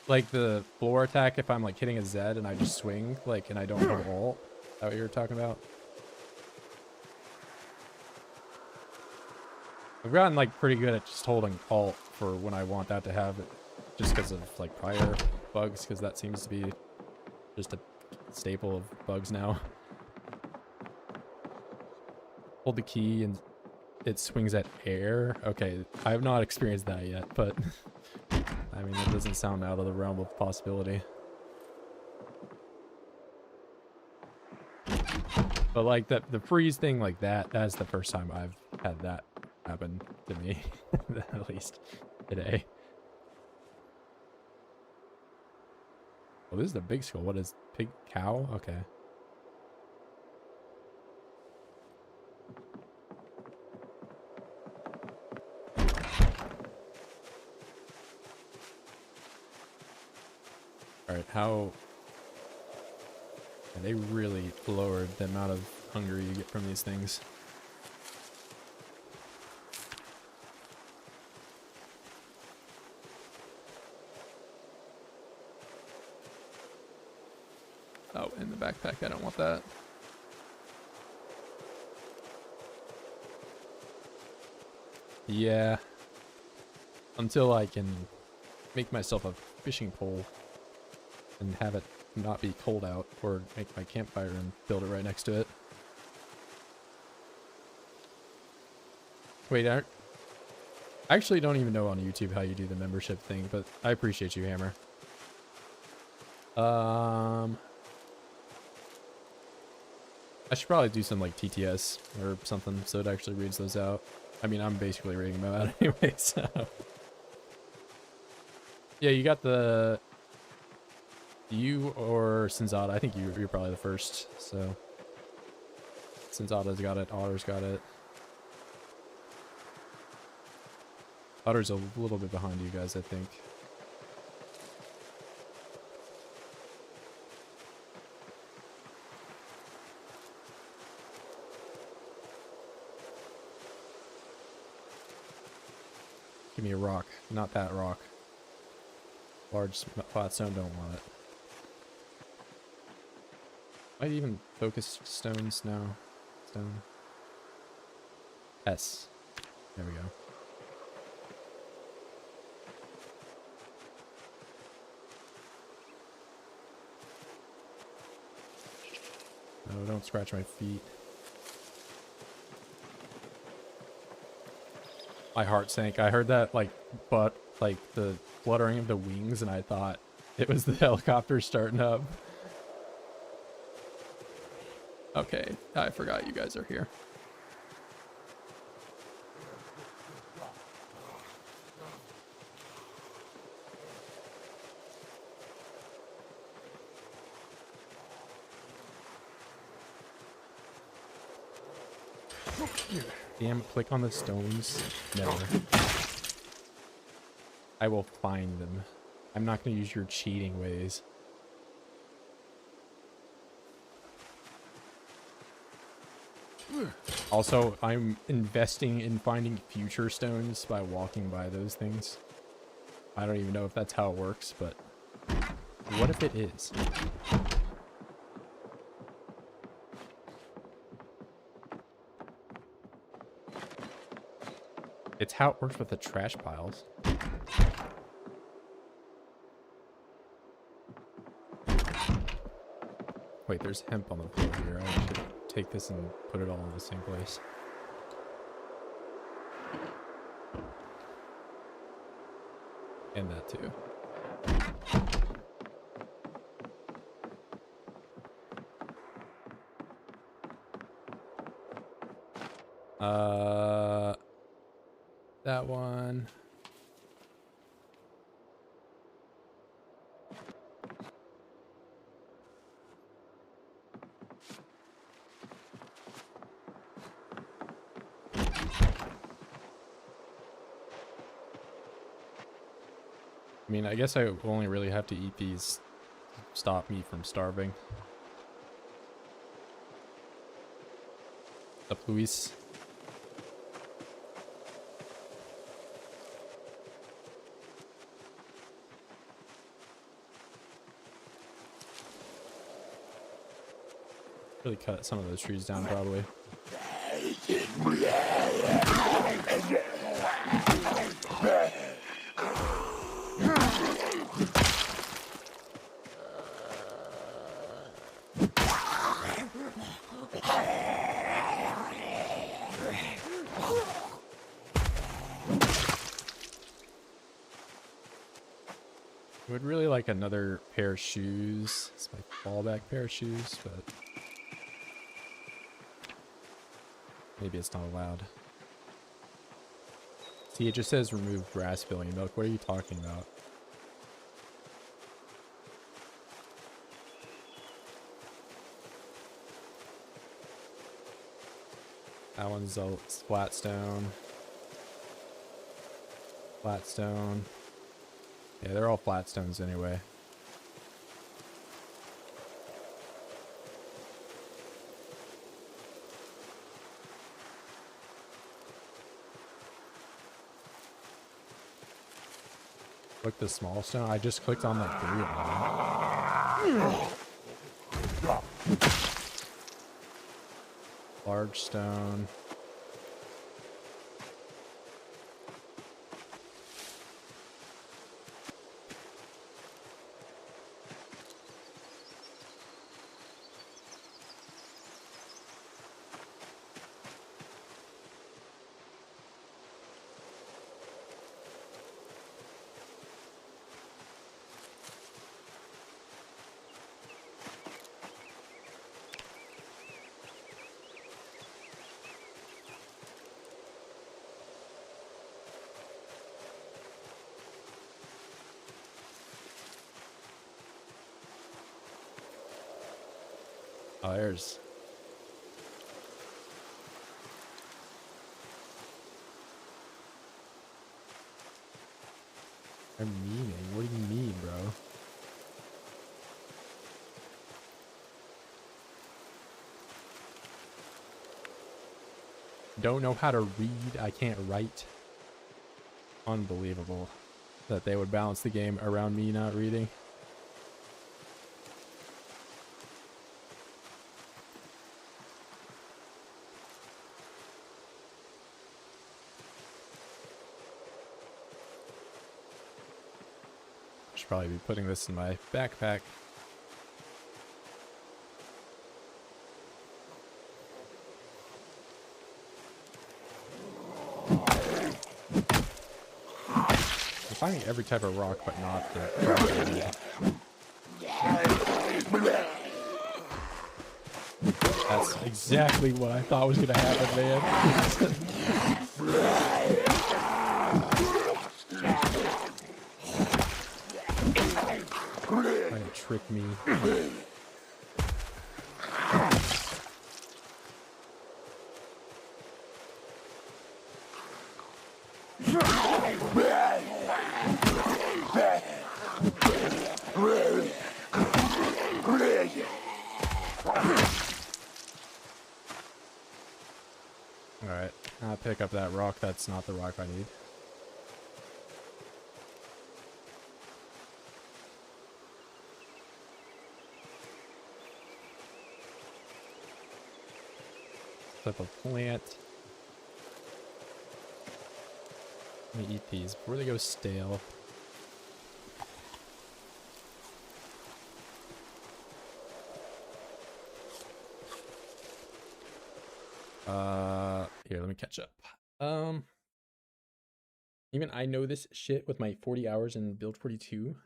Like the floor attack if I'm like hitting a Z and I just swing, like, and I don't hold alt? Is that what you were talking about? I've gotten like pretty good at just holding alt for when I want that to have it, just because of like prior bugs, because that seems to be just a staple of bugs now. Hold the key and it swings at air. Okay, I have not experienced that yet, but I mean, it doesn't sound out of the realm of possibility. But like the freeze thing like that's the first time I've had that happen to me, at least today. Oh, this is the big skull. What is pig cow? Okay. All right, how... Yeah, they really lowered the amount of hunger you get from these things. Oh, in the backpack, I don't want that. Yeah. Until I can make myself a fishing pole and have it not be cold out, or make my campfire and build it right next to it. Wait, I actually don't even know on YouTube how you do the membership thing, but I appreciate you, Hammer. I should probably do some like TTS or something so it actually reads those out. I mean, I'm basically reading them out anyway, so. Yeah, you got the... You or Senzada. I think you're probably the first, so. Senzada's got it, Otter's got it. Otter's a little bit behind you guys, I think. Give me a rock, not that rock. Large flat stone, don't want it. Might even focus stones now. Stone. S. There we go. No, don't scratch my feet. My heart sank. I heard that like butt like the fluttering of the wings, and I thought it was the helicopter starting up. Okay, I forgot you guys are here. Damn, click on the stones. Never. I will find them. I'm not going to use your cheating ways. Also, I'm investing in finding future stones by walking by those things. I don't even know if that's how it works, but what if it is? It's how it works with the trash piles. Wait, there's hemp on the floor here. I should take this and put it all in the same place. And that too. That one. I mean, I guess I only really have to eat these to stop me from starving. Up, Luis? Really cut some of those trees down, probably. I would really like another pair of shoes. It's my fallback pair of shoes, but maybe it's not allowed. See, it just says remove grass filling milk. What are you talking about? That one's a flat stone. Flat stone. Yeah, they're all flat stones anyway. Click the small stone. I just clicked on like 3 of them. Large stone. Oh, there's... They're meaning. What do you mean, bro? Don't know how to read. I can't write. Unbelievable that they would balance the game around me not reading. Should probably be putting this in my backpack. finding every type of rock, but not the rock I need. That's exactly what I thought was gonna happen, man. Trying to trick me. Alright, I'll pick up that rock. That's not the rock I need. Type of plant. Let me eat these before they go stale. Here, let me catch up. Even I know this shit with my 40 hours in build 42. What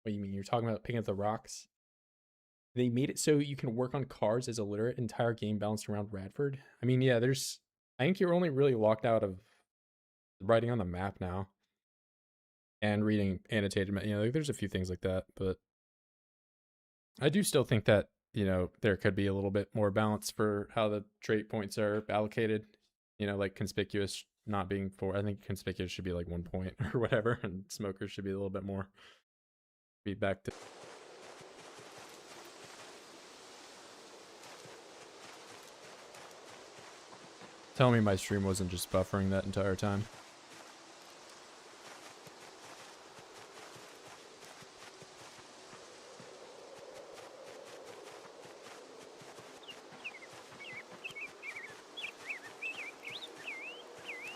do you mean? You're talking about picking up the rocks? They made it so you can work on cars as illiterate, entire game balanced around Radford. I mean, yeah, I think you're only really locked out of writing on the map now. And reading annotated, like, there's a few things like that, but I do still think that, there could be a little bit more balance for how the trait points are allocated. Like conspicuous not being 4. I think conspicuous should be like 1 point or whatever, and smokers should be a little bit more. Feedback to. Tell me my stream wasn't just buffering that entire time.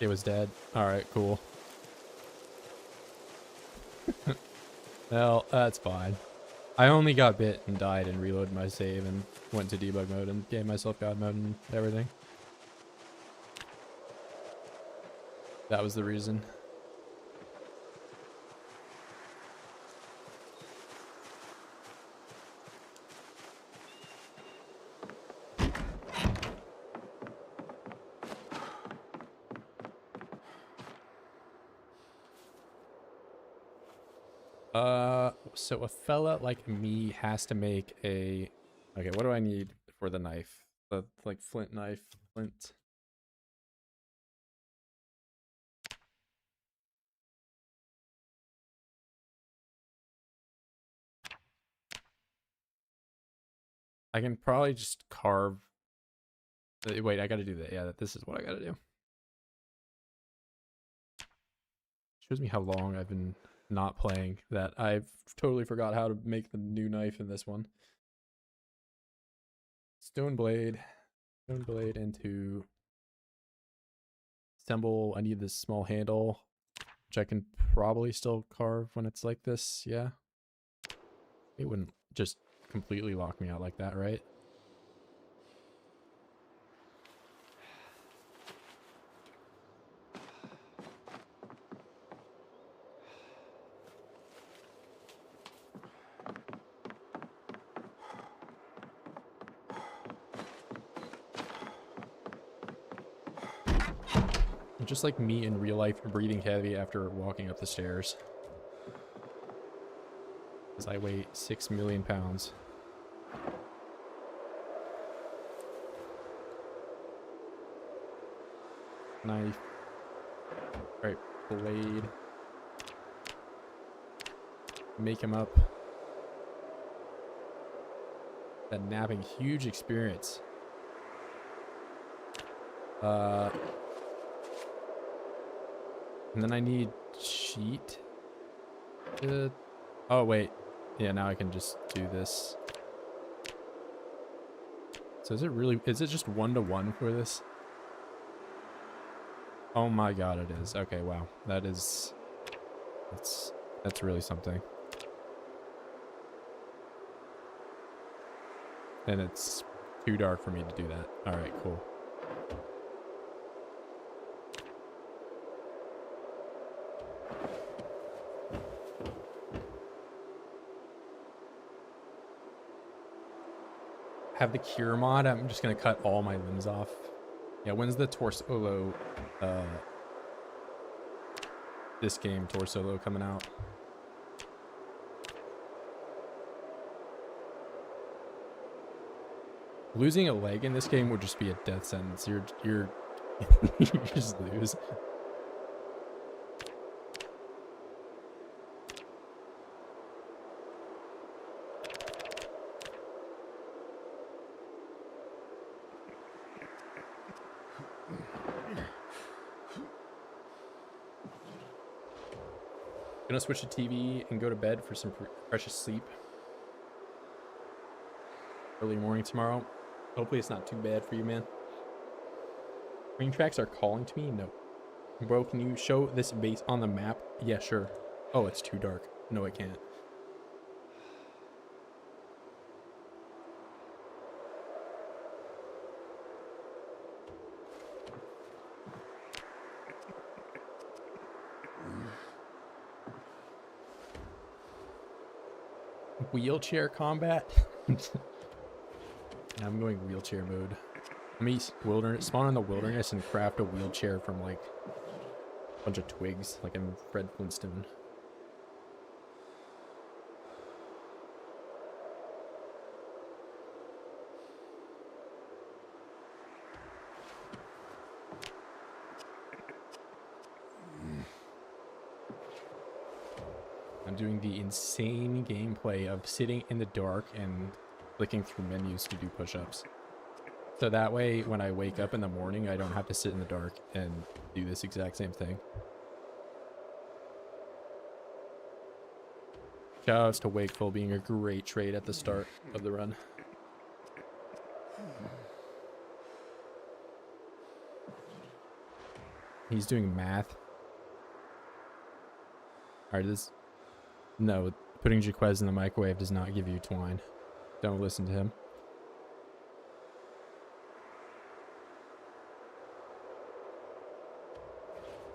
It was dead. Alright, cool. Well, that's fine. I only got bit and died and reloaded my save and went to debug mode and gave myself god mode and everything. That was the reason. So a fella like me has to make a... Okay, what do I need for the knife? The, like, flint knife. Flint. I can probably just carve... Wait, I gotta do that. Yeah, this is what I gotta do. Shows me how long I've been not playing that I've totally forgot how to make the new knife in this one. Stone blade into assemble. I need this small handle, which I can probably still carve when it's like this. Yeah, it wouldn't just completely lock me out like that, right? Just like me in real life, breathing heavy after walking up the stairs. Because I weigh 6 million pounds. Knife. Alright, blade. Make him up. That napping, huge experience. And then I need sheet. Oh wait, yeah. Now I can just do this. So is it just 1-to-1 for this? Oh my god, it is. Okay, wow. That's really something. And it's too dark for me to do that. All right, cool. have the cure mod, I'm just gonna cut all my limbs off. Yeah, when's the Torsolo, this game, Torsolo, coming out? Losing a leg in this game would just be a death sentence. You're you just lose. Gonna switch to TV and go to bed for some precious sleep. Early morning tomorrow. Hopefully it's not too bad for you, man. Train tracks are calling to me? No. Bro, can you show this base on the map? Yeah, sure. Oh, it's too dark. No, I can't. Wheelchair combat? I'm going wheelchair mode. Let me spawn in the wilderness and craft a wheelchair from like a bunch of twigs, like I'm Fred Flintstone. I'm doing the insane gameplay of sitting in the dark and clicking through menus to do push-ups. So that way, when I wake up in the morning, I don't have to sit in the dark and do this exact same thing. Shoutouts to Wakeful being a great trade at the start of the run. He's doing math. Alright, this... No, putting Jaquez in the microwave does not give you twine. Don't listen to him.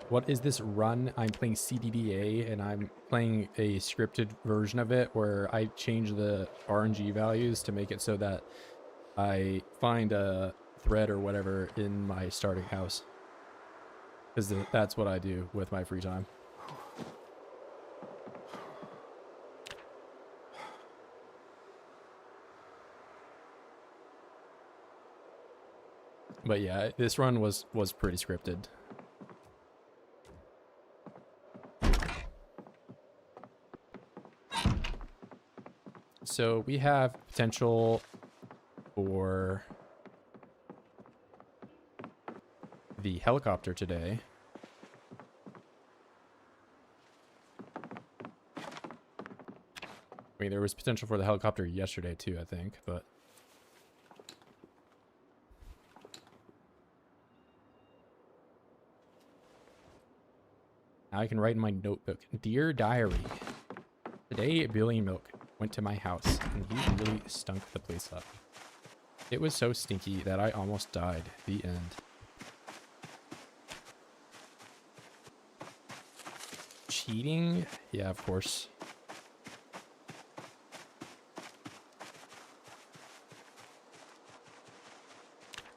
What is this run? I'm playing CDDA and I'm playing a scripted version of it where I change the RNG values to make it so that I find a thread or whatever in my starting house. Because that's what I do with my free time. But yeah, this run was pretty scripted. So we have potential for the helicopter today. I mean, there was potential for the helicopter yesterday too, I think, but... Now I can write in my notebook. Dear Diary, today Billy Milk went to my house and he really stunk the place up. It was so stinky that I almost died. The end. Cheating? Yeah, of course.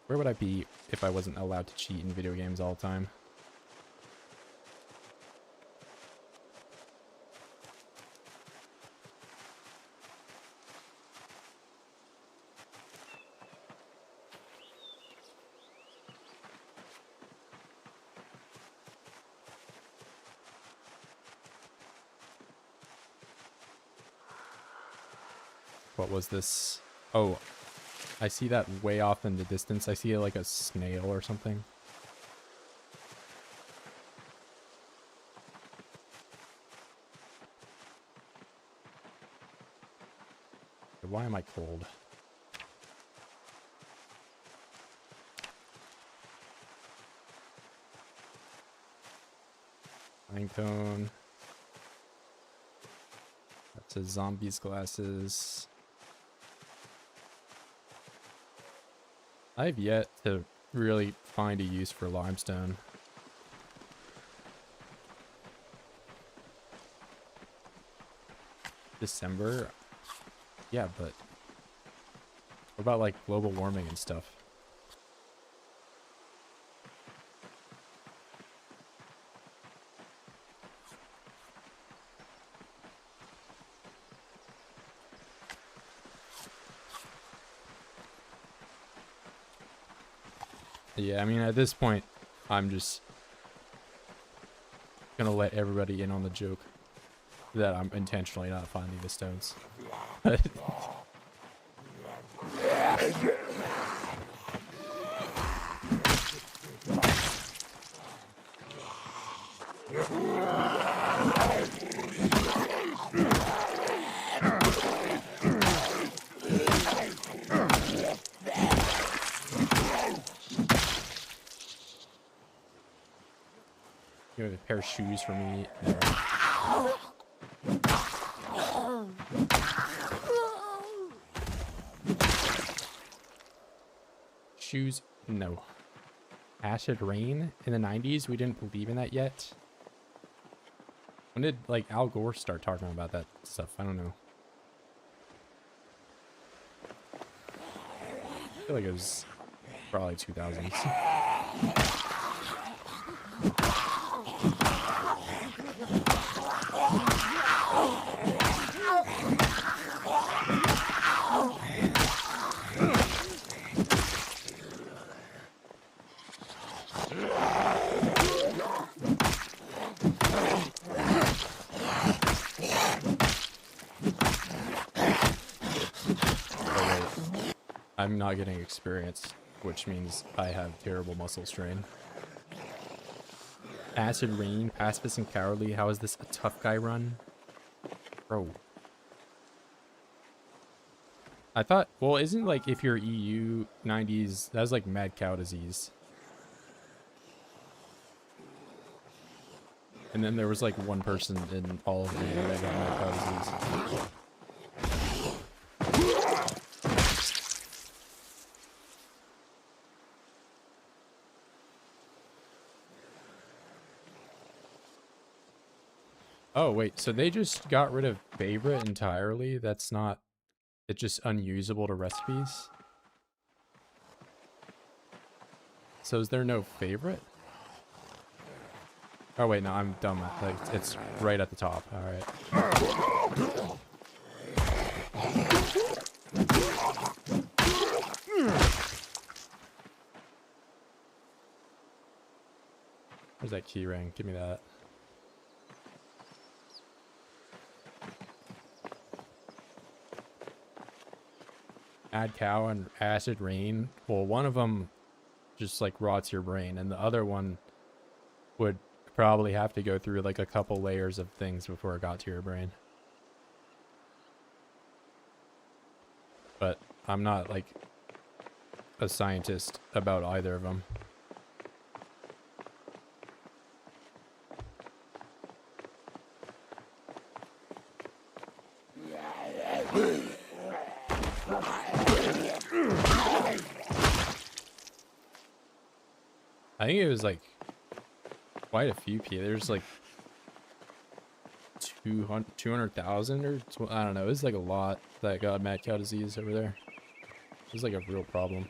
Where would I be if I wasn't allowed to cheat in video games all the time? What was this? Oh, I see that way off in the distance. I see like a snail or something. Why am I cold? Pine cone. That's a zombie's glasses. I've yet to really find a use for limestone. December? Yeah, but What about like global warming and stuff? Yeah, I mean, at this point, I'm just gonna let everybody in on the joke that I'm intentionally not finding the stones. You have a pair of shoes for me. Shoes? No. Acid rain in the 90s? We didn't believe in that yet. When did, like, Al Gore start talking about that stuff? I don't know. I feel like it was probably 2000s. I'm not getting experience, which means I have terrible muscle strain. Acid rain, pacifist and cowardly. How is this a tough guy run? Bro. I thought, well, isn't like if you're EU 90s, that's like mad cow disease. And then there was like one person in all of the EU that got mad cow disease. Oh, wait, so they just got rid of favorite entirely? That's not... It's just unusable to recipes? So is there no favorite? Oh, wait, no, I'm dumb. Like, it's right at the top. Alright. Where's that key ring? Give me that. Add cow and acid rain. Well, one of them just like rots your brain, and the other one would probably have to go through like a couple layers of things before it got to your brain. But I'm not like a scientist about either of them. I think it was like quite a few people. There's like 200,000 or I don't know. It was like a lot that got mad cow disease over there. It was like a real problem.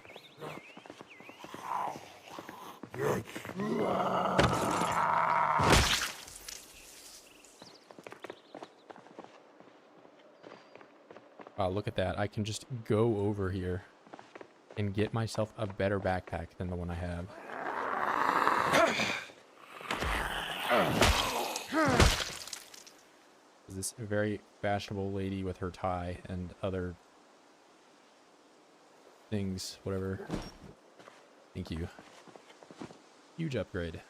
Wow, look at that. I can just go over here and get myself a better backpack than the one I have. This very fashionable lady with her tie and other things, whatever. Thank you. Huge upgrade.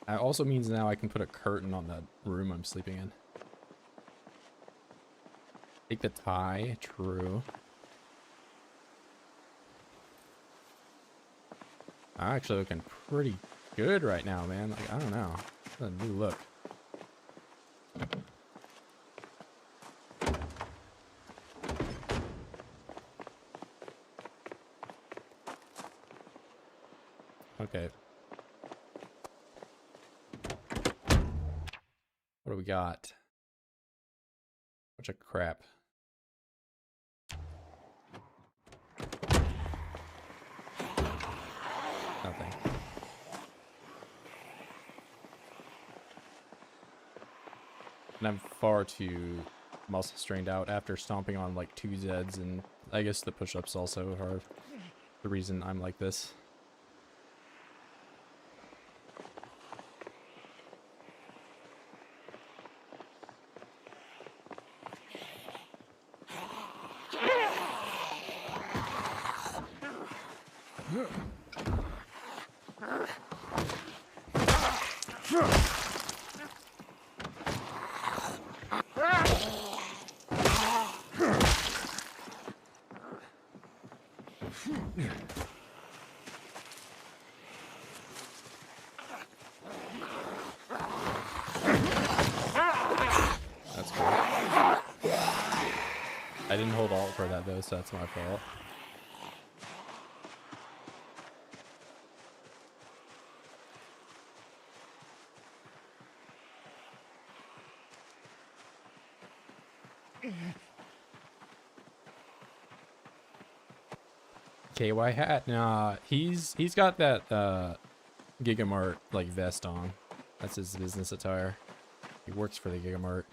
That also means now I can put a curtain on that room I'm sleeping in. Take the tie, true. I'm actually looking pretty good right now, man. Like, I don't know. It's a new look. Okay. got? Bunch of crap. Nothing. And I'm far too muscle strained out after stomping on like 2 Zeds, and I guess the push-ups also are the reason I'm like this. That's cool. I didn't hold alt for that though, so that's my fault. KY hat? Nah, he's got that Gigamart like vest on. That's his business attire. He works for the Gigamart.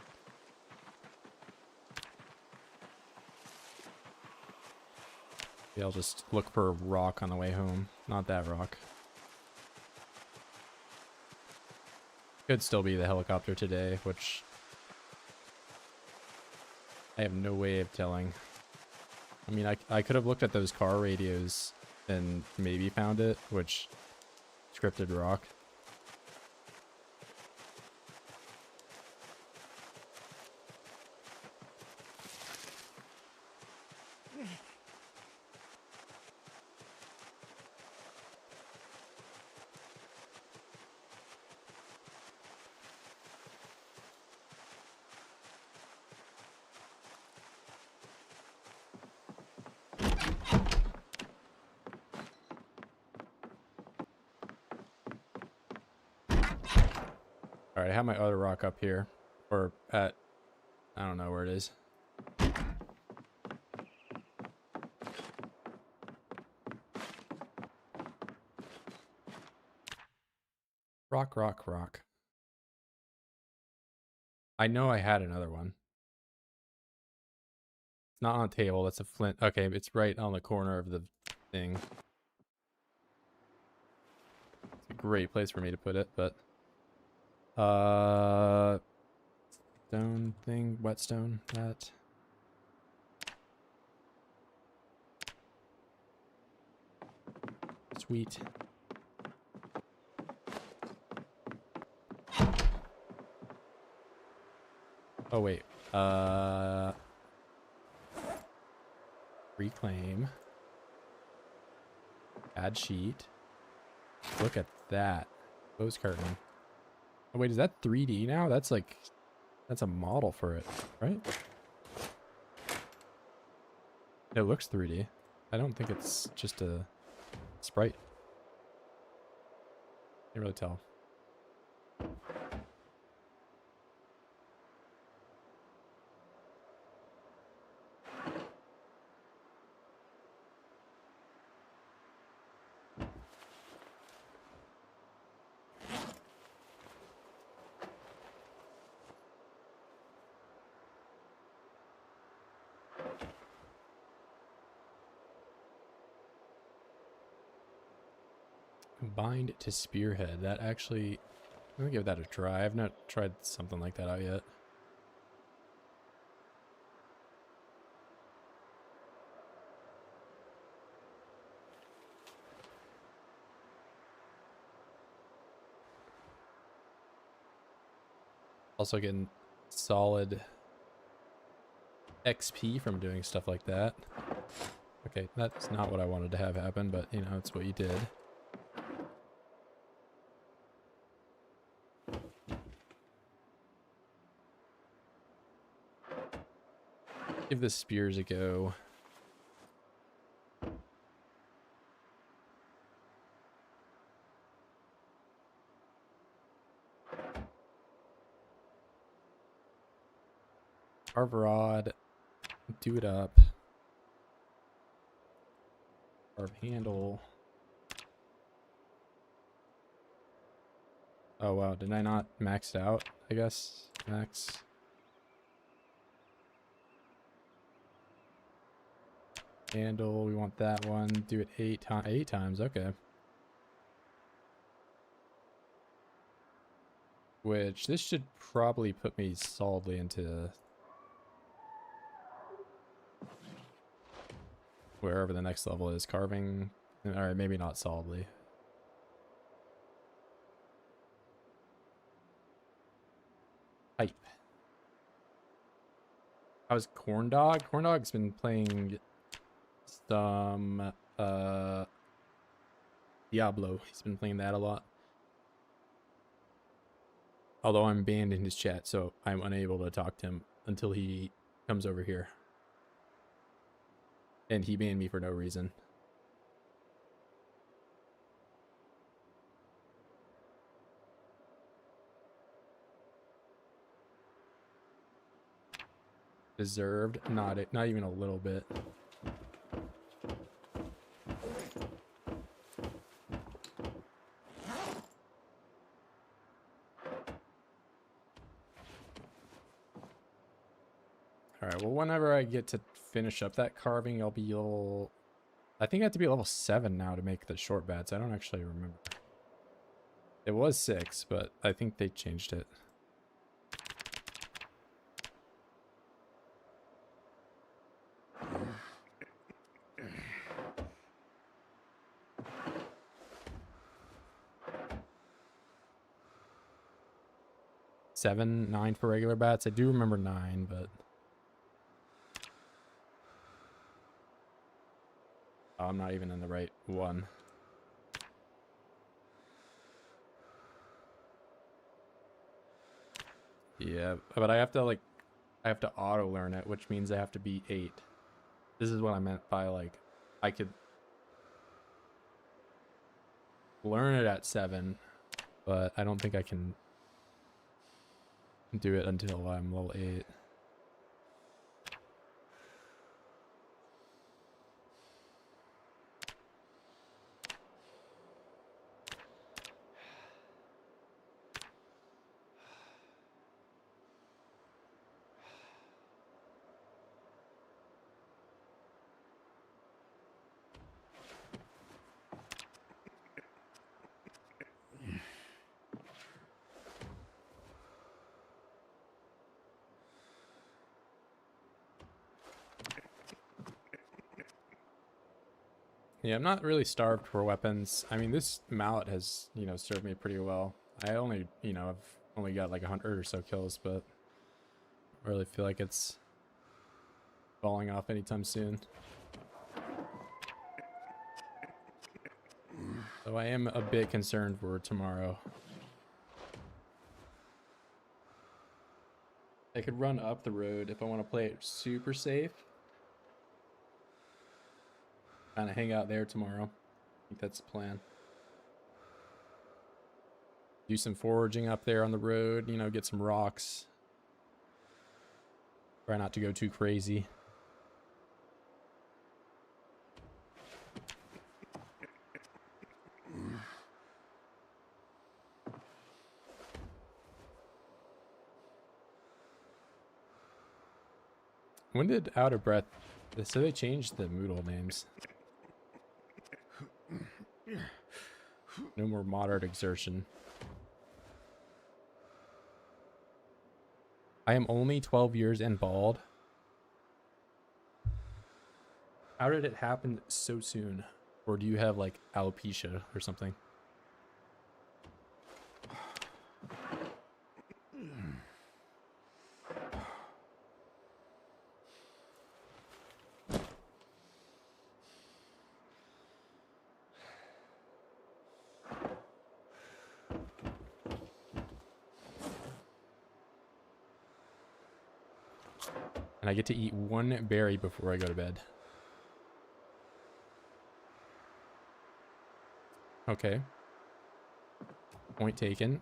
Yeah, I'll just look for a rock on the way home. Not that rock. Could still be the helicopter today, which I have no way of telling. I mean, I could have looked at those car radios and maybe found it, which scripted rock. Alright, I have my other rock up here. Or at... I don't know where it is. Rock, rock, rock. I know I had another one. It's not on the table, that's a flint. Okay, it's right on the corner of the thing. It's a great place for me to put it, but... Stone thing, whetstone, that. Sweet. Oh wait, reclaim. Add sheet. Look at that. Close curtain. Oh wait, is that 3D now? That's like, that's a model for it, right? It looks 3D. I don't think it's just a sprite. Can't really tell. Bind to spearhead. That actually, I'm gonna give that a try. I've not tried something like that out yet. Also getting solid XP from doing stuff like that. Okay, that's not what I wanted to have happen, but you know, it's what you did. Give the spears a go. Carve rod. Do it up. Carve handle. Oh wow, did I not max it out? I guess max. Handle, we want that one. Do it 8 times. Okay. Which this should probably put me solidly into wherever the next level is. Carving. Alright, maybe not solidly. Pipe. How's Corn Dog? Corn Dog's been playing some Diablo. He's been playing that a lot. Although I'm banned in his chat, so I'm unable to talk to him until he comes over here. And he banned me for no reason. Deserved? Not even a little bit. Alright, well, whenever I get to finish up that carving, I'll be level... I think I have to be level 7 now to make the short bats. I don't actually remember. It was 6, but I think they changed it. Seven, 9 for regular bats. I do remember 9, but... Oh, I'm not even in the right one. Yeah, but I have to auto learn it, which means I have to be 8. This is what I meant by like, I could learn it at 7, but I don't think I can do it until I'm level 8. Yeah, I'm not really starved for weapons. I mean, this mallet has, served me pretty well. I only, I've only got like 100 or so kills, but I really feel like it's falling off anytime soon. So I am a bit concerned for tomorrow. I could run up the road if I want to play it super safe. Kind of hang out there tomorrow. I think that's the plan. Do some foraging up there on the road, get some rocks. Try not to go too crazy. When did Out of Breath... So they changed the Moodle names. No more moderate exertion. I am only 12 years and bald. How did it happen so soon? Or do you have like alopecia or something? And I get to eat one berry before I go to bed. Okay. Point taken.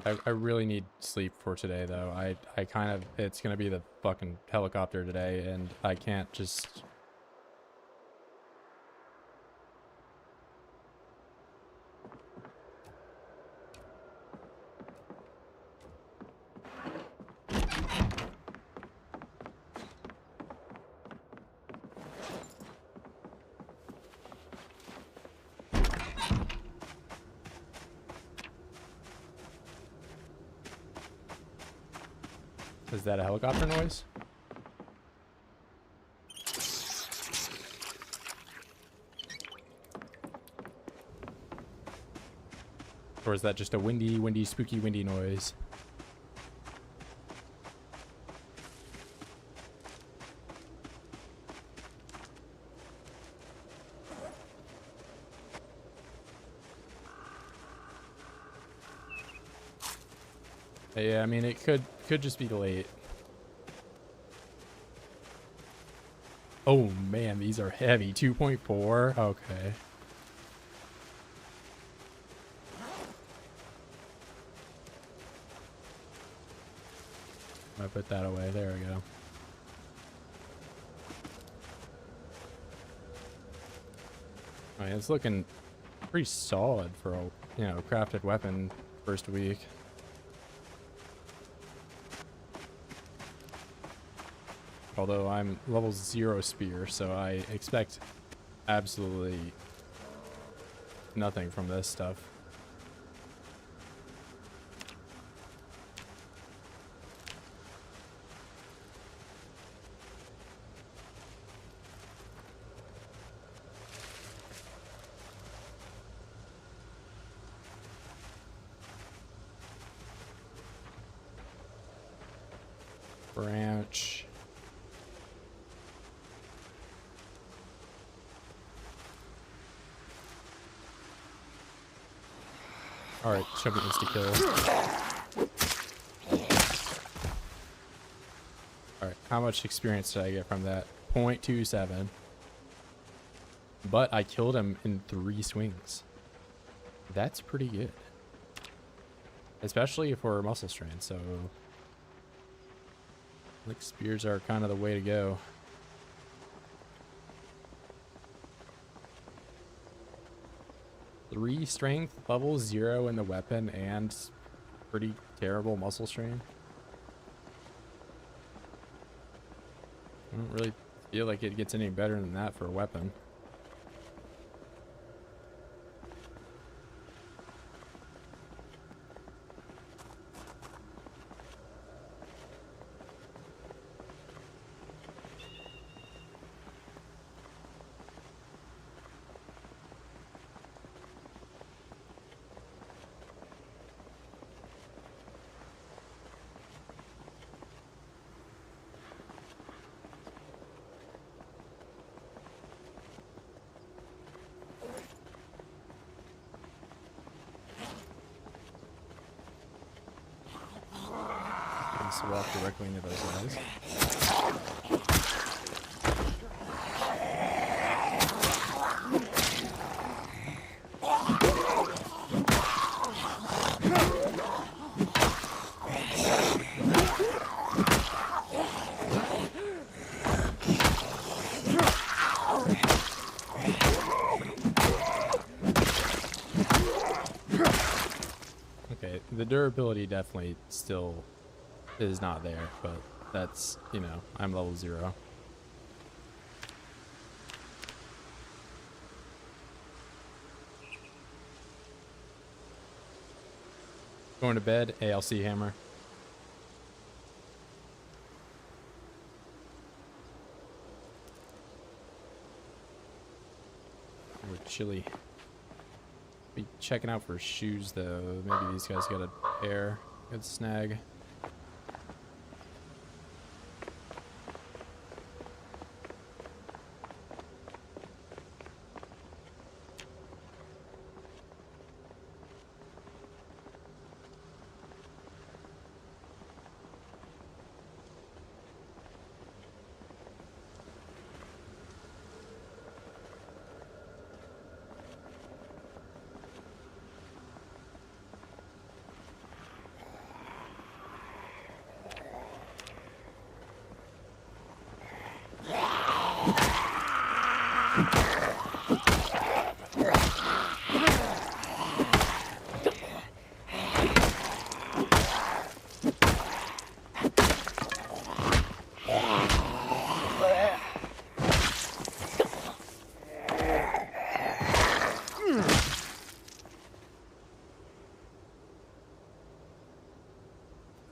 I really need sleep for today, though. I kind of, it's gonna be the fucking helicopter today, and I can't just. Is that a helicopter noise? Or is that just a windy, spooky, windy noise? Yeah, I mean, it could just be late. Oh man, these are heavy. 2.4. Okay. I put that away. There we go. I mean, it's looking pretty solid for a, you know, crafted weapon first week. Although I'm level 0 spear, so I expect absolutely nothing from this stuff. Branch. Alright, should be insta-kill. Alright, how much experience did I get from that? 0.27. But I killed him in 3 swings. That's pretty good. Especially for muscle strain, so... like, spears are kind of the way to go. Three strength, level 0 in the weapon, and pretty terrible muscle strain. I don't really feel like it gets any better than that for a weapon. Just walk directly into those guys. Okay, the durability definitely still is not there, but that's, you know, I'm level 0. Going to bed, ALC hammer. We're chilly. Be checking out for shoes though. Maybe these guys got a pair. Good snag.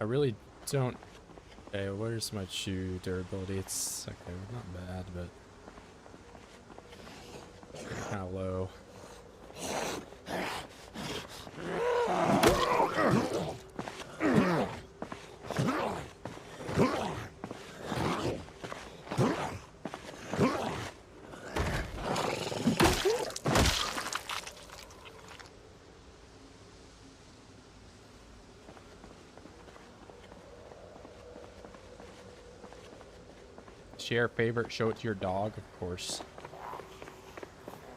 I really don't. Okay, where's my shoe durability? It's okay, not bad, but kind of low. Share favorite, show it to your dog, of course.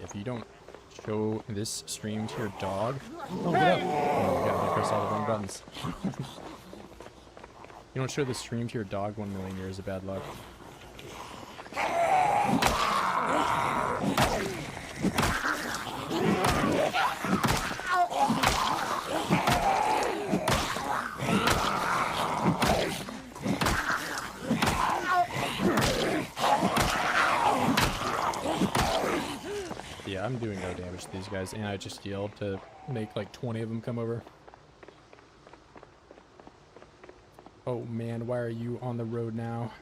If you don't show this stream to your dog, oh, get up! Oh my god, I pressed all the wrong buttons. You don't show the stream to your dog, 1 million years of bad luck. Yeah, I'm doing no damage to these guys, and I just yelled to make like 20 of them come over. Oh man, why are you on the road now?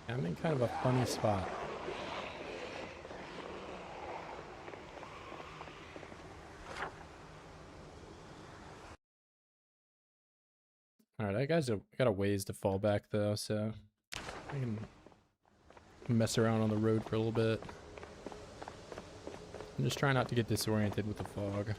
I'm in kind of a funny spot. Alright, that guy's got a ways to fall back though, so I can mess around on the road for a little bit. I'm just trying not to get disoriented with the fog.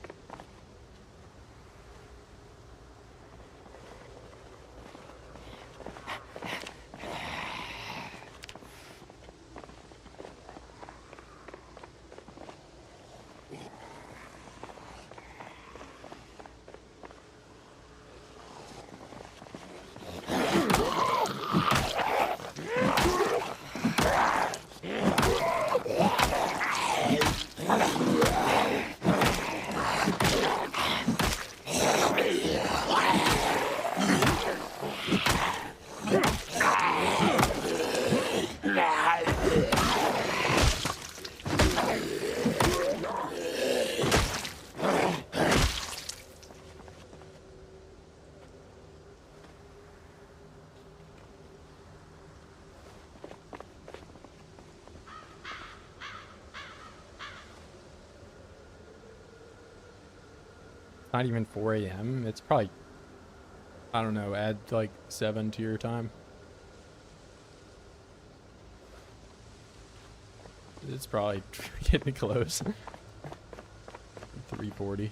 Not even 4 a.m. It's probably, I don't know, add like 7 to your time. It's probably getting close. 3:40.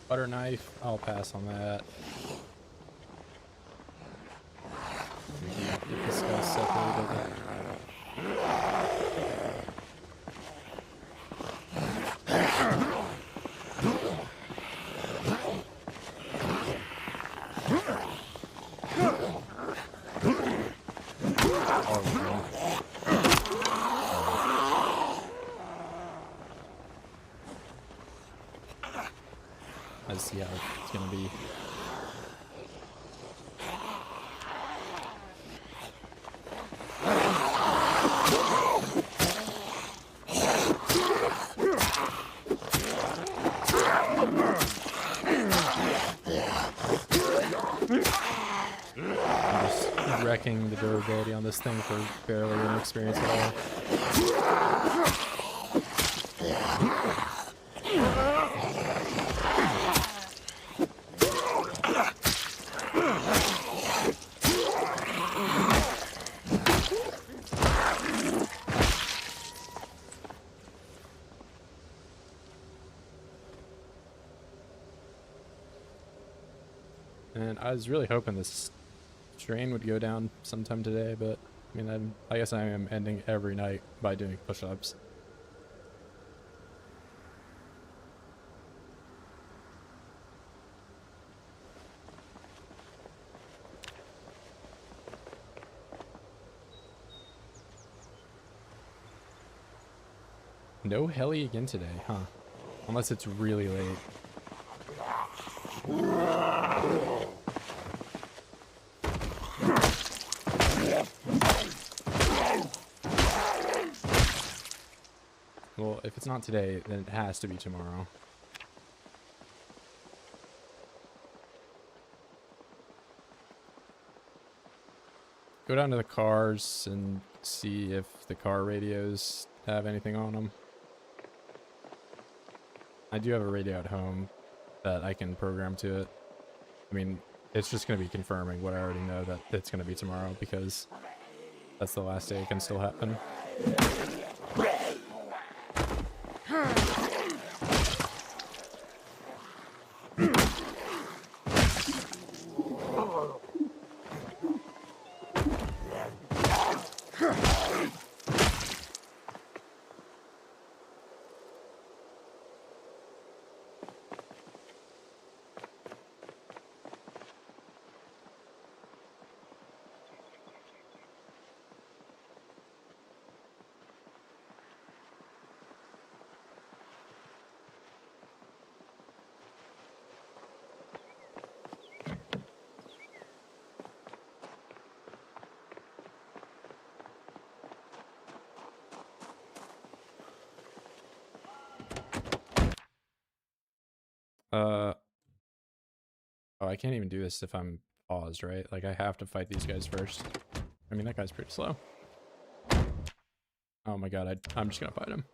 Butter knife, I'll pass on that. Get this guy separated. Let's see how it's gonna be. wrecking the durability on this thing for barely any experience at all. And I was really hoping this strain would go down sometime today, but I mean, I guess I am ending every night by doing push-ups. No heli again today, huh? Unless it's really late. Well, if it's not today, then it has to be tomorrow. Go down to the cars and see if the car radios have anything on them. I do have a radio at home that I can program to it. I mean, it's just going to be confirming what I already know, that it's going to be tomorrow, because that's the last day it can still happen. Oh, I can't even do this if I'm paused, right? Like, I have to fight these guys first. I mean, that guy's pretty slow. Oh my god, I'm just gonna fight him.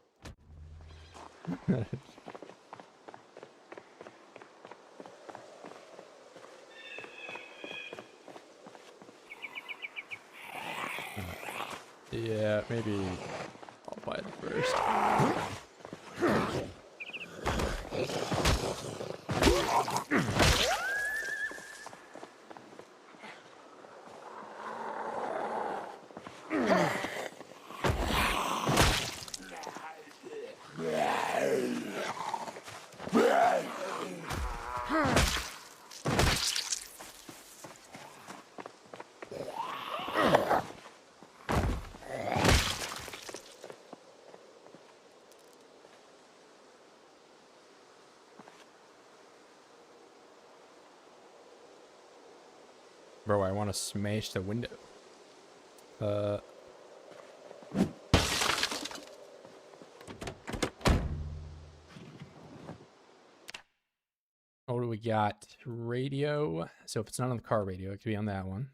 Yeah, maybe I'll fight him first. Bro, I want to smash the window. What do we got? Radio. So if it's not on the car radio, it could be on that one.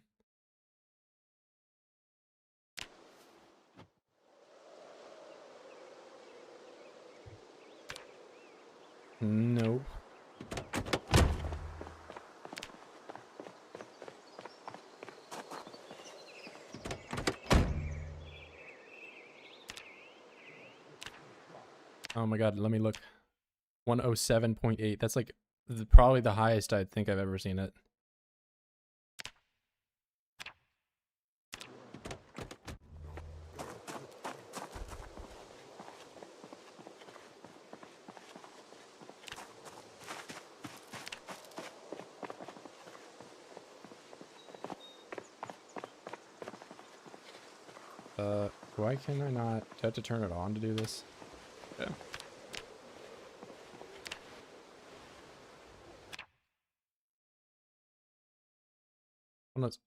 Nope. Oh my god, let me look. 107.8. That's like probably the highest I think I've ever seen it. Why can I not? Do I have to turn it on to do this? Yeah. Well, let's...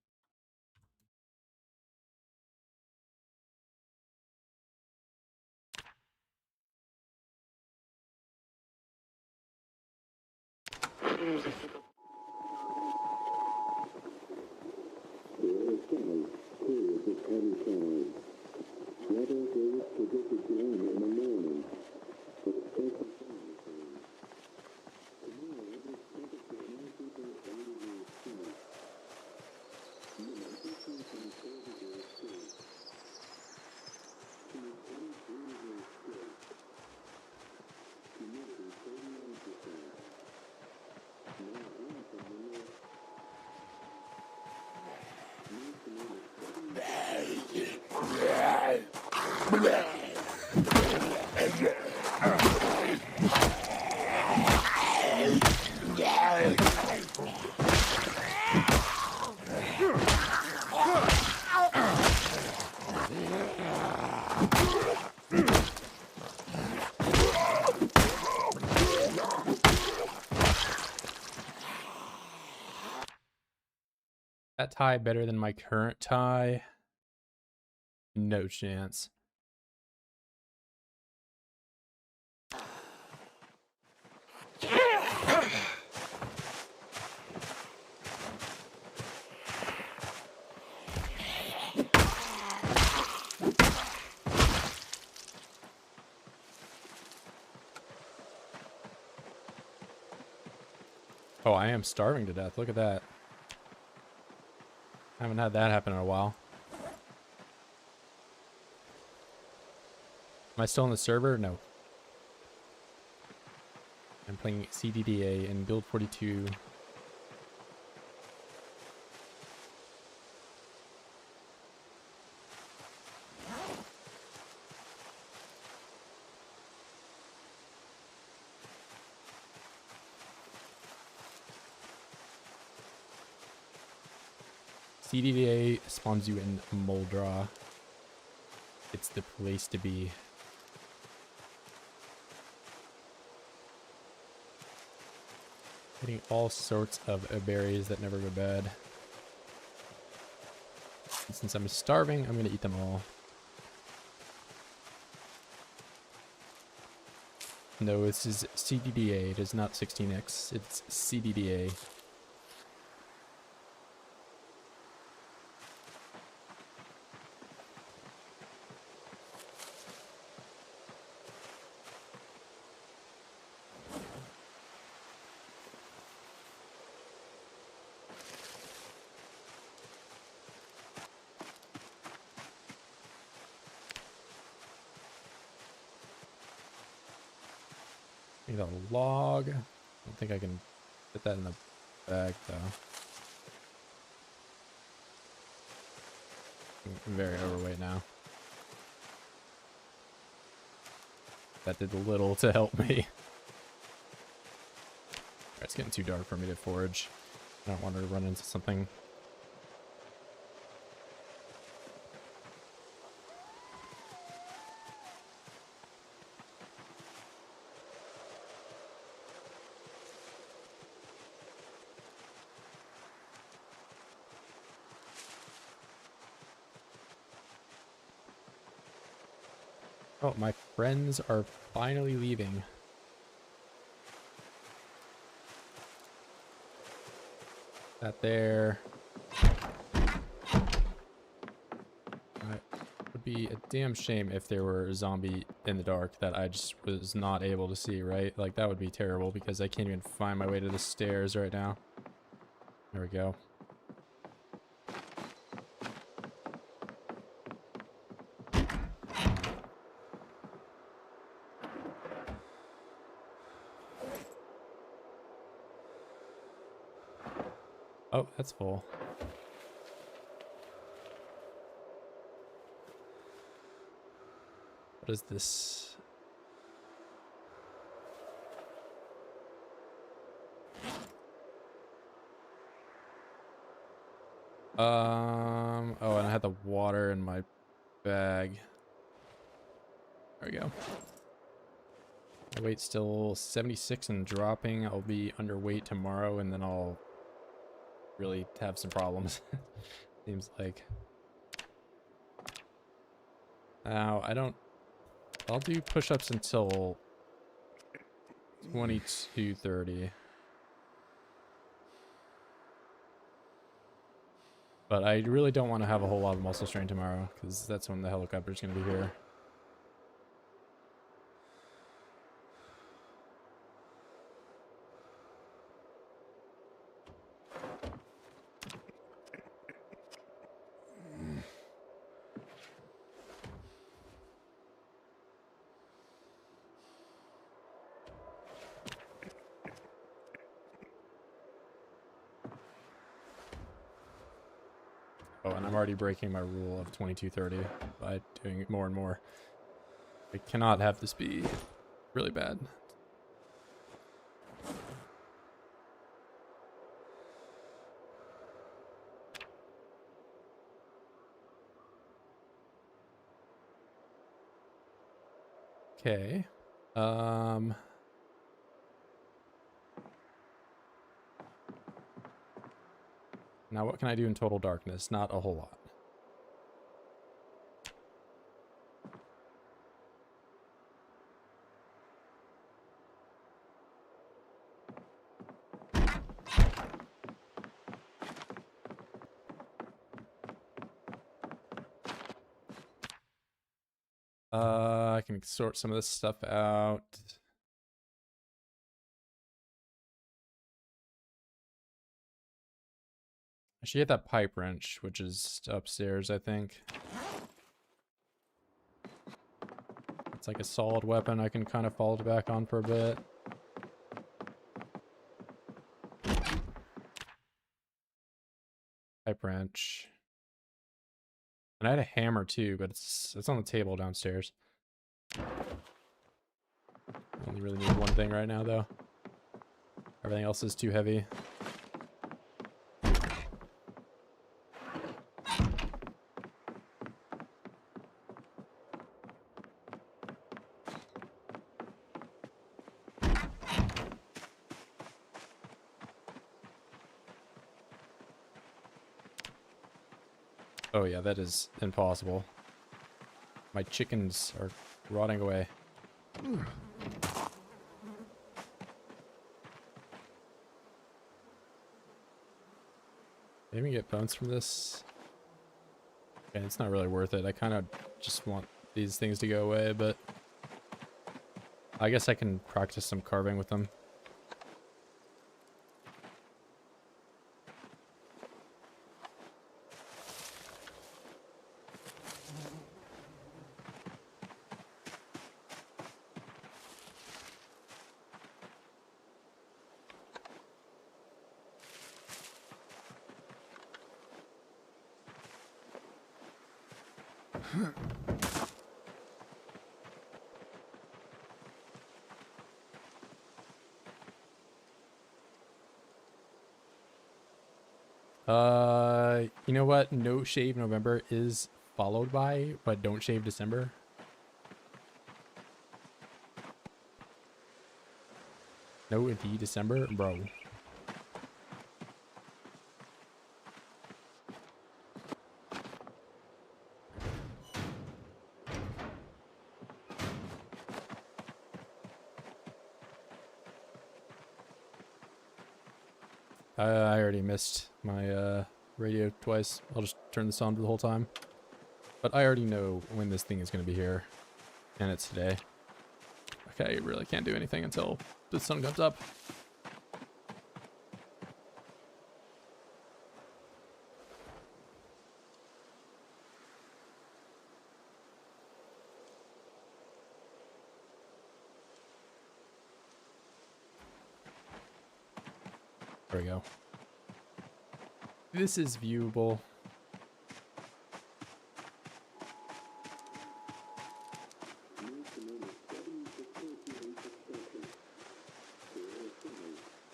That tie better than my current tie? No chance. Oh, I am starving to death. Look at that. I haven't had that happen in a while. Am I still on the server? No. I'm playing CDDA and Build 42. CDDA spawns you in Moldra. It's the place to be. Getting all sorts of berries that never go bad. And since I'm starving, I'm gonna eat them all. No, this is CDDA. It is not 16x. It's CDDA. Need a log. I don't think I can fit that in the bag though. I'm very overweight now. That did little to help me. Alright, it's getting too dark for me to forage. I don't want to run into something. Oh, my friends are finally leaving. That there. It would be a damn shame if there were a zombie in the dark that I just was not able to see, right? Like, that would be terrible because I can't even find my way to the stairs right now. There we go. Oh, that's full. What is this? Oh, and I had the water in my bag. There we go. My weight's still 76 and dropping. I'll be underweight tomorrow, and then I'll really have some problems. Seems like. Now, I'll do push-ups until 22:30. But I really don't want to have a whole lot of muscle strain tomorrow, because that's when the helicopter's going to be here. Oh, and I'm already breaking my rule of 22:30 by doing it more and more. I cannot have this be really bad. Okay. Now what can I do in total darkness? Not a whole lot. I can sort some of this stuff out. I should get that pipe wrench, which is upstairs, I think. It's like a solid weapon I can kind of fall back on for a bit. Pipe wrench. And I had a hammer too, but it's on the table downstairs. Only really need one thing right now though. Everything else is too heavy. Oh yeah, that is impossible. My chickens are rotting away. Maybe get bones from this. Okay, it's not really worth it. I kind of just want these things to go away, but I guess I can practice some carving with them. You know what? No shave November is followed by, but don't shave December. No, indeed, December, bro. I already missed my radio twice. I'll just turn this on the whole time. But I already know when this thing is going to be here. And it's today. Okay, I really can't do anything until the sun comes up. There we go. This is viewable.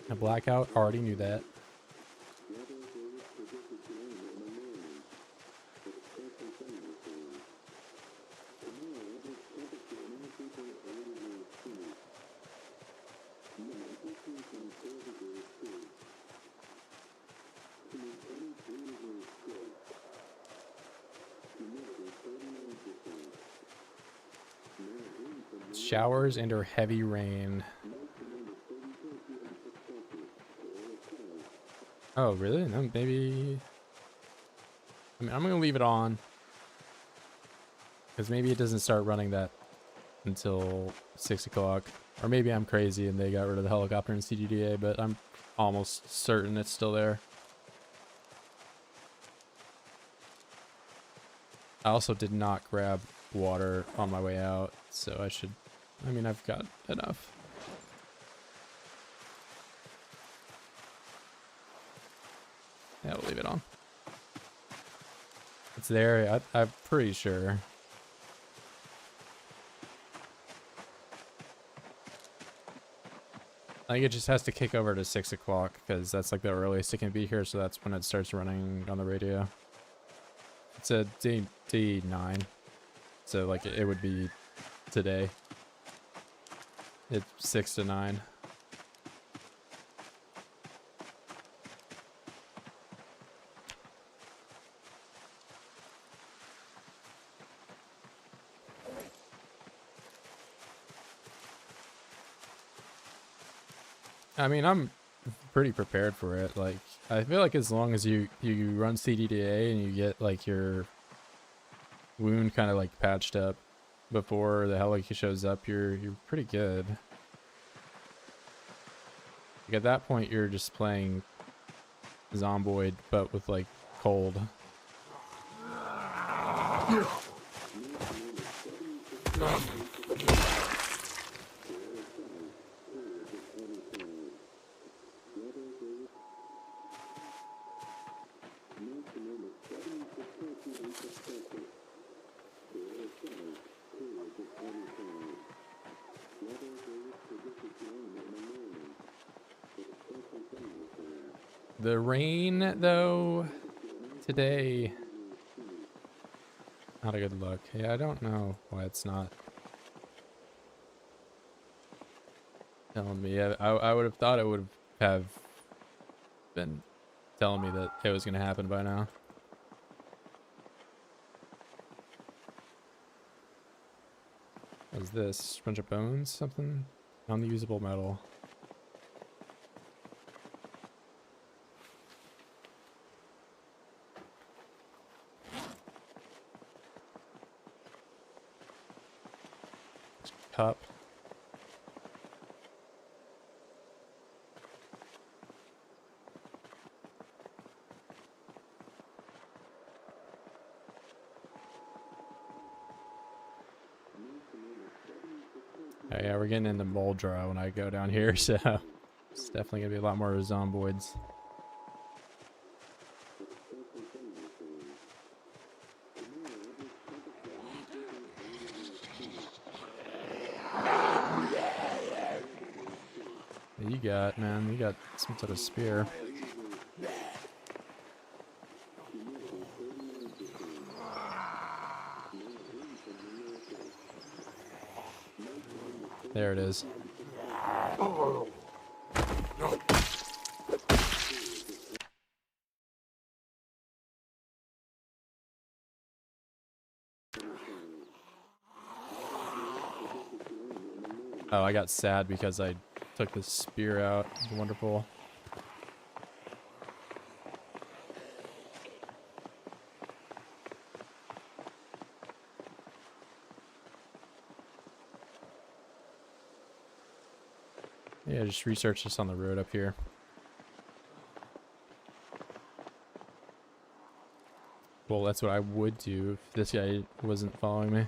A blackout, already knew that. Showers and or heavy rain. Oh, really? No, maybe... I mean, I'm going to leave it on. Because maybe it doesn't start running that until 6 o'clock. Or maybe I'm crazy and they got rid of the helicopter in CGDA, but I'm almost certain it's still there. I also did not grab water on my way out, so I should... I mean, I've got enough. Yeah, we'll leave it on. It's there, I'm pretty sure. I think it just has to kick over to 6 o'clock, because that's like the earliest it can be here, so that's when it starts running on the radio. It's a D9, so like it would be today. It's 6 to 9. I mean, I'm pretty prepared for it. Like, I feel like as long as you run CDDA and you get like your wound kind of like patched up before the heli shows up, you're pretty good. Like at that point, you're just playing Zomboid, but with like cold. The rain, though, today, not a good look. Yeah, I don't know why it's not telling me. I would have thought it would have been telling me that it was going to happen by now. What is this? Bunch of bones? Something? Unusable metal. Cup. Oh yeah, we're getting into mold draw when I go down here, so it's definitely gonna be a lot more zomboids. You got, man, you got some sort of spear. There it is. Oh, I got sad because I took the spear out. Wonderful. Yeah, just research this on the road up here. Well, that's what I would do if this guy wasn't following me.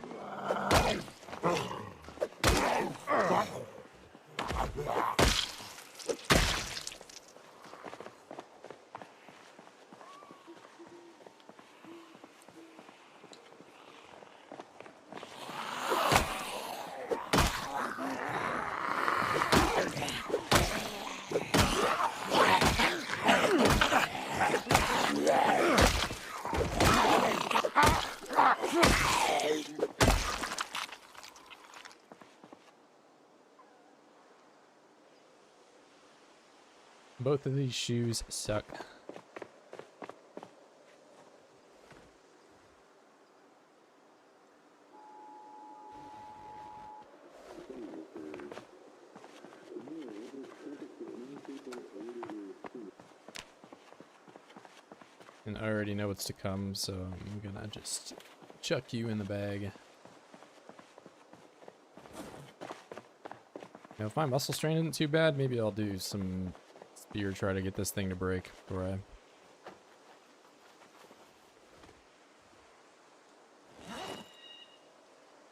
Both of these shoes suck. And I already know what's to come, so I'm gonna just chuck you in the bag. Now, if my muscle strain isn't too bad, maybe I'll do some spear, try to get this thing to break before I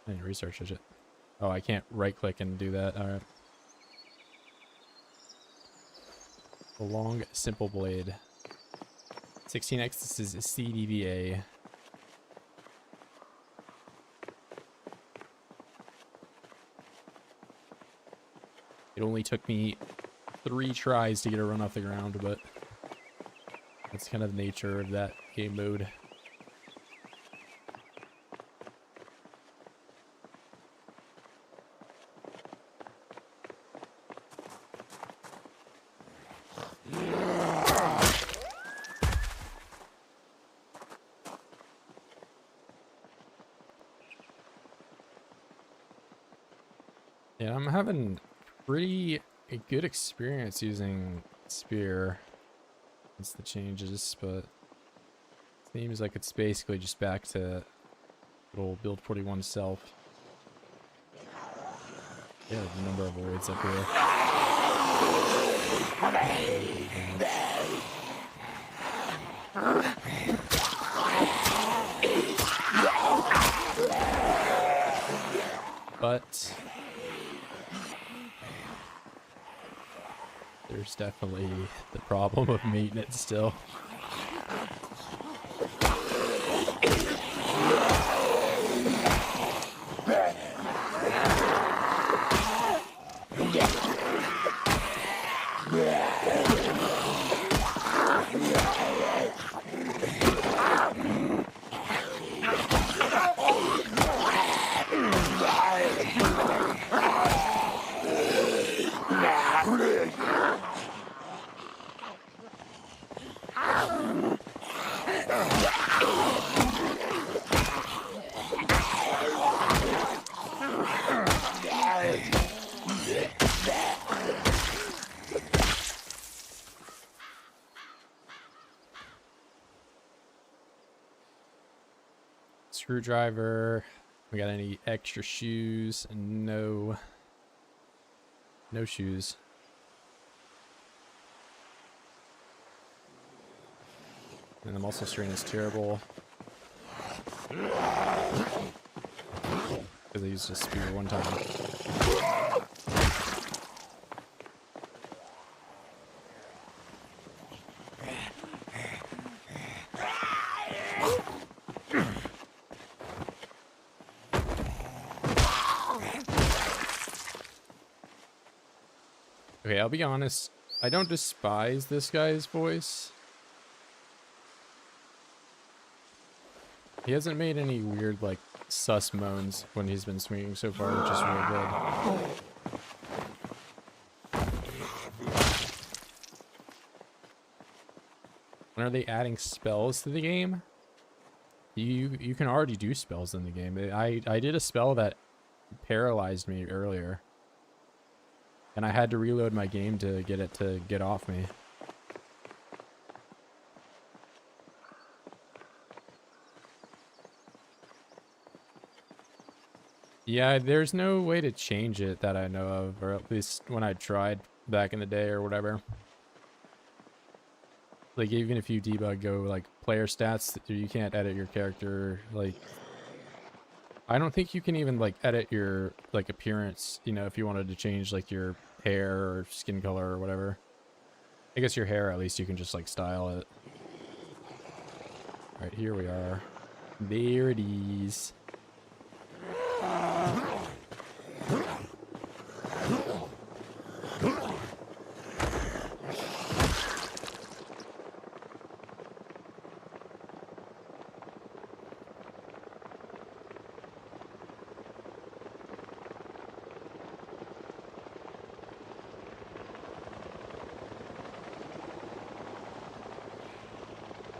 need to research it. Oh, I can't right click and do that. Alright. A long, simple blade. 16x, this is a CDVA. It only took me 3 tries to get a run off the ground, but that's kind of the nature of that game mode. Yeah, I'm having pretty a good experience using spear. It's the changes, but seems like it's basically just back to good old build 41 self. Yeah, the number of oids up here. But there's definitely the problem of maintenance still. Screwdriver. We got any extra shoes? No. No shoes. And the muscle strain is terrible. Because I used a spear one time. Okay, I'll be honest. I don't despise this guy's voice. He hasn't made any weird, like, sus moans when he's been swinging so far, which is really good. When are they adding spells to the game? You can already do spells in the game. I did a spell that paralyzed me earlier. And I had to reload my game to get it to get off me. Yeah, there's no way to change it that I know of, or at least when I tried back in the day or whatever. Like, even if you debug go, like, player stats, you can't edit your character, like... I don't think you can even, like, edit your, like, appearance, you know, if you wanted to change, like, your hair or skin color or whatever. I guess your hair, at least, you can just, like, style it. Alright, here we are. There it is.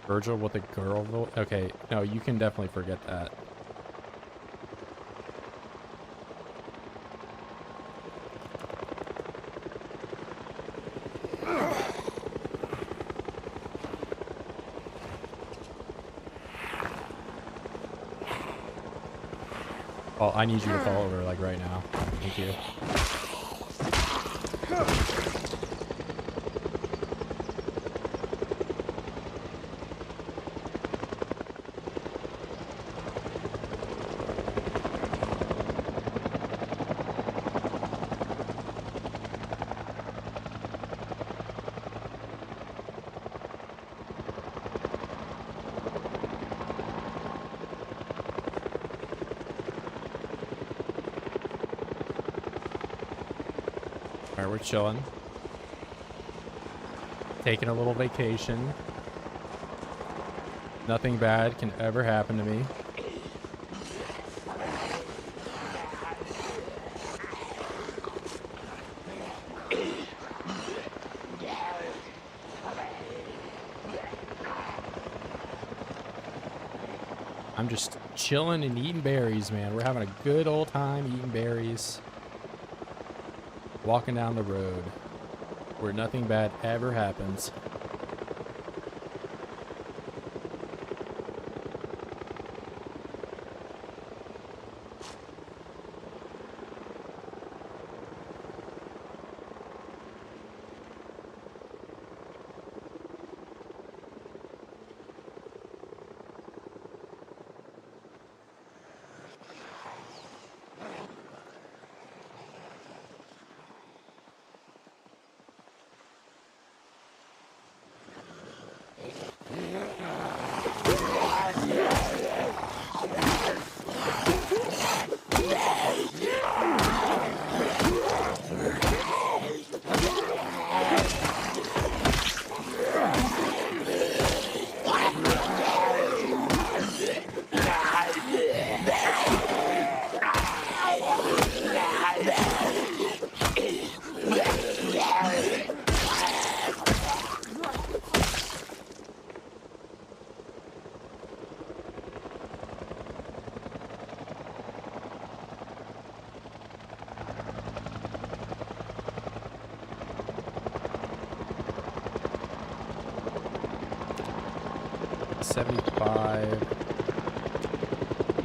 Virgil with a girl vote? Okay, no, you can definitely forget that. Oh, I need you to fall over, like, right now. Thank you. Alright, we're chilling. Taking a little vacation. Nothing bad can ever happen to me. I'm just chilling and eating berries, man. We're having a good old time eating berries. walking down the road where nothing bad ever happens.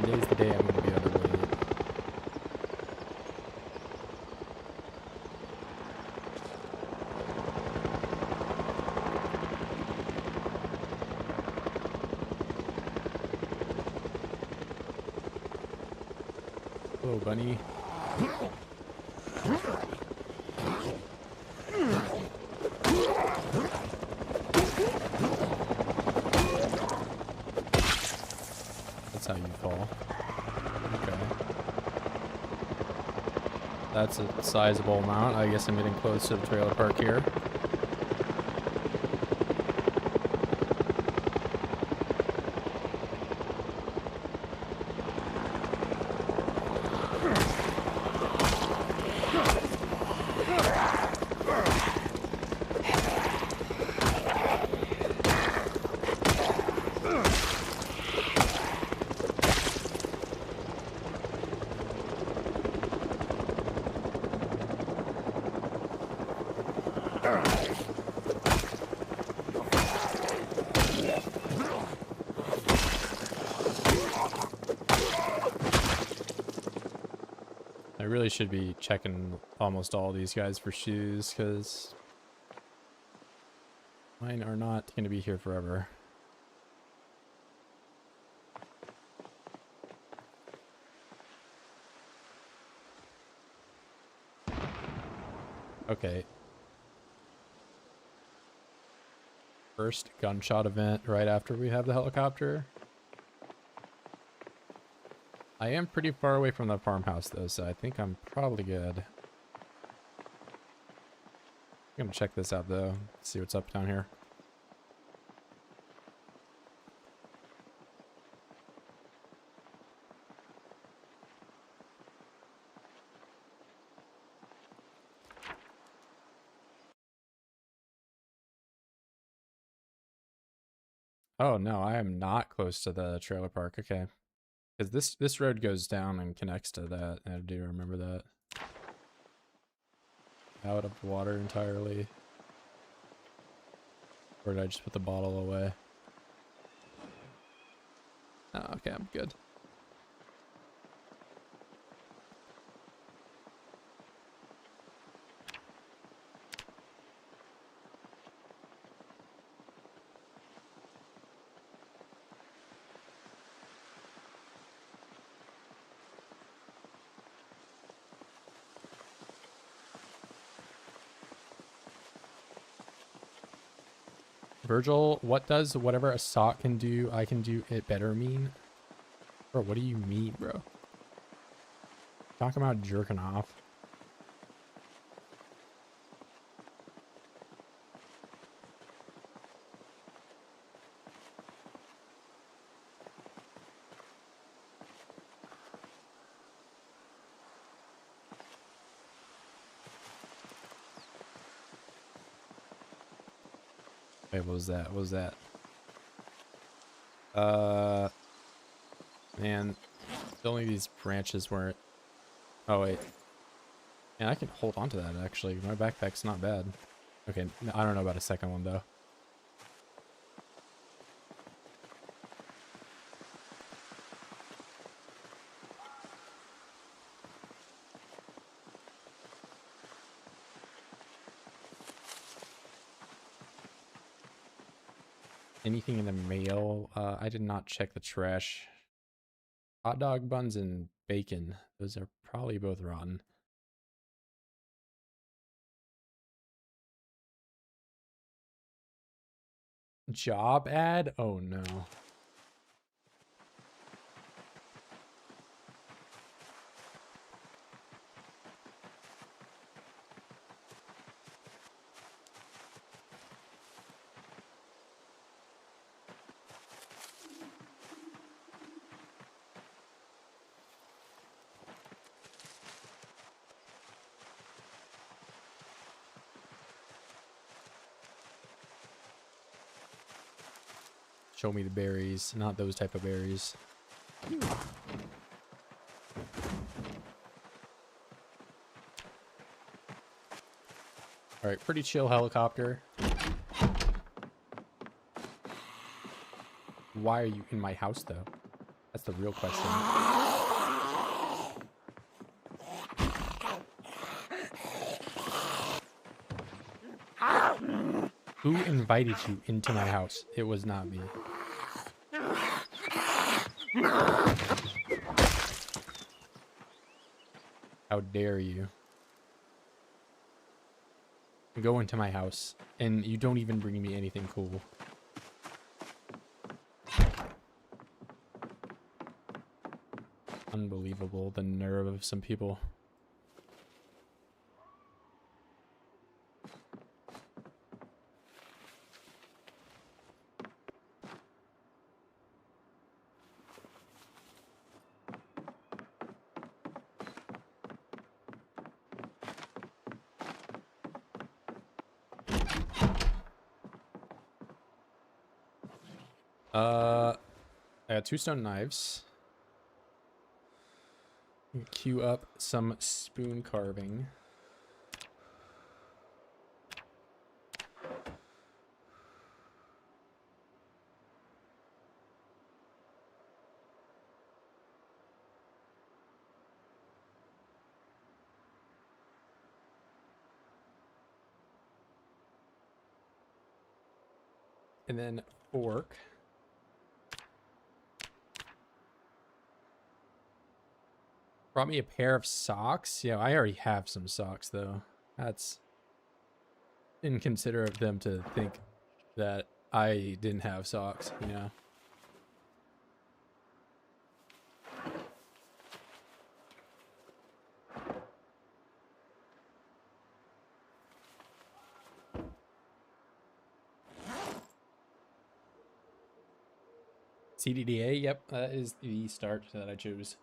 Today's the day I'm going to be overweight. Hello, bunny. That's how you fall. Okay. That's a sizable amount. I guess I'm getting close to the trailer park here. I really should be checking almost all these guys for shoes, because mine are not going to be here forever. Okay. First gunshot event right after we have the helicopter. I am pretty far away from the farmhouse though, so I think I'm probably good. I'm gonna check this out though, see what's up down here. Oh no, I am not close to the trailer park. Okay. Because this road goes down and connects to that. I do remember that. Out of the water entirely. Or did I just put the bottle away? Oh, okay, I'm good. Virgil, what does whatever a sock can do, I can do it better mean? Bro, what do you mean, bro? Talking about jerking off. Wait, what was that? What was that? Man, only these branches weren't... Oh, wait. And I can hold on to that, actually. My backpack's not bad. Okay, I don't know about a second one, though. Anything in the mail? I did not check the trash. Hot dog buns and bacon. Those are probably both rotten. Job ad? Oh no. Show me the berries, not those type of berries. All right, pretty chill helicopter. Why are you in my house, though? That's the real question. Who invited you into my house? It was not me. How dare you? Go into my house, and you don't even bring me anything cool. Unbelievable, the nerve of some people. I got 2 stone knives. Queue up some spoon carving. And then fork. Brought me a pair of socks. Yeah, I already have some socks, though. That's inconsiderate of them to think that I didn't have socks, you know? CDDA, yep, that is the start that I chose.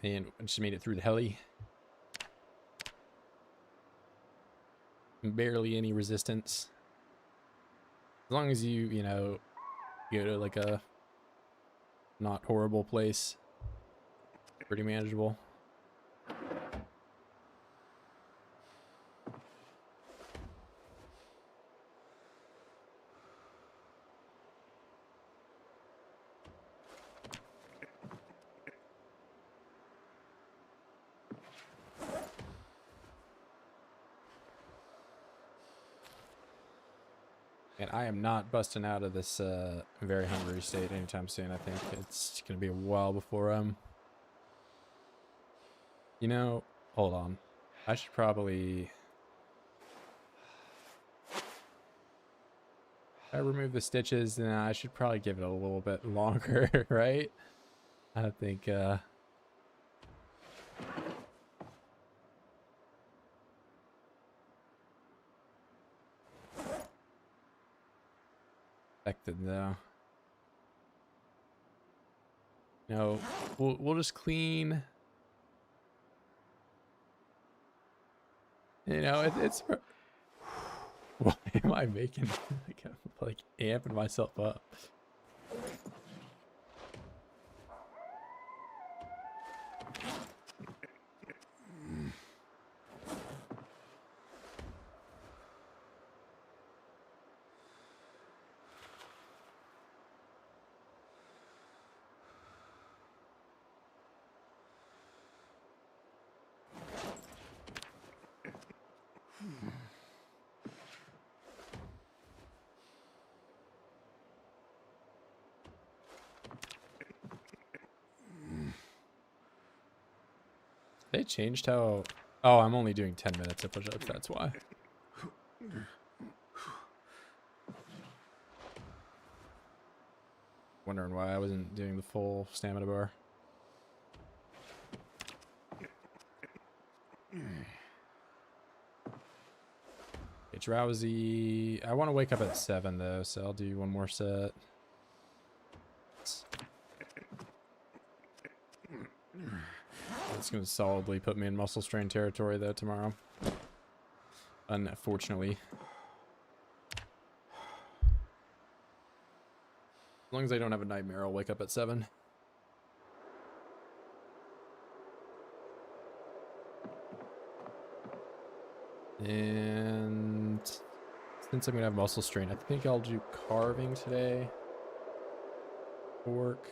And I just made it through the heli. Barely any resistance. As long as you know, go to like a not horrible place. Pretty manageable. And I am not busting out of this very hungry state anytime soon. I think it's going to be a while before you know, hold on. I should probably... If I remove the stitches, then I should probably give it a little bit longer, right? I think, affected though. No, we'll just clean. You know, it's Why am I making like, I'm, like amping myself up? They changed how... Oh, I'm only doing 10 minutes of push-ups, that's why. Wondering why I wasn't doing the full stamina bar. Okay, drowsy. I want to wake up at 7 though, so I'll do one more set. It's going to solidly put me in muscle strain territory though tomorrow. Unfortunately. As long as I don't have a nightmare, I'll wake up at 7. And since I'm going to have muscle strain, I think I'll do carving today. Work.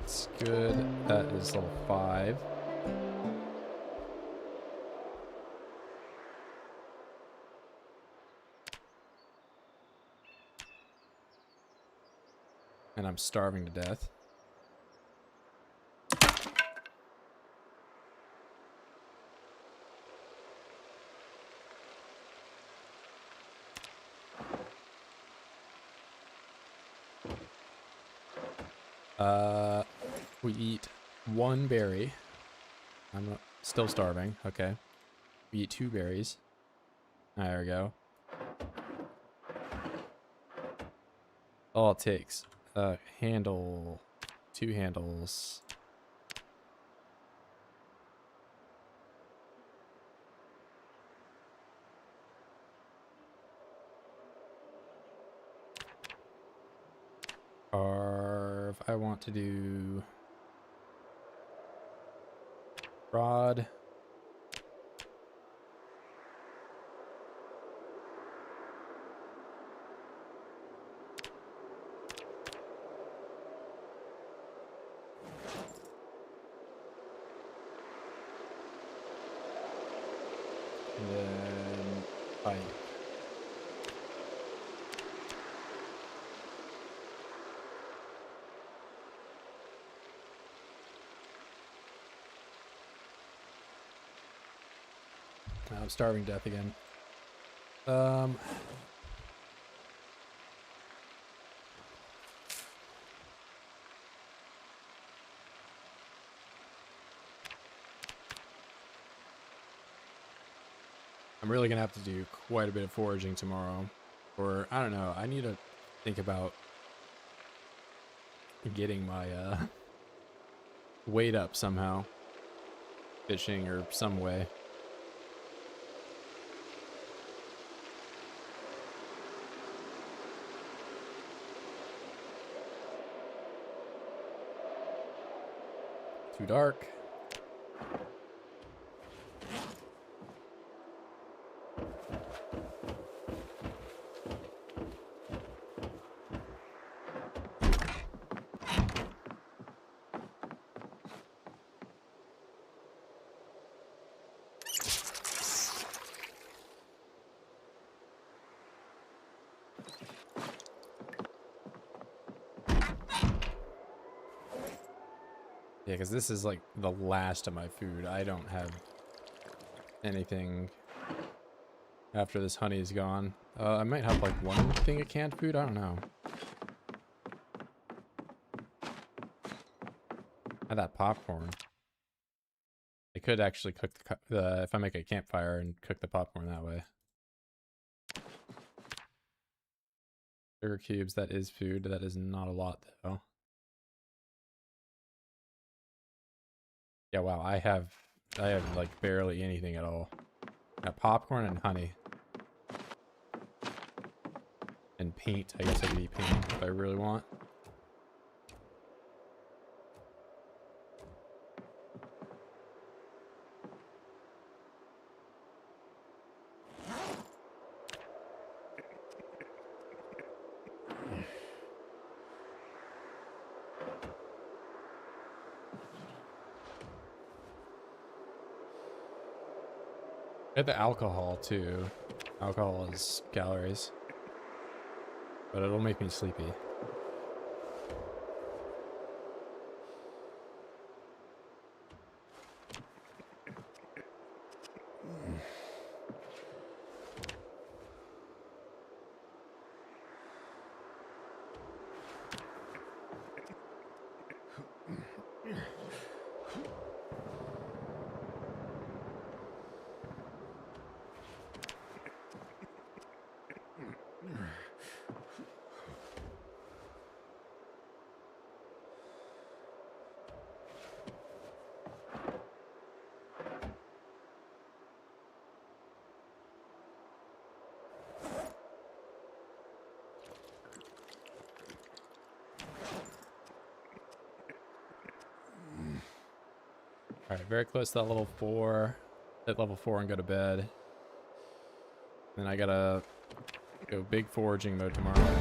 It's good. That is level 5. And I'm starving to death. We eat 1 berry. I'm still starving. Okay. We eat 2 berries. There we go. All it takes. Handle. 2 handles. Carve. I want to do rod. And then pipe. I'm starving to death again. I'm really gonna have to do quite a bit of foraging tomorrow. Or, I don't know, I need to think about getting my weight up somehow. Fishing or some way. Too dark. Yeah, because this is like the last of my food. I don't have anything after this honey is gone. I might have like 1 thing of canned food. I don't know. I had that popcorn. I could actually cook the if I make a campfire and cook the popcorn that way. Sugar cubes, that is food. That is not a lot, though. Yeah, wow, I have like barely anything at all. Got popcorn and honey. And paint. I guess I could eat paint if I really want. Get the alcohol too. Alcohol is calories. But it'll make me sleepy. Alright, very close to that level 4. Hit level 4 and go to bed. Then I gotta go big foraging mode tomorrow.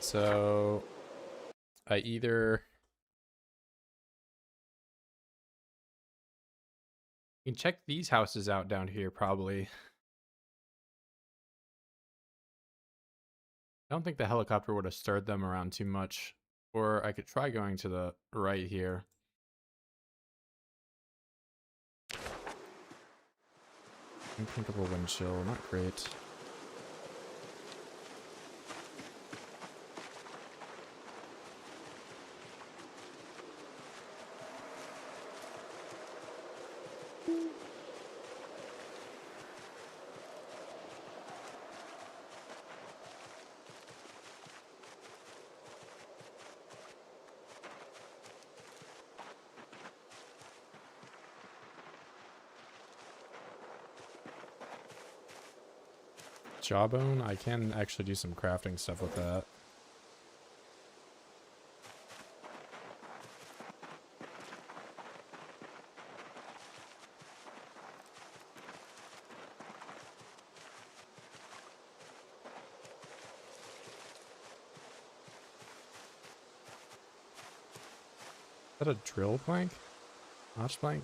So I either you can check these houses out down here probably. I don't think the helicopter would have stirred them around too much. Or I could try going to the right here. Uncomfortable wind chill, not great. Jawbone, I can actually do some crafting stuff with that. Is that a drill plank? Notch plank?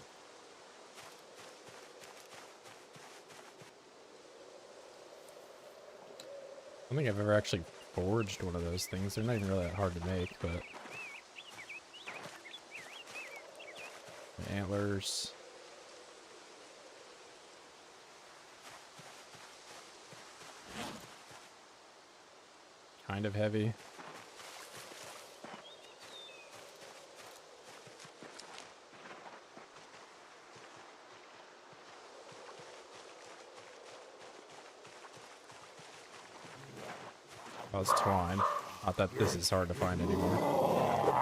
I don't think I've ever actually forged one of those things. They're not even really that hard to make, but... The antlers. Kind of heavy. Oh, it's twine. Not that this is hard to find anymore.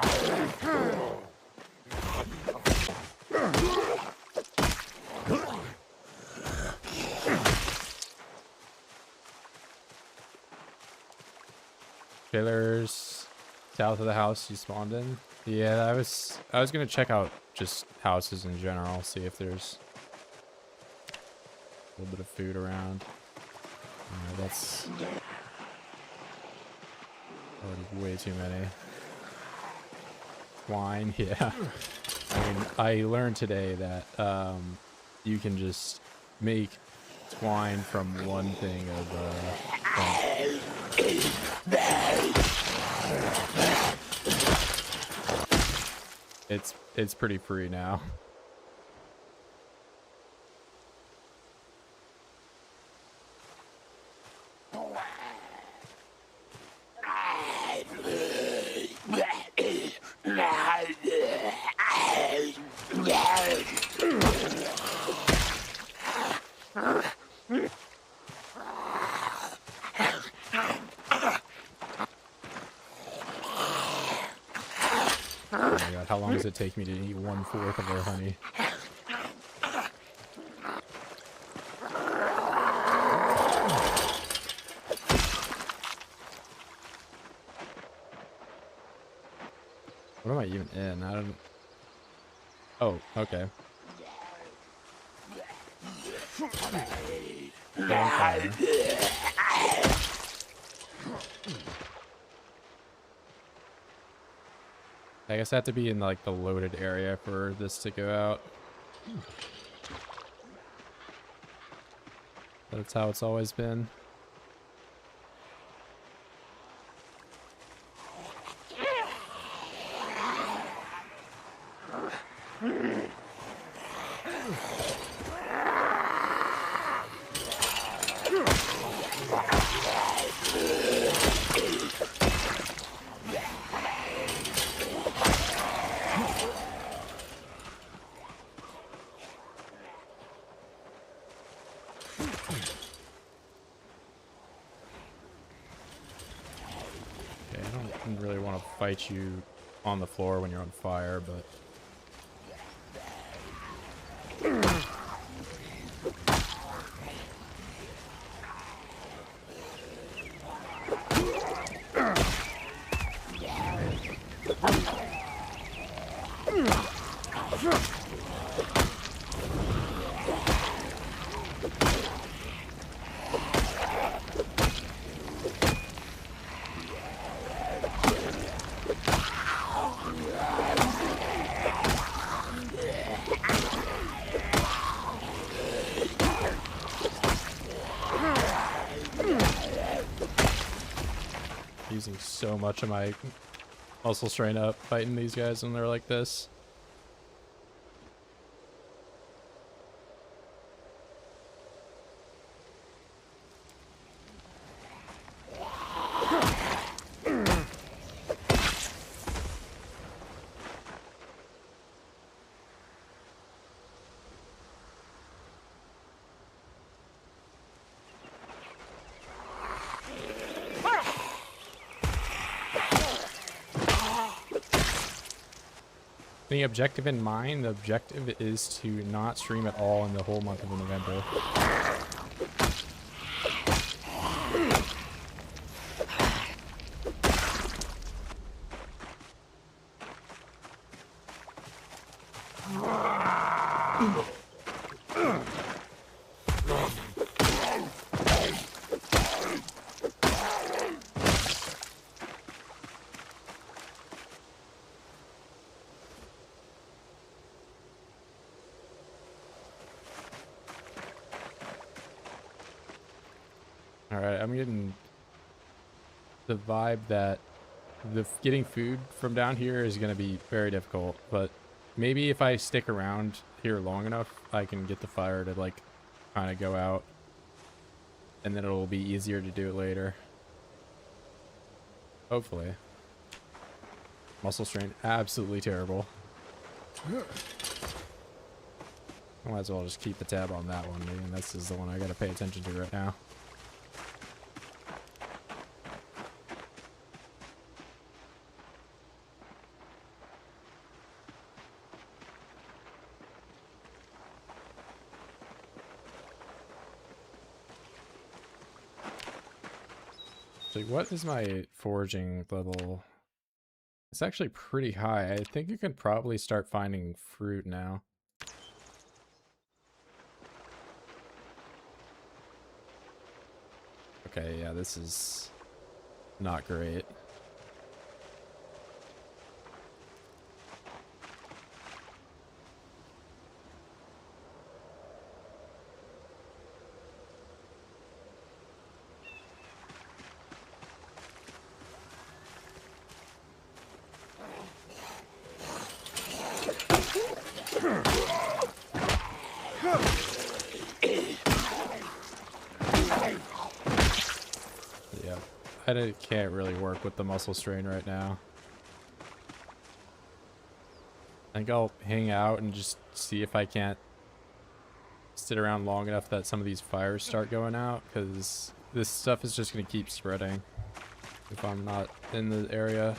Trailers south of the house you spawned in. Yeah, I was gonna check out just houses in general, see if there's a little bit of food around. That's already way too many. Wine, yeah. I mean, I learned today that you can just make twine from one thing of it's pretty free now. Oh my god, how long does it take me to eat 1/4 of our honey? What am I even in? I don't... Oh, okay. Bonfire. I guess I have to be in like the loaded area for this to go out. That's how it's always been. I don't really want to fight you on the floor when you're on fire, but... Using so much of my muscle strain up fighting these guys when they're like this. The objective in mind, the objective is to not stream at all in the whole month of November. Alright, I'm getting the vibe that getting food from down here is going to be very difficult, but maybe if I stick around here long enough, I can get the fire to like kind of go out, and then it'll be easier to do it later. Hopefully. Muscle strain, absolutely terrible. I might as well just keep the tab on that one, man. This is the one I gotta pay attention to right now. So what is my foraging level? It's actually pretty high. I think you can probably start finding fruit now. Okay, yeah, this is not great. I can't really work with the muscle strain right now. I think I'll hang out and just see if I can't sit around long enough that some of these fires start going out, because this stuff is just going to keep spreading if I'm not in the area.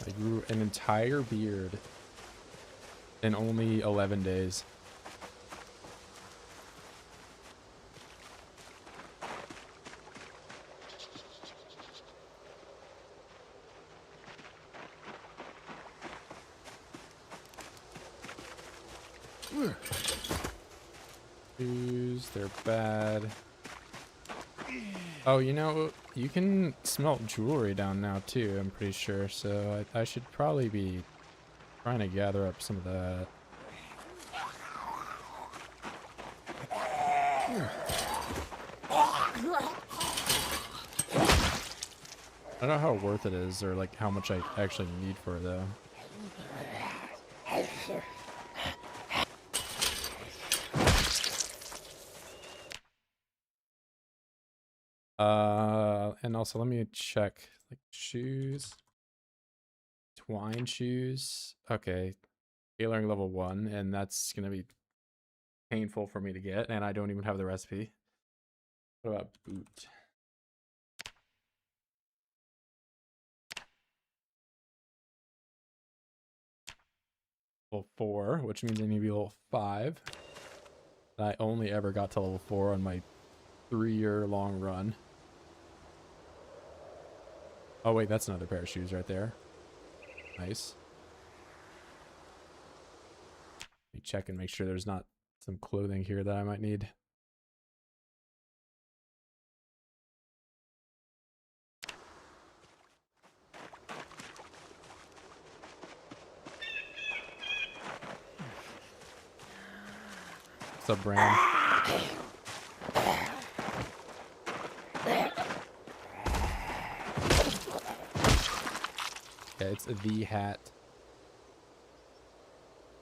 I grew an entire beard in only 11 days. Shoes, they're bad. Oh, you know, you can smelt jewelry down now too, I'm pretty sure, so I should probably be trying to gather up some of that. I don't know how worth it is, or like how much I actually need for it though. And also let me check, like, shoes. Twine shoes. Okay. Tailoring level 1, and that's gonna be painful for me to get, and I don't even have the recipe. What about boot? Level 4, which means I need to be level 5. I only ever got to level 4 on my 3-year long run. Oh wait, that's another pair of shoes right there. Nice. Let me check and make sure there's not some clothing here that I might need. What's up, Bram? Yeah, it's the hat.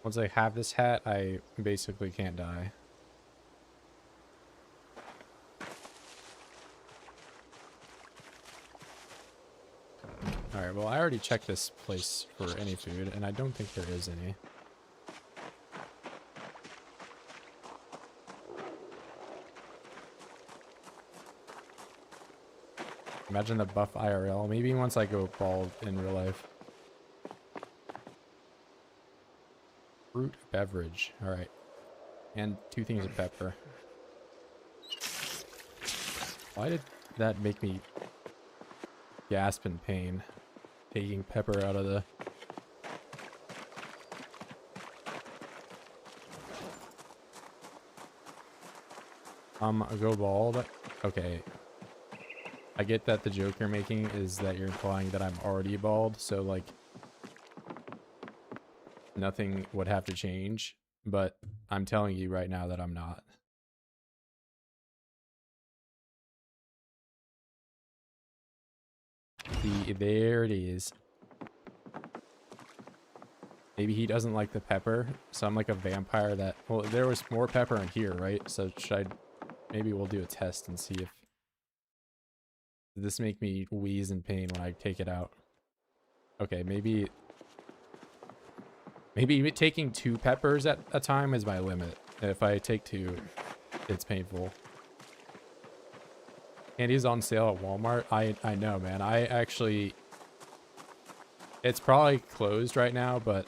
Once I have this hat, I basically can't die. Alright, well, I already checked this place for any food, and I don't think there is any. Imagine the buff IRL. Maybe once I go bald in real life. Fruit beverage. Alright. And 2 things of pepper. Why did that make me gasp in pain? Taking pepper out of the... Go bald. Okay. I get that the joke you're making is that you're implying that I'm already bald, so like nothing would have to change, but I'm telling you right now that I'm not. See, there it is. Maybe he doesn't like the pepper, so I'm like a vampire that... Well, there was more pepper in here, right? So should I... Maybe we'll do a test and see if... Does this make me wheeze in pain when I take it out? Okay, maybe taking 2 peppers at a time is my limit. If I take 2, it's painful. Candy's on sale at Walmart. I know, man. I actually... It's probably closed right now, but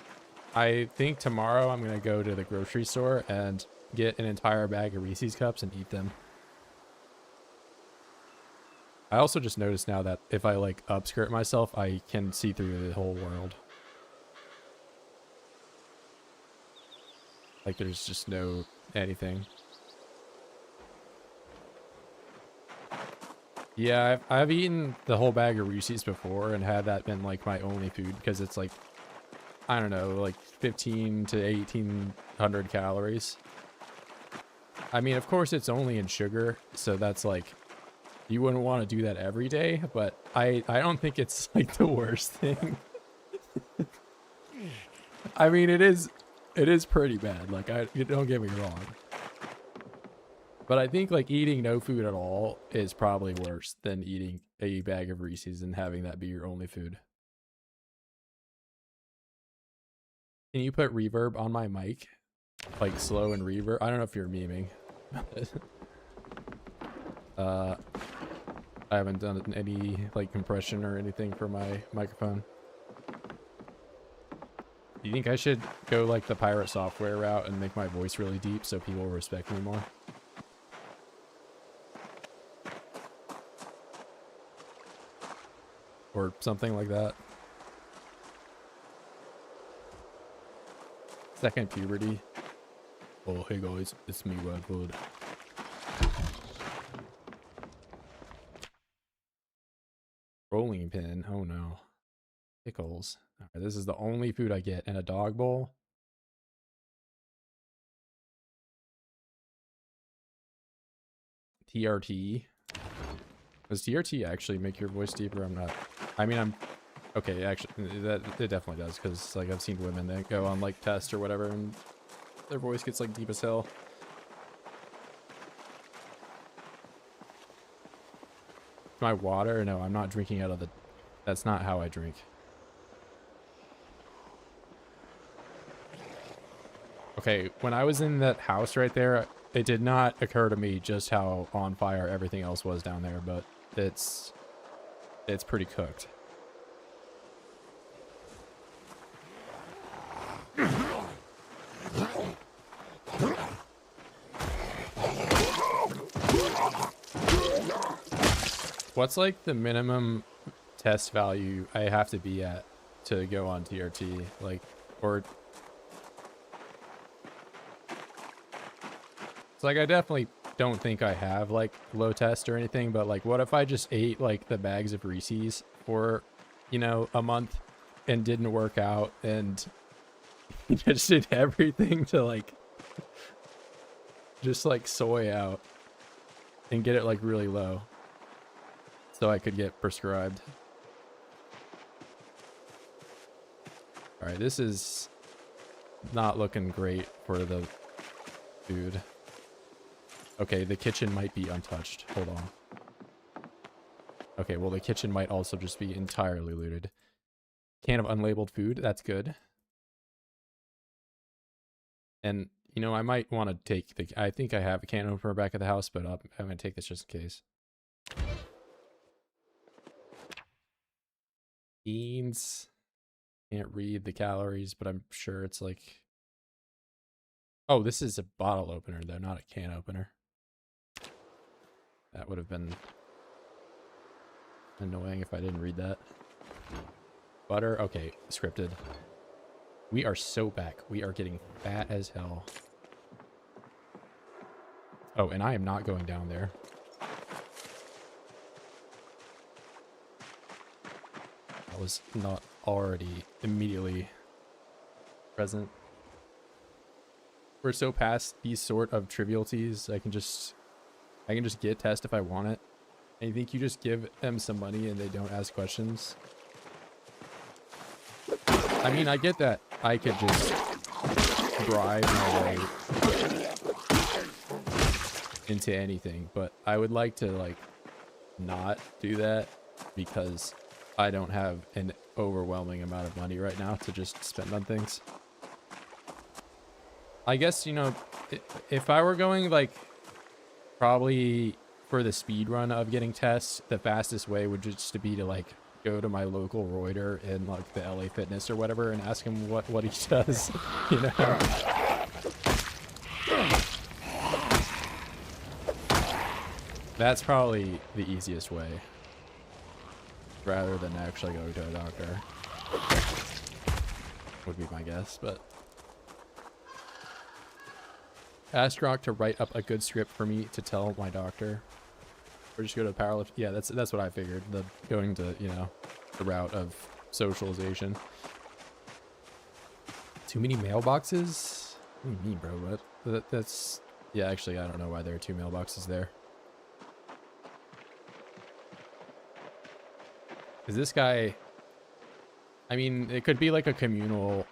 I think tomorrow I'm going to go to the grocery store and get an entire bag of Reese's Cups and eat them. I also just noticed now that if I like upskirt myself, I can see through the whole world. Like there's just no anything. Yeah, I've eaten the whole bag of Reese's before and had that been like my only food because it's like, I don't know, like 15 to 1800 calories. I mean, of course, it's only in sugar, so that's like, you wouldn't want to do that every day, but I don't think it's like the worst thing. I mean, it is pretty bad. Like, you don't get me wrong. But I think like eating no food at all is probably worse than eating a bag of Reese's and having that be your only food. Can you put reverb on my mic? Like slow and reverb? I don't know if you're memeing. I haven't done any like compression or anything for my microphone. Do you think I should go like the pirate software route and make my voice really deep so people respect me more? Or something like that. Second puberty. Oh, hey guys, it's me, Redwood. Rolling pin. Oh no. Pickles. Alright, this is the only food I get. And a dog bowl. TRT. Does TRT actually make your voice deeper? I'm not. I mean, I'm. Okay, actually, that it definitely does, because like I've seen women that go on like tests or whatever, and their voice gets like deep as hell. My water? No, I'm not drinking out of the. That's not how I drink. Okay, when I was in that house right there, it did not occur to me just how on fire everything else was down there, but it's pretty cooked. What's like the minimum test value I have to be at to go on TRT? Like, or it's like I definitely don't think I have like low test or anything, but like what if I just ate like the bags of Reese's for, you know, a month and didn't work out and just did everything to like just like soy out and get it like really low so I could get prescribed. All right, this is not looking great for the food. Okay, the kitchen might be untouched. Hold on. Okay, well, the kitchen might also just be entirely looted. Can of unlabeled food. That's good. And, you know, I might want to take the... I think I have a can opener back at the house, but I'm going to take this just in case. Beans. Can't read the calories, but I'm sure it's like... Oh, this is a bottle opener, though, not a can opener. That would have been annoying if I didn't read that. Butter. Okay, scripted. We are so back. We are getting fat as hell. Oh, and I am not going down there. That was not already immediately present. We're so past these sort of trivialities. I can just get test if I want it. And you think you just give them some money and they don't ask questions? I mean, I get that I could just bribe my way into anything, but I would like to like not do that because I don't have an overwhelming amount of money right now to just spend on things. I guess, you know, if I were going like probably for the speed run of getting tests, the fastest way would just to be to like go to my local Reuter in like the LA Fitness or whatever and ask him what he does, you know. That's probably the easiest way rather than actually going to a doctor, would be my guess. But ask Rock to write up a good script for me to tell my doctor. Or just go to powerlift. Yeah, that's what I figured. The going to, you know, the route of socialization. Too many mailboxes? What do you mean, bro? That's Yeah, actually, I don't know why there are two mailboxes there. Is this guy... I mean, it could be like a communal...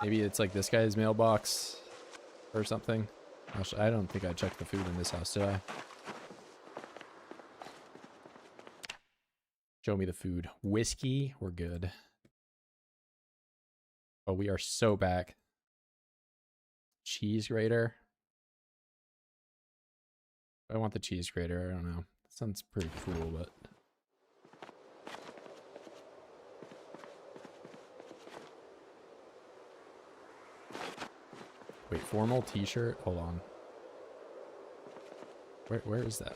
Maybe it's like this guy's mailbox or something. Actually, I don't think I checked the food in this house, did I? Show me the food. Whiskey, we're good. Oh, we are so back. Cheese grater. I want the cheese grater, I don't know. That sounds pretty cool, but... Wait, formal t-shirt? Hold on. Where is that?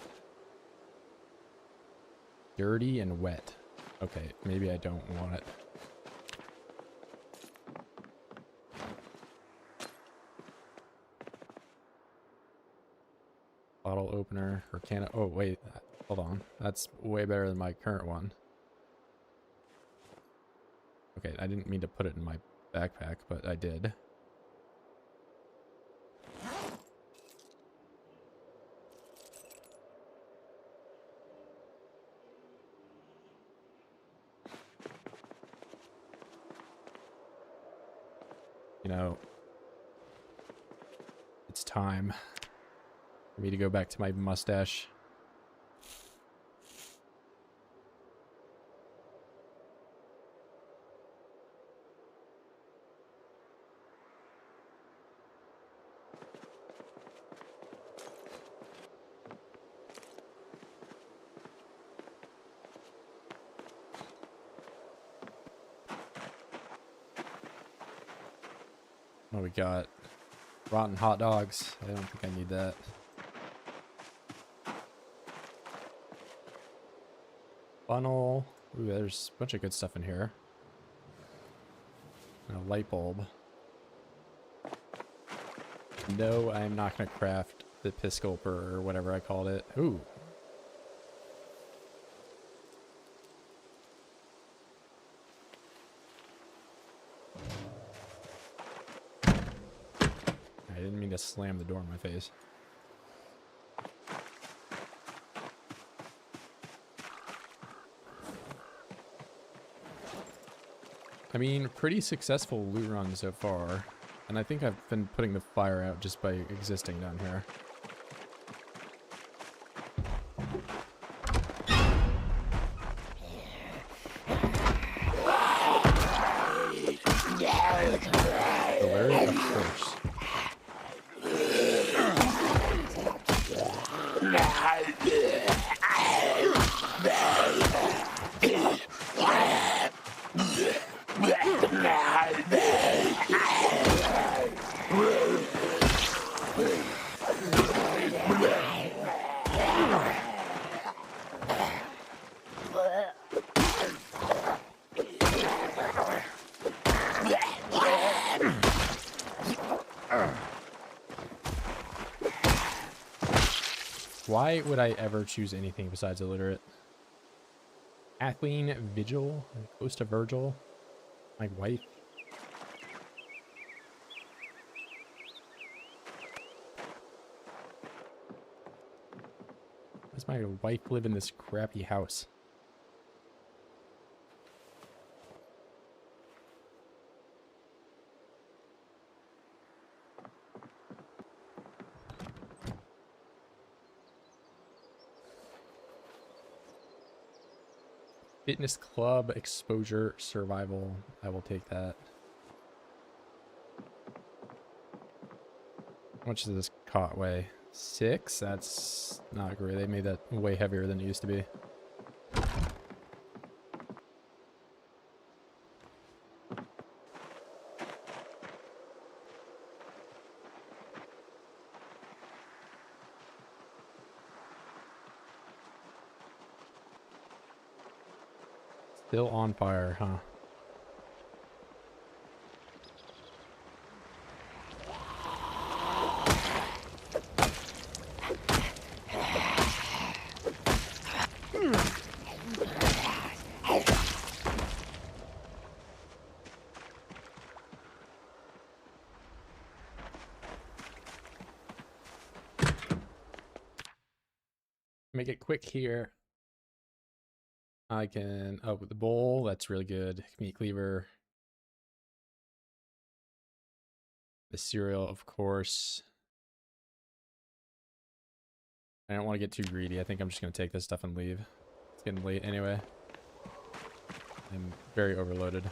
Dirty and wet. Okay, maybe I don't want it. Bottle opener or can of... Oh, wait. Hold on. That's way better than my current one. Okay, I didn't mean to put it in my backpack, but I did. You know, it's time for me to go back to my mustache. Oh, we got rotten hot dogs. I don't think I need that. Funnel. Ooh, there's a bunch of good stuff in here. And a light bulb. No, I'm not going to craft the pisculper or whatever I called it. Ooh. I didn't mean to slam the door in my face. I mean, pretty successful loot run so far. And I think I've been putting the fire out just by existing down here. Alert, of course. Why would I ever choose anything besides illiterate? Kathleen Vigil, close to Virgil, my wife. Why does my wife live in this crappy house? Fitness club, exposure, survival. I will take that. How much does this cot weigh? 6? That's not great. They made that way heavier than it used to be. Still on fire, huh? Make it quick here. I can, oh, with the bowl, that's really good. Meat cleaver. The cereal, of course. I don't want to get too greedy. I think I'm just going to take this stuff and leave. It's getting late anyway. I'm very overloaded.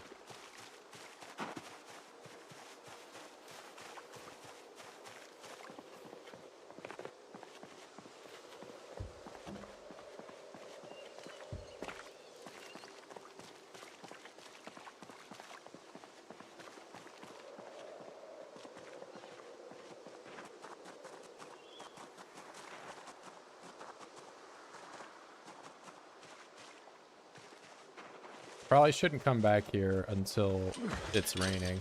Probably shouldn't come back here until it's raining.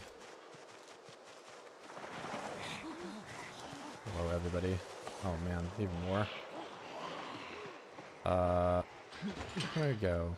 Hello, everybody. Oh man, even more. There we go.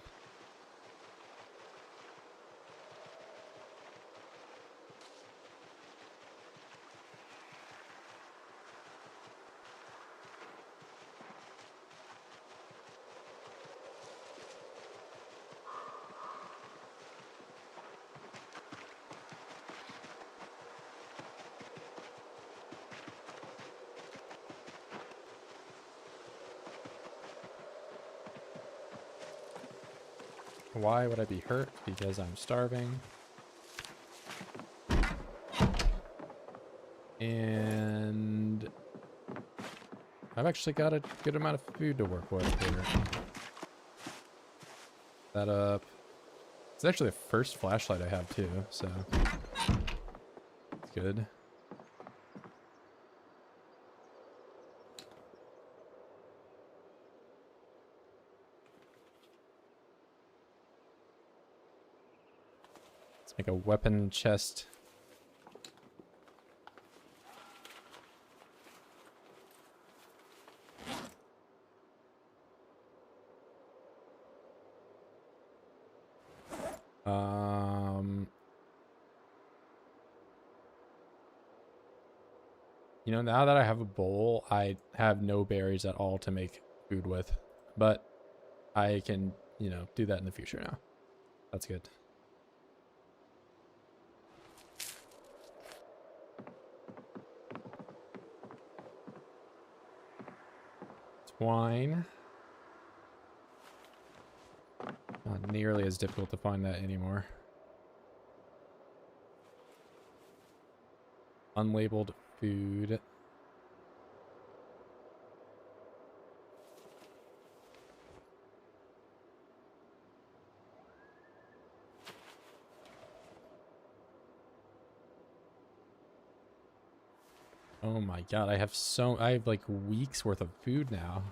Why would I be hurt? Because I'm starving. And I've actually got a good amount of food to work with here. That up. It's actually the first flashlight I have too, so it's good. Let's make a weapon chest. You know, now that I have a bowl, I have no berries at all to make food with, but I can, you know, do that in the future now. That's good. Twine. Not nearly as difficult to find that anymore. Unlabeled food. Oh my god, I have like weeks worth of food now.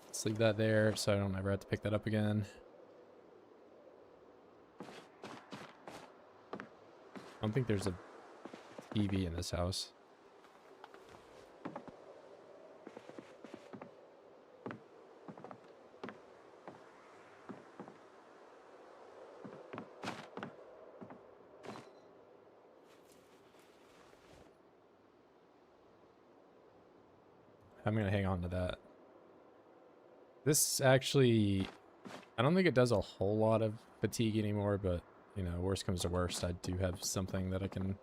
Let's leave that there so I don't ever have to pick that up again. I don't think there's a TV in this house. I'm gonna hang on to that. This actually, I don't think it does a whole lot of fatigue anymore, but you know, worst comes to worst, I do have something that I can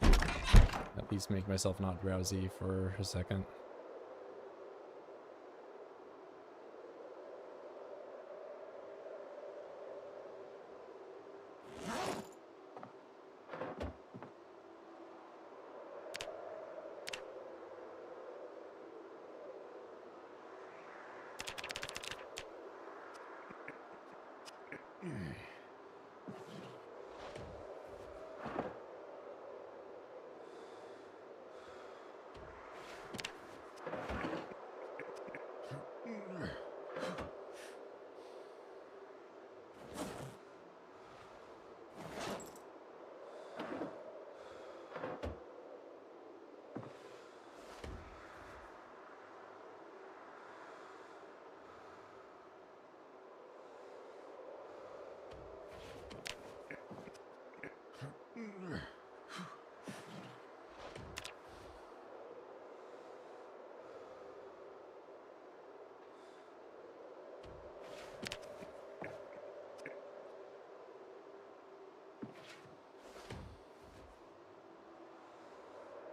at least make myself not drowsy for a second.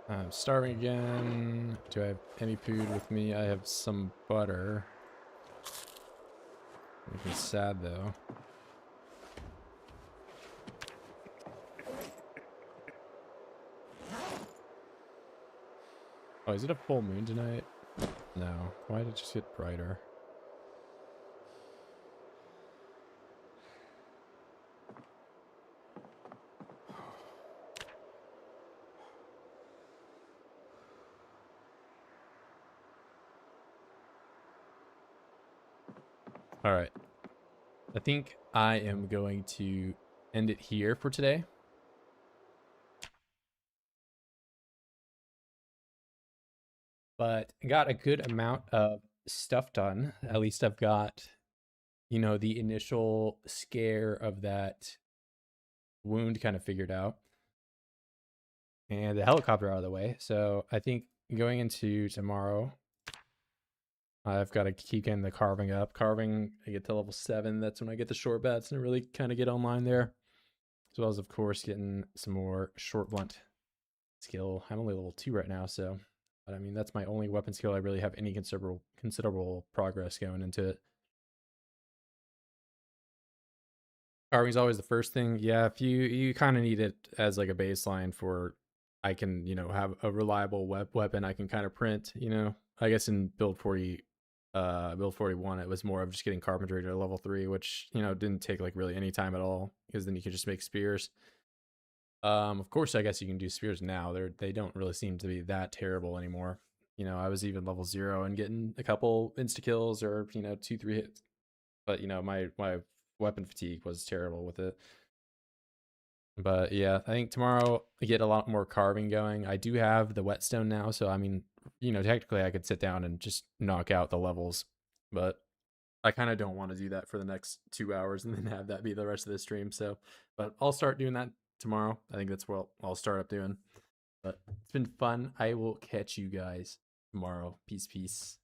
I'm starving again. Do I have any food with me? I have some butter. Makes me sad though. Oh, is it a full moon tonight? No. Why did it just get brighter? All right. I think I am going to end it here for today. But I got a good amount of stuff done. At least I've got, you know, the initial scare of that wound kind of figured out. And the helicopter out of the way. So I think going into tomorrow, I've got to keep getting the carving up. Carving, I get to level 7. That's when I get the short bats and really kind of get online there. As well as, of course, getting some more short blunt skill. I'm only level 2 right now, so... But I mean, that's my only weapon skill I really have any considerable progress going into it. Carving's always the first thing. Yeah, if you kind of need it as like a baseline for I can, you know, have a reliable weapon I can kind of print, you know. I guess in build 41 it was more of just getting carpentry to level 3, which, you know, didn't take like really any time at all because then you could just make spears. Of course, I guess you can do spears now. They don't really seem to be that terrible anymore. You know, I was even level 0 and getting a couple insta kills or, you know, 2-3 hits. But, you know, my weapon fatigue was terrible with it. But yeah, I think tomorrow I get a lot more carving going. I do have the whetstone now, so I mean, you know, technically I could sit down and just knock out the levels, but I kind of don't want to do that for the next 2 hours and then have that be the rest of the stream. So, but I'll start doing that tomorrow. I think that's what I'll start up doing. But it's been fun. I will catch you guys tomorrow. Peace, peace.